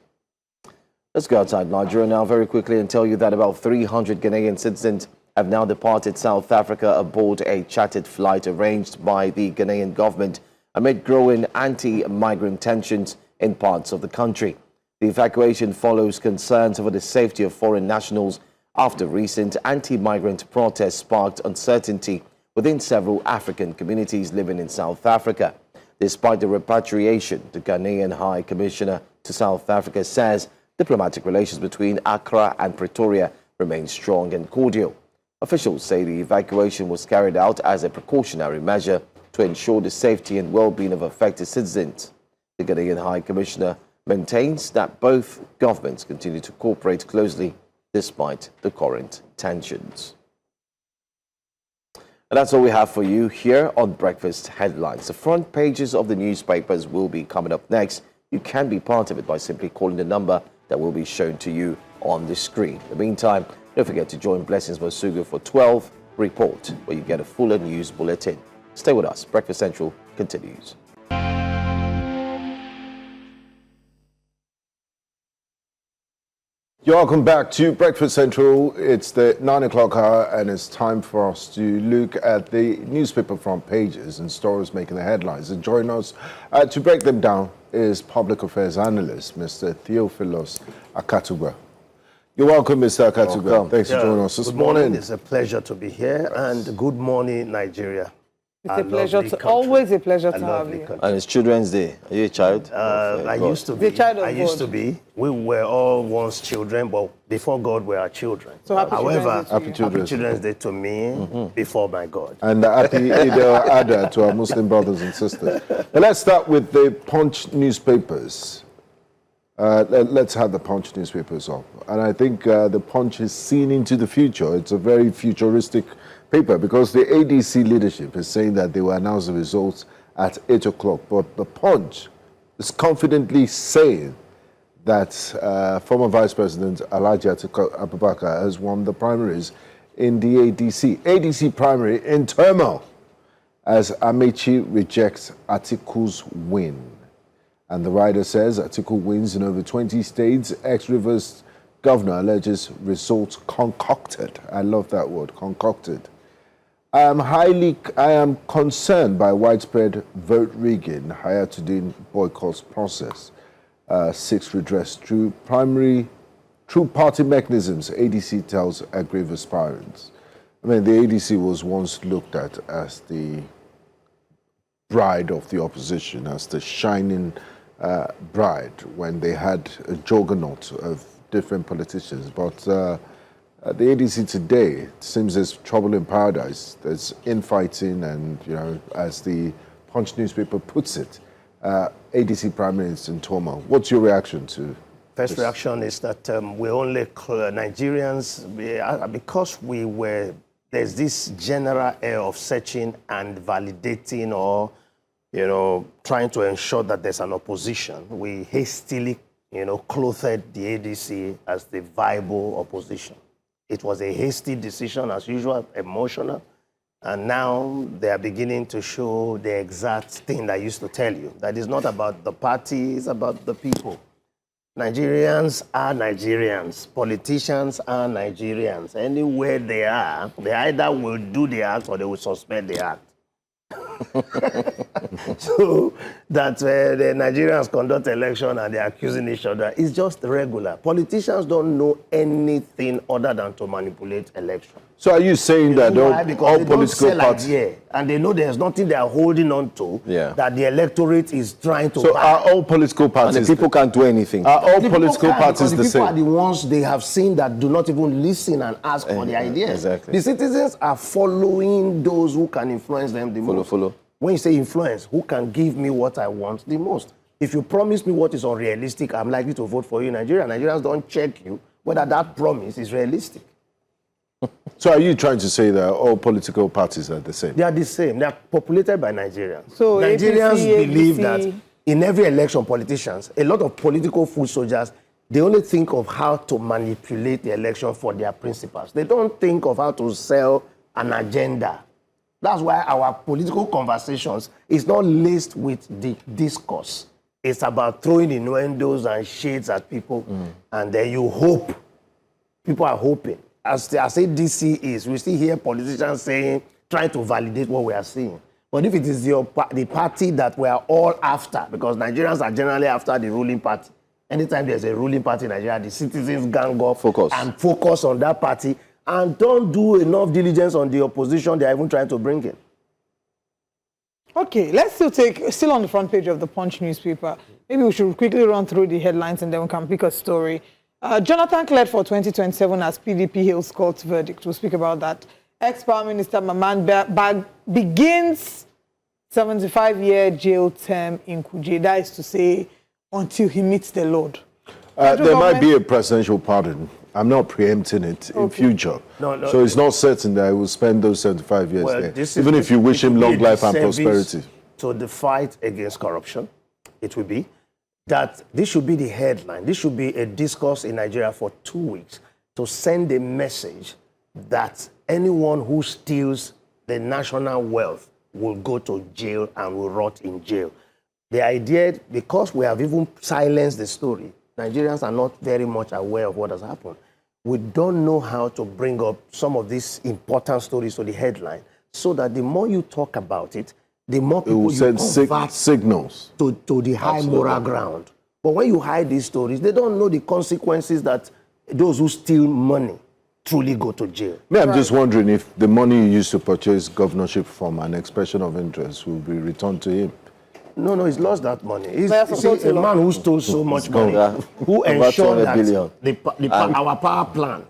Let's go outside Nigeria now very quickly and tell you that about 300 Ghanaian citizens have now departed South Africa aboard a chartered flight arranged by the Ghanaian government amid growing anti-migrant tensions in parts of the country. The evacuation follows concerns over the safety of foreign nationals after recent anti-migrant protests sparked uncertainty within several African communities living in South Africa. Despite the repatriation, the Ghanaian High Commissioner to South Africa says diplomatic relations between Accra and Pretoria remain strong and cordial. Officials say the evacuation was carried out as a precautionary measure to ensure the safety and well-being of affected citizens. The Ghanaian High Commissioner maintains that both governments continue to cooperate closely despite the current tensions. And that's all we have for you here on Breakfast Headlines. The front pages of the newspapers will be coming up next. You can be part of it by simply calling the number that will be shown to you on the screen. In the meantime, don't forget to join Blessings Masugu for 12 Report, where you get a fuller news bulletin. Stay with us. Breakfast Central continues. You're welcome back to Breakfast Central. It's the 9 o'clock hour and it's time for us to look at the newspaper front pages and stories making the headlines. And join us to break them down is public affairs analyst, Mr. Theophilus Akatuba. You're welcome, Mr. Akatuba. Thanks for joining us this morning. It's a pleasure to be here, and good morning, Nigeria. It's a pleasure always a pleasure to have you. And it's Children's Day. Are you a child? I used to be. I used to be. We were all once children, but before God, we are children. So however, happy Children's Day to me before my God. And happy Eid al-Adha to our Muslim brothers and sisters. But let's start with the Punch newspapers. Let's have the Punch newspapers up. And I think the Punch is seen into the future. It's a very futuristic paper because the ADC leadership is saying that they will announce the results at 8 o'clock. But the Punch is confidently saying that former Vice President Atiku Abubakar has won the primaries in the ADC. ADC primary in turmoil as Amaechi rejects Atiku's win. And the writer says Atiku wins in over 20 states. Ex-Rivers governor alleges results concocted. I love that word, concocted. I am concerned by widespread vote rigging. Hayatu-Deen boycotts process. seeks redress through party mechanisms, ADC tells aggrieved aspirants. I mean, the ADC was once looked at as the bride of the opposition, as the shining bride, when they had a juggernaut of different politicians. But the ADC today seems there's trouble in paradise. There's infighting, and as the Punch newspaper puts it, ADC primaries in turmoil. What's your reaction to? First reaction is that we only Nigerians, because there's this general air of searching and validating, or trying to ensure that there's an opposition. We hastily, clothed the ADC as the viable opposition. It was a hasty decision, as usual, emotional. And now they are beginning to show the exact thing I used to tell you, that it's not about the party, it's about the people. Nigerians are Nigerians. Politicians are Nigerians. Anywhere they are, they either will do the act or they will suspend the act. So that the Nigerians conduct election and they're accusing each other is just regular. Politicians don't know anything other than to manipulate election. So are you saying that all political parties... idea, and they know there's nothing they are holding on to, that the electorate is trying to So buy. are all political parties... And the people can't do anything. Are all political parties the same? The people are the ones they have seen that do not even listen and ask for the ideas. Exactly. The citizens are following those who can influence them the most. Follow. When you say influence, who can give me what I want the most? If you promise me what is unrealistic, I'm likely to vote for you in Nigeria. Nigerians don't check you whether that promise is realistic. So are you trying to say that all political parties are the same? They are the same. They are populated by Nigerians. So Nigerians APC, believe APC. that in every election, politicians, a lot of political foot soldiers, they only think of how to manipulate the election for their principles. They don't think of how to sell an agenda. That's why our political conversations is not laced with the discourse. It's about throwing innuendos and shades at people, and then you hope. People are hoping. As I say DC is, we still hear politicians trying to validate what we are seeing. But if it is the party that we are all after, because Nigerians are generally after the ruling party, anytime there's a ruling party in Nigeria, the citizens gang up and focus on that party and don't do enough diligence on the opposition they are even trying to bring in. Okay, let's still on the front page of the Punch newspaper. Maybe we should quickly run through the headlines and then we can pick a story. Jonathan cleared for 2027 as PDP hails court's verdict. We'll speak about that. Ex-Prime Minister Mohammed begins 75-year jail term in Kuje. That is to say, until he meets the Lord. There might be a presidential pardon. I'm not preempting it in future. No, so it's not certain that I will spend those 75 years there. Even if you wish him long life and prosperity. So the fight against corruption, it will be that this should be the headline. This should be a discourse in Nigeria for 2 weeks to send a message that anyone who steals the national wealth will go to jail and will rot in jail. The idea, because we have even silenced the story, Nigerians are not very much aware of what has happened. We don't know how to bring up some of these important stories to the headline so that the more you talk about it, the more people will send signals to the high moral ground. But when you hide these stories, they don't know the consequences that those who steal money truly go to jail. I'm just wondering if the money you used to purchase governorship from an expression of interest will be returned to him. No, he's lost that money. He's a man who stole so much money, who ensured that our power plant,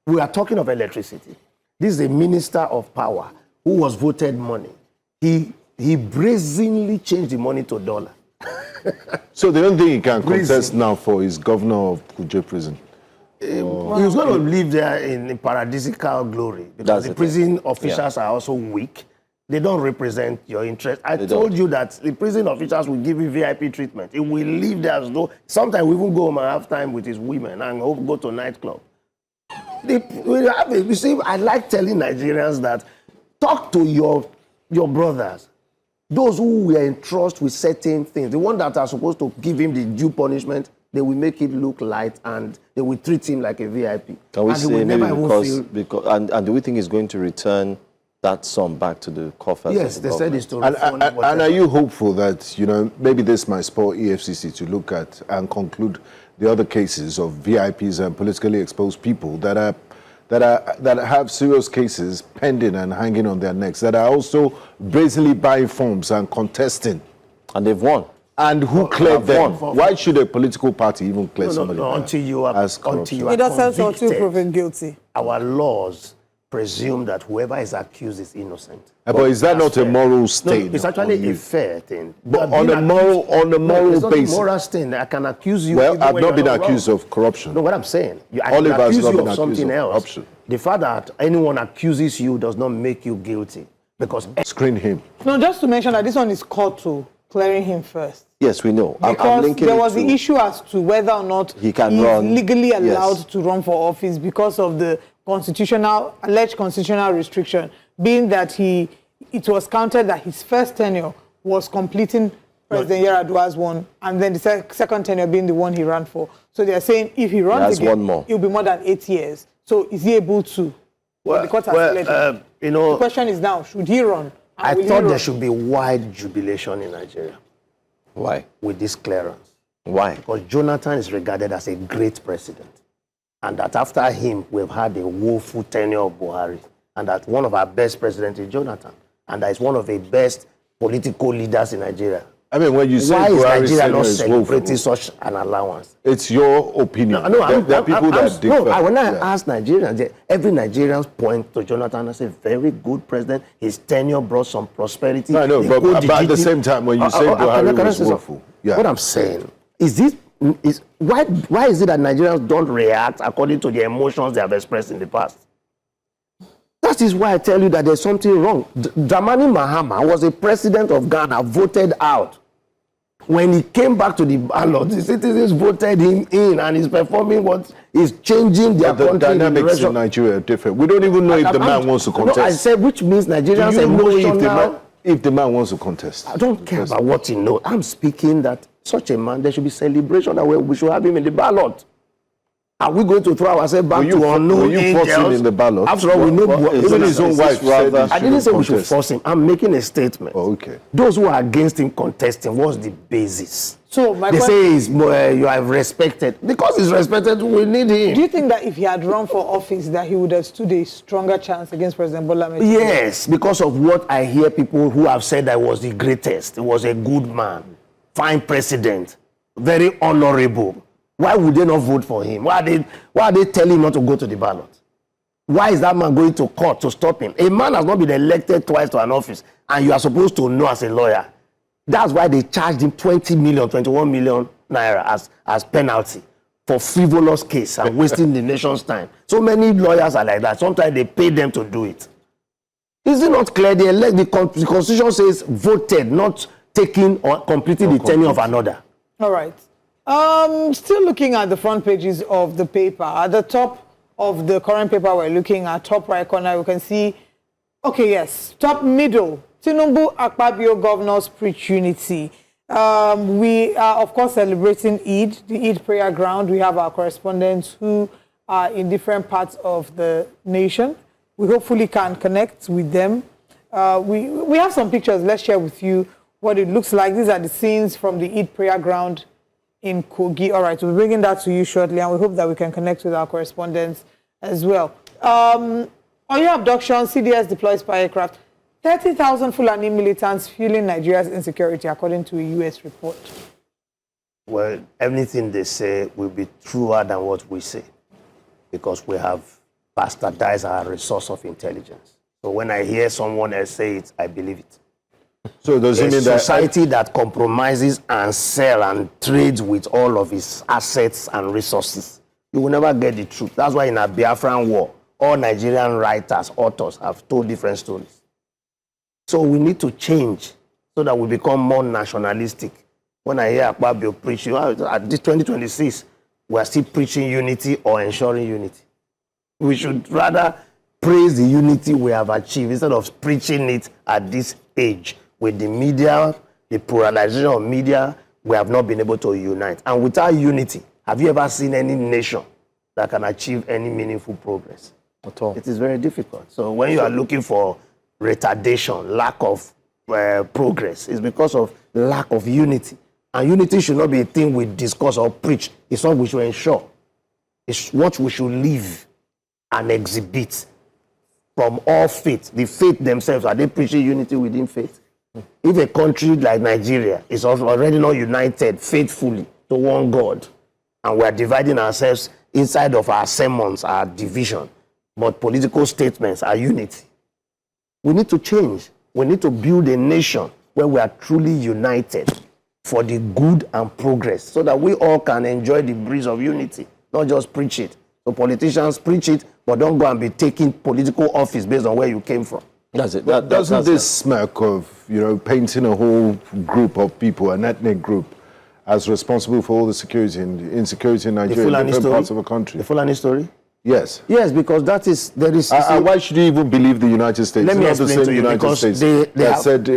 we are talking of electricity. This is a minister of power who was voted money. He brazenly changed the money to dollar. So the only thing he can contest now for is governor of Kuje prison. He was going to live there in paradisical glory because the prison officials are also weak. They don't represent your interest. I told you that the prison officials will give you VIP treatment. He will live there as though, sometimes we even go home and have time with his women and go to nightclub. You see, I like telling Nigerians that talk to your brothers, those who were entrusted with certain things, the ones that are supposed to give him the due punishment, they will make it look light and they will treat him like a VIP. Can we say maybe because and do we think he's going to return that sum back to the coffers? Yes, of the they said it's government? to refund And are you hopeful that, you know, maybe this might spur EFCC to look at and conclude the other cases of VIPs and politically exposed people that have serious cases pending and hanging on their necks, that are also brazenly buying forms and contesting? And they've won. And who cleared them? Why should a political party even clear somebody? Until you are innocent or convicted, proven guilty. Our laws presume that whoever is accused is innocent. But is that not a moral stain? No, it's actually a fair thing. But on a moral it's not basis. a moral stain. I can accuse you. Well, even I've when not you're been accused wrong. of corruption. No, what I'm saying, I Oliver can has accuse not you been of accused something of else. corruption. The fact that anyone accuses you does not make you guilty, because screen him. No, just to mention that this one is called to clearing him first. Yes, we know. I'm Because linking there it was the to- issue as to whether or not He can he's run. legally allowed Yes. to run for office because of the alleged constitutional restriction, being that it was counted that his first tenure was completing President Yar'Adua's one, and then the second tenure being the one he ran for. So they are saying if he runs again, one more. it'll be more than 8 years. So is he able to? Well, the court has let him. you know, The question is now, should he run? And I will he thought run? there should be wide jubilation in Nigeria. Why? With this clearance. Why? Because Jonathan is regarded as a great president. And that after him, we've had a woeful tenure of Buhari. And that one of our best presidents is Jonathan. And that is one of the best political leaders in Nigeria. I mean, when you say why is Buhari's Nigeria tenure not is celebrating woeful, such an allowance? it's your opinion. There are people that differ. When I ask Nigerians, every Nigerian point to Jonathan as a very good president. His tenure brought some prosperity. No, I know, but at the same time, when you say Buhari was woeful, what I'm saying is why is it that Nigerians don't react according to the emotions they have expressed in the past? That is why I tell you that there's something wrong. Dramani Mahama was a president of Ghana, voted out. When he came back to the ballot, the citizens voted him in, and he's performing what is changing their the country. dynamics in Nigeria are different. We don't even know if the man wants to contest. No, I said, which means Nigerians Do you know emotional. if the man wants to contest? I don't care about what he knows. I'm speaking that such a man, there should be celebration that we should have him in the ballot. Are we going to throw ourselves back to unknown Will you force him angels? in the ballot? After all, we know even his own wife said I didn't say we should force him. I'm making a statement. Oh, okay. Those who are against him contesting, what's the basis? So my They question, say you are respected. Because he's respected, we need him. do you think that if he had run for office, that he would have stood a stronger chance against President Bola Ahmed Tinubu? Yes, because of what I hear people who have said that was the greatest. He was a good man, fine president, very honorable. Why would they not vote for him? Why are they telling him not to go to the ballot? Why is that man going to court to stop him? A man has not been elected twice to an office, and you are supposed to know as a lawyer. That's why they charged him 21 million naira as penalty for frivolous case and wasting the nation's time. So many lawyers are like that. Sometimes they pay them to do it. Is it not clear? The Constitution says voted, not taking or completing the tenure of another. All right. Still looking at the front pages of the paper. At the top of the current paper we're looking at, top right corner, we can see, okay, yes, top middle, Tinubu Akpabio governors preach unity. We are, of course, celebrating Eid, the Eid prayer ground. We have our correspondents who are in different parts of the nation. We hopefully can connect with them. We have some pictures. Let's share with you what it looks like. These are the scenes from the Eid prayer ground in Kogi. All right, we'll be bringing that to you shortly, and we hope that we can connect with our correspondents as well. On your abduction, CDS deploys spy aircraft. 30,000 Fulani militants fueling Nigeria's insecurity, according to a U.S. report. Well, everything they say will be truer than what we say, because we have bastardized our resource of intelligence. So when I hear someone else say it, I believe it. So does it mean that society that compromises and sells and trades with all of its assets and resources, you will never get the truth. That's why in a Biafran war, all Nigerian writers, authors have told different stories. So we need to change so that we become more nationalistic. When I hear Akpabio preaching, at this 2026, we are still preaching unity or ensuring unity. We should rather praise the unity we have achieved instead of preaching it at this age. With the media, the pluralization of media, we have not been able to unite. And without unity, have you ever seen any nation that can achieve any meaningful progress? At all. It is very difficult. So when you are looking for retardation, lack of progress. It's because of lack of unity. And unity should not be a thing we discuss or preach. It's what we should ensure. It's what we should live and exhibit from all faith. The faith themselves, are they preaching unity within faith? If a country like Nigeria is already not united faithfully to one God, and we are dividing ourselves inside of our sermons, our division, but political statements are unity, we need to change. We need to build a nation where we are truly united for the good and progress, so that we all can enjoy the breeze of unity, not just preach it. So politicians preach it, but don't go and be taking political office based on where you came from. That's it. Doesn't this smirk of, painting a whole group of people, an ethnic group, as responsible for all the security and insecurity in Nigeria, in different parts of the country? The Fulani story? Yes. Yes, because there is... why should you even believe the United States? Let me it's not explain the to same you, United because States they that have... said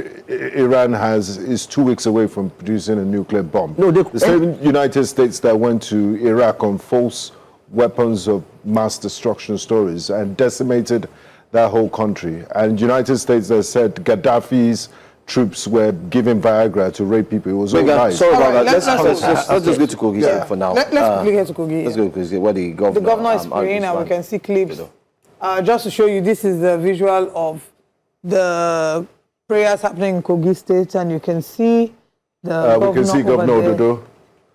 Iran is 2 weeks away from producing a nuclear bomb. No, the same United States that went to Iraq on false weapons of mass destruction stories and decimated that whole country. And United States that said Gaddafi's troops were giving Viagra to rape people. It was all lies. Sorry about that. Let's just go to Kogi State for now. Let's quickly get to Kogi. Let's go to Kogi State, where the governor is praying, and we can see clips. Just to show you, this is the visual of the prayers happening in Kogi State, and you can see the we can see Governor Ododo.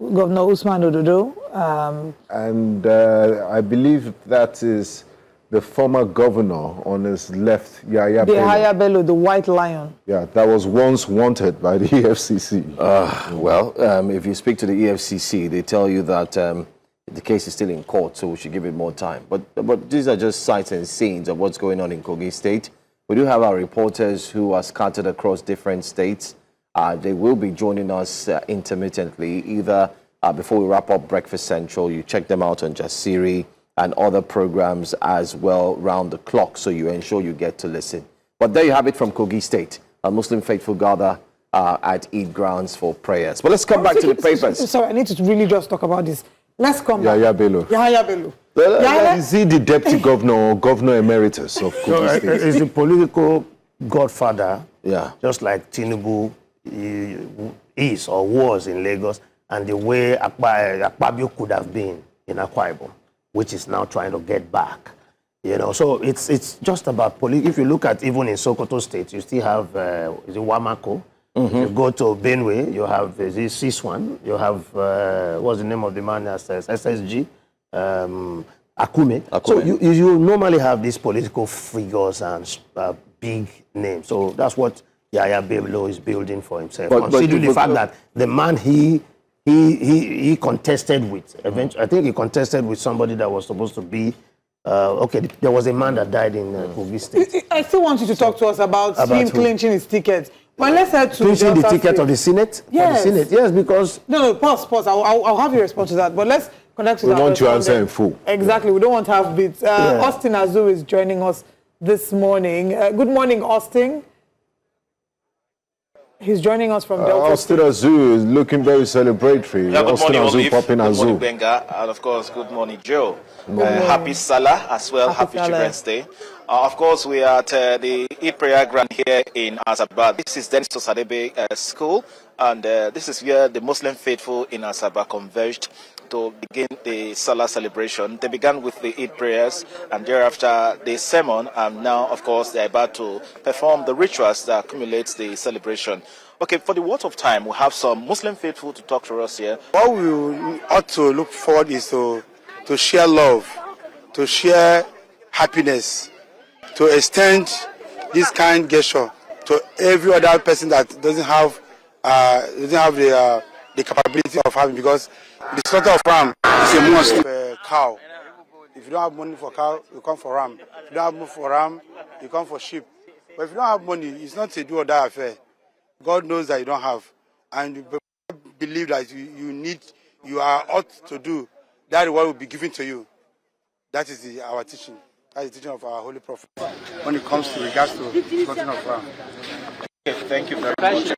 Governor Usman Ododo. And I believe that is the former governor on his left, Yahaya Bello. Yahaya Bello, the white lion. Yeah, that was once wanted by the EFCC. If you speak to the EFCC, they tell you that the case is still in court, so we should give it more time. But these are just sights and scenes of what's going on in Kogi State. We do have our reporters who are scattered across different states. They will be joining us intermittently, either before we wrap up Breakfast Central. You check them out on Jasiri and other programs as well round the clock, so you ensure you get to listen. But there you have it from Kogi State. A Muslim faithful gather at Eid grounds for prayers. But let's come back to the papers. Sorry, I need to really just talk about this. Let's come back. Yahaya Bello. Yahaya Bello. Is he the deputy governor or governor emeritus of Kogi State? He's the political godfather, yeah, just like Tinubu is or was in Lagos, and the way Akpabio could have been in Akwa Ibom, which is now trying to get back. So it's just about politics. If you look at even in Sokoto State, you still have is it Wamako. If you go to Benue, you have Siswan. You have what's the name of the man that says SSG, Akume. So you normally have these political figures and big names. So that's what Yahaya Bello is building for himself. Considering the fact that the man he contested with, eventually, I think he contested with somebody that was supposed to be, there was a man that died in Kogi State. I still want you to talk to us about him clinching his ticket. Well, let's head to clinching the ticket of the Senate? Yes. For the Senate, yes, because... No, pause. I'll have you respond to that. But let's connect to that. We want to answer in full. Exactly. We don't want to have bits. Austin Azu is joining us this morning. Good morning, Austin. He's joining us from Delta. Austin Azu is looking very celebratory. Yeah, Austin Azu popping Good morning, Azu. Benga. And of course, good morning, Joe. Happy Salah as well. Happy Children's Day. Of course, we are at the Eid prayer ground here in Asaba. This is Dennis Tosadebe School, and this is where the Muslim faithful in Asaba converged to begin the Salah celebration. They began with the Eid prayers and thereafter the sermon, and now, of course, they are about to perform the rituals that accumulates the celebration. Okay, for the worth of time, we have some Muslim faithful to talk to us here. What we ought to look forward is to share love, to share happiness, to extend this kind gesture to every other person that doesn't have the capability of having, because the slaughter of ram is a must. Cow. If you don't have money for cow, you come for ram. If you don't have money for ram, you come for sheep. But if you don't have money, it's not a do or die affair. God knows that you don't have, and you believe that you are ought to do. That reward will be given to you. That is our teaching. That is the teaching of our holy prophet when it comes to regards to slaughtering of ram. Okay, thank you very much.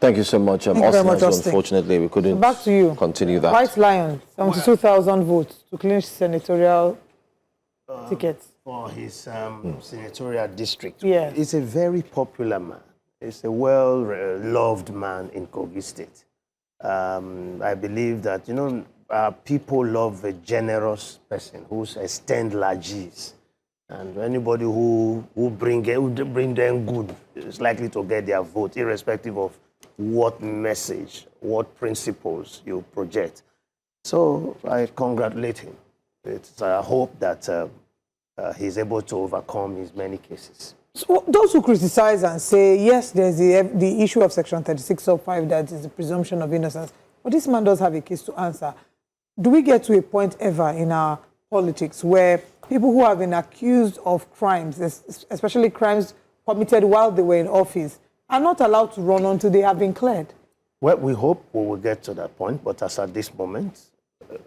Thank you so much, Austin. Unfortunately, we couldn't back to you. Continue that. White Lion, 72,000 votes to clinch senatorial tickets. for his senatorial district. Yes. He's a very popular man. He's a well-loved man in Kogi State. I believe that, people love a generous person who extend largesse. And anybody who bring them good is likely to get their vote, irrespective of what message, what principles you project. So I congratulate him. I hope that he's able to overcome his many cases. So those who criticize and say, yes, there's the issue of Section 36 of 5, that is the presumption of innocence, but this man does have a case to answer. Do we get to a point ever in our politics where people who have been accused of crimes, especially crimes committed while they were in office, are not allowed to run until they have been cleared? Well, we hope we will get to that point, but as at this moment,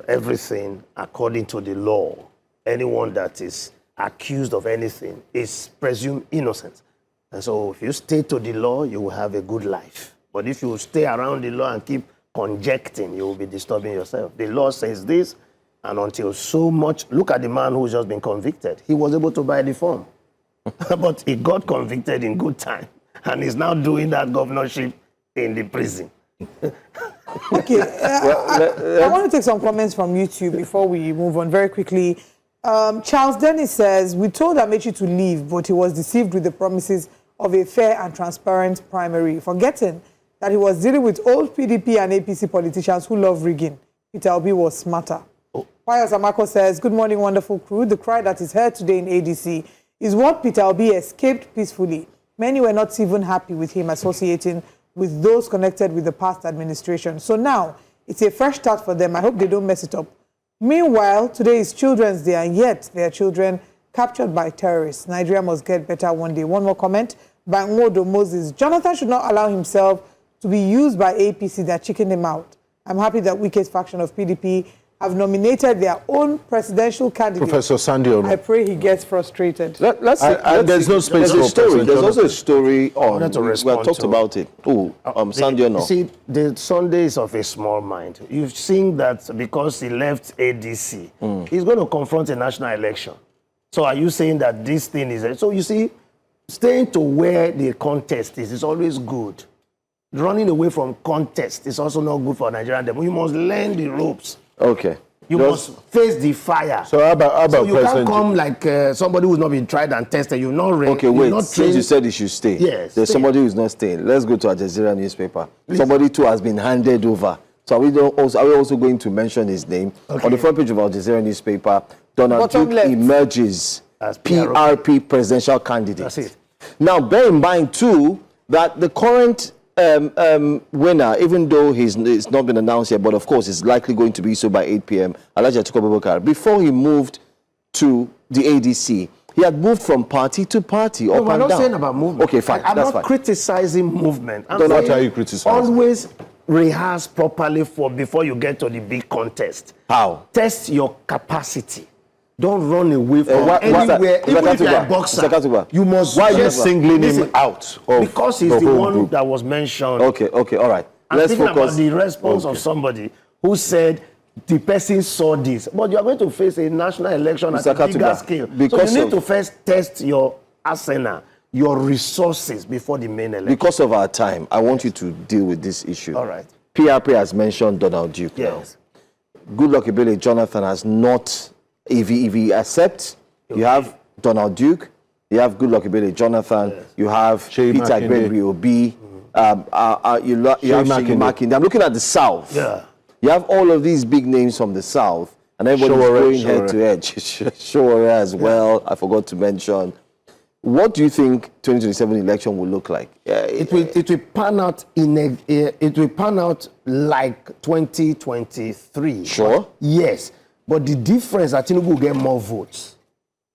everything according to the law, anyone that is accused of anything is presumed innocent. And so if you stay to the law, you will have a good life. But if you stay around the law and keep conjecting, you will be disturbing yourself. The law says this, and until so much, look at the man who's just been convicted. He was able to buy the form, but he got convicted in good time, and he's now doing that governorship in the prison. Okay, I want to take some comments from YouTube before we move on very quickly. Charles Dennis says, we told Amaechi to leave, but he was deceived with the promises of a fair and transparent primary, forgetting that he was dealing with old PDP and APC politicians who love rigging. Peter Obi was smarter. Pius Amako says, good morning, wonderful crew. The cry that is heard today in ADC is what Peter Obi escaped peacefully. Many were not even happy with him associating with those connected with the past administration. So now, it's a fresh start for them. I hope they don't mess it up. Meanwhile, today is Children's Day, and yet their children captured by terrorists. Nigeria must get better one day. One more comment by Nwodo Moses. Jonathan should not allow himself to be used by APC that chickened him out. I'm happy that Wike's faction of PDP have nominated their own presidential candidate. Professor Sandy Ono. I pray he gets frustrated. There's no space for story. There's also a story on. We have talked to about it. Sandy Ono. You see, the Sunday is of a small mind. You've seen that because he left ADC, he's going to confront a national election. So are you saying that this thing is... So you see, staying to where the contest is always good. Running away from contest is also not good for Nigerian democracy. You must learn the ropes. Okay. You must face the fire. So how about you can't come like somebody who's not been tried and tested. You're not ready. Okay, wait. Since you said he should stay, yes, there's somebody who's not staying. Let's go to Al Jazeera newspaper. Please. Somebody too has been handed over. So are we also going to mention his name? Okay. On the front page of Al Jazeera newspaper, Donald Duke emerges as PRP presidential candidate. That's it. Now, bear in mind too that the current winner, even though it's not been announced yet, but of course it's likely going to be so by 8 p.m., Alhaji Atiku Abubakar, before he moved to the ADC, he had moved from party to party. No, we're not saying about movement. Okay, fine. I'm not criticizing movement. What are you criticizing? Always rehearse properly before you get to the big contest. How? Test your capacity. Don't run away from anywhere. Even if you're a boxer, you must... Why are you singling him out? Because he's the one that was mentioned. Okay, all right. Let's focus. About the response of somebody who said the person saw this. But you are going to face a national election at a bigger scale. So you need to first test your arsenal, your resources before the main election. Because of our time, I want you to deal with this issue. All right. PRP has mentioned Donald Duke. Yes. Now. Good luck, Ebele Jonathan has not... If he accepts, you have Donald Duke, you have Goodluck Ebele Jonathan, you have Peter Gregory Obi, you have Sheyi Makinde. I'm looking at the South. Yeah. You have all of these big names from the South, and everybody's going head to head. Sowore as well, I forgot to mention. What do you think 2027 election will look like? It will pan out it will pan out like 2023. Sure. Yes. But the difference, I think, will get more votes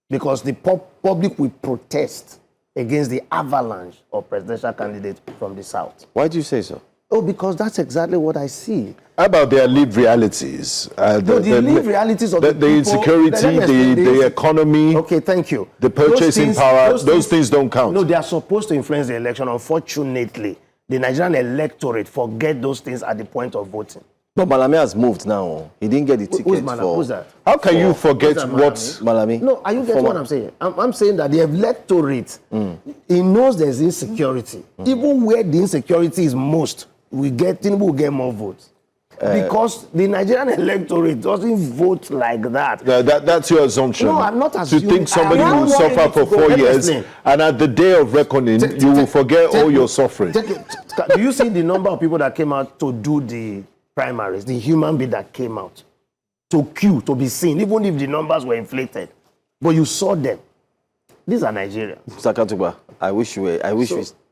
because the public will protest against the avalanche of presidential candidates from the South. Why do you say so? Oh, because that's exactly what I see. How about their lived realities? The lived realities of the people, insecurity, the economy. Okay, thank you. The purchasing power, those things don't count. No, they are supposed to influence the election. Unfortunately, the Nigerian electorate forget those things at the point of voting. But Malami has moved now. He didn't get the ticket for... Who's that? How can you forget what... Malami? No, are you getting what I'm saying? I'm saying that the electorate, he knows there's insecurity. Even where the insecurity is most, Tinubu will get more votes. Because the Nigerian electorate doesn't vote like that. That's your assumption. No, I'm not assuming. To think somebody will suffer for 4 years, and at the day of reckoning, you will forget all your suffering. Do you see the number of people that came out to do the primaries, the human being that came out to queue, to be seen, even if the numbers were inflated? But you saw them. These are Nigerians. Mr. Katuba, I wish we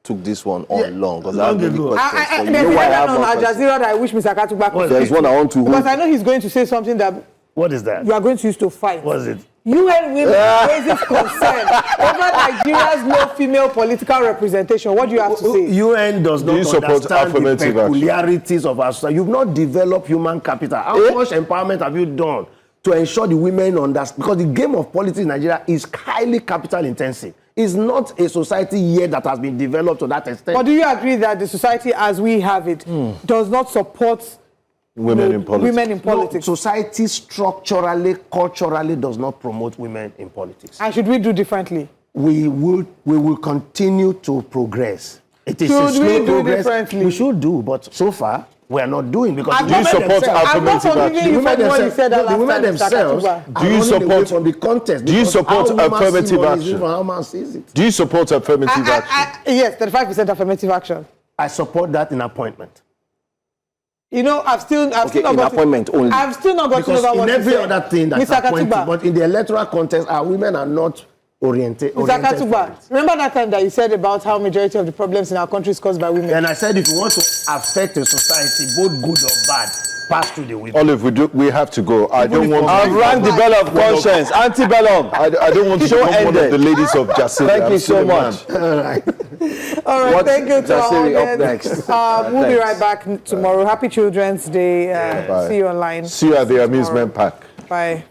took this one on long, because I have many questions. There's one on Al Jazeera that I wish Mr. Katuba could. There's one I want to... Because I know he's going to say something that... What is that? You are going to use to fight. What is it? UN women raises concern over Nigeria's low female political representation. What do you have to say? UN does not understand the peculiarities of our society. You've not developed human capital. How much empowerment have you done to ensure the women understand? Because the game of politics in Nigeria is highly capital intensive. It's not a society yet that has been developed to that extent. But do you agree that the society as we have it does not support women in politics? Women in politics? No, society structurally, culturally does not promote women in politics. And should we do differently? We will continue to progress. It is a slow progress. We should do, but so far we are not doing, because do you support affirmative action? The women themselves do you support from the contest? Do you support affirmative action? How man sees it. Do you support affirmative action? Yes, 35% affirmative action. I support that in appointment. You know, I've still not in appointment only. I've still not gotten over what in every other thing that's appointed, but in the electoral contest, our women are not oriented. Mr. Katuba, remember that time that you said about how majority of the problems in our country is caused by women? And I said if you want to affect a society, both good or bad, pass through the women. Olive, we have to go. I don't want to... I've rang the bell of conscience. Antebellum. I don't want to become one of the ladies of Jacinda. Thank you so much. All right, thank you to all. Up next. We'll be right back tomorrow. Happy Children's Day. See you online. See you at the amusement park. Bye.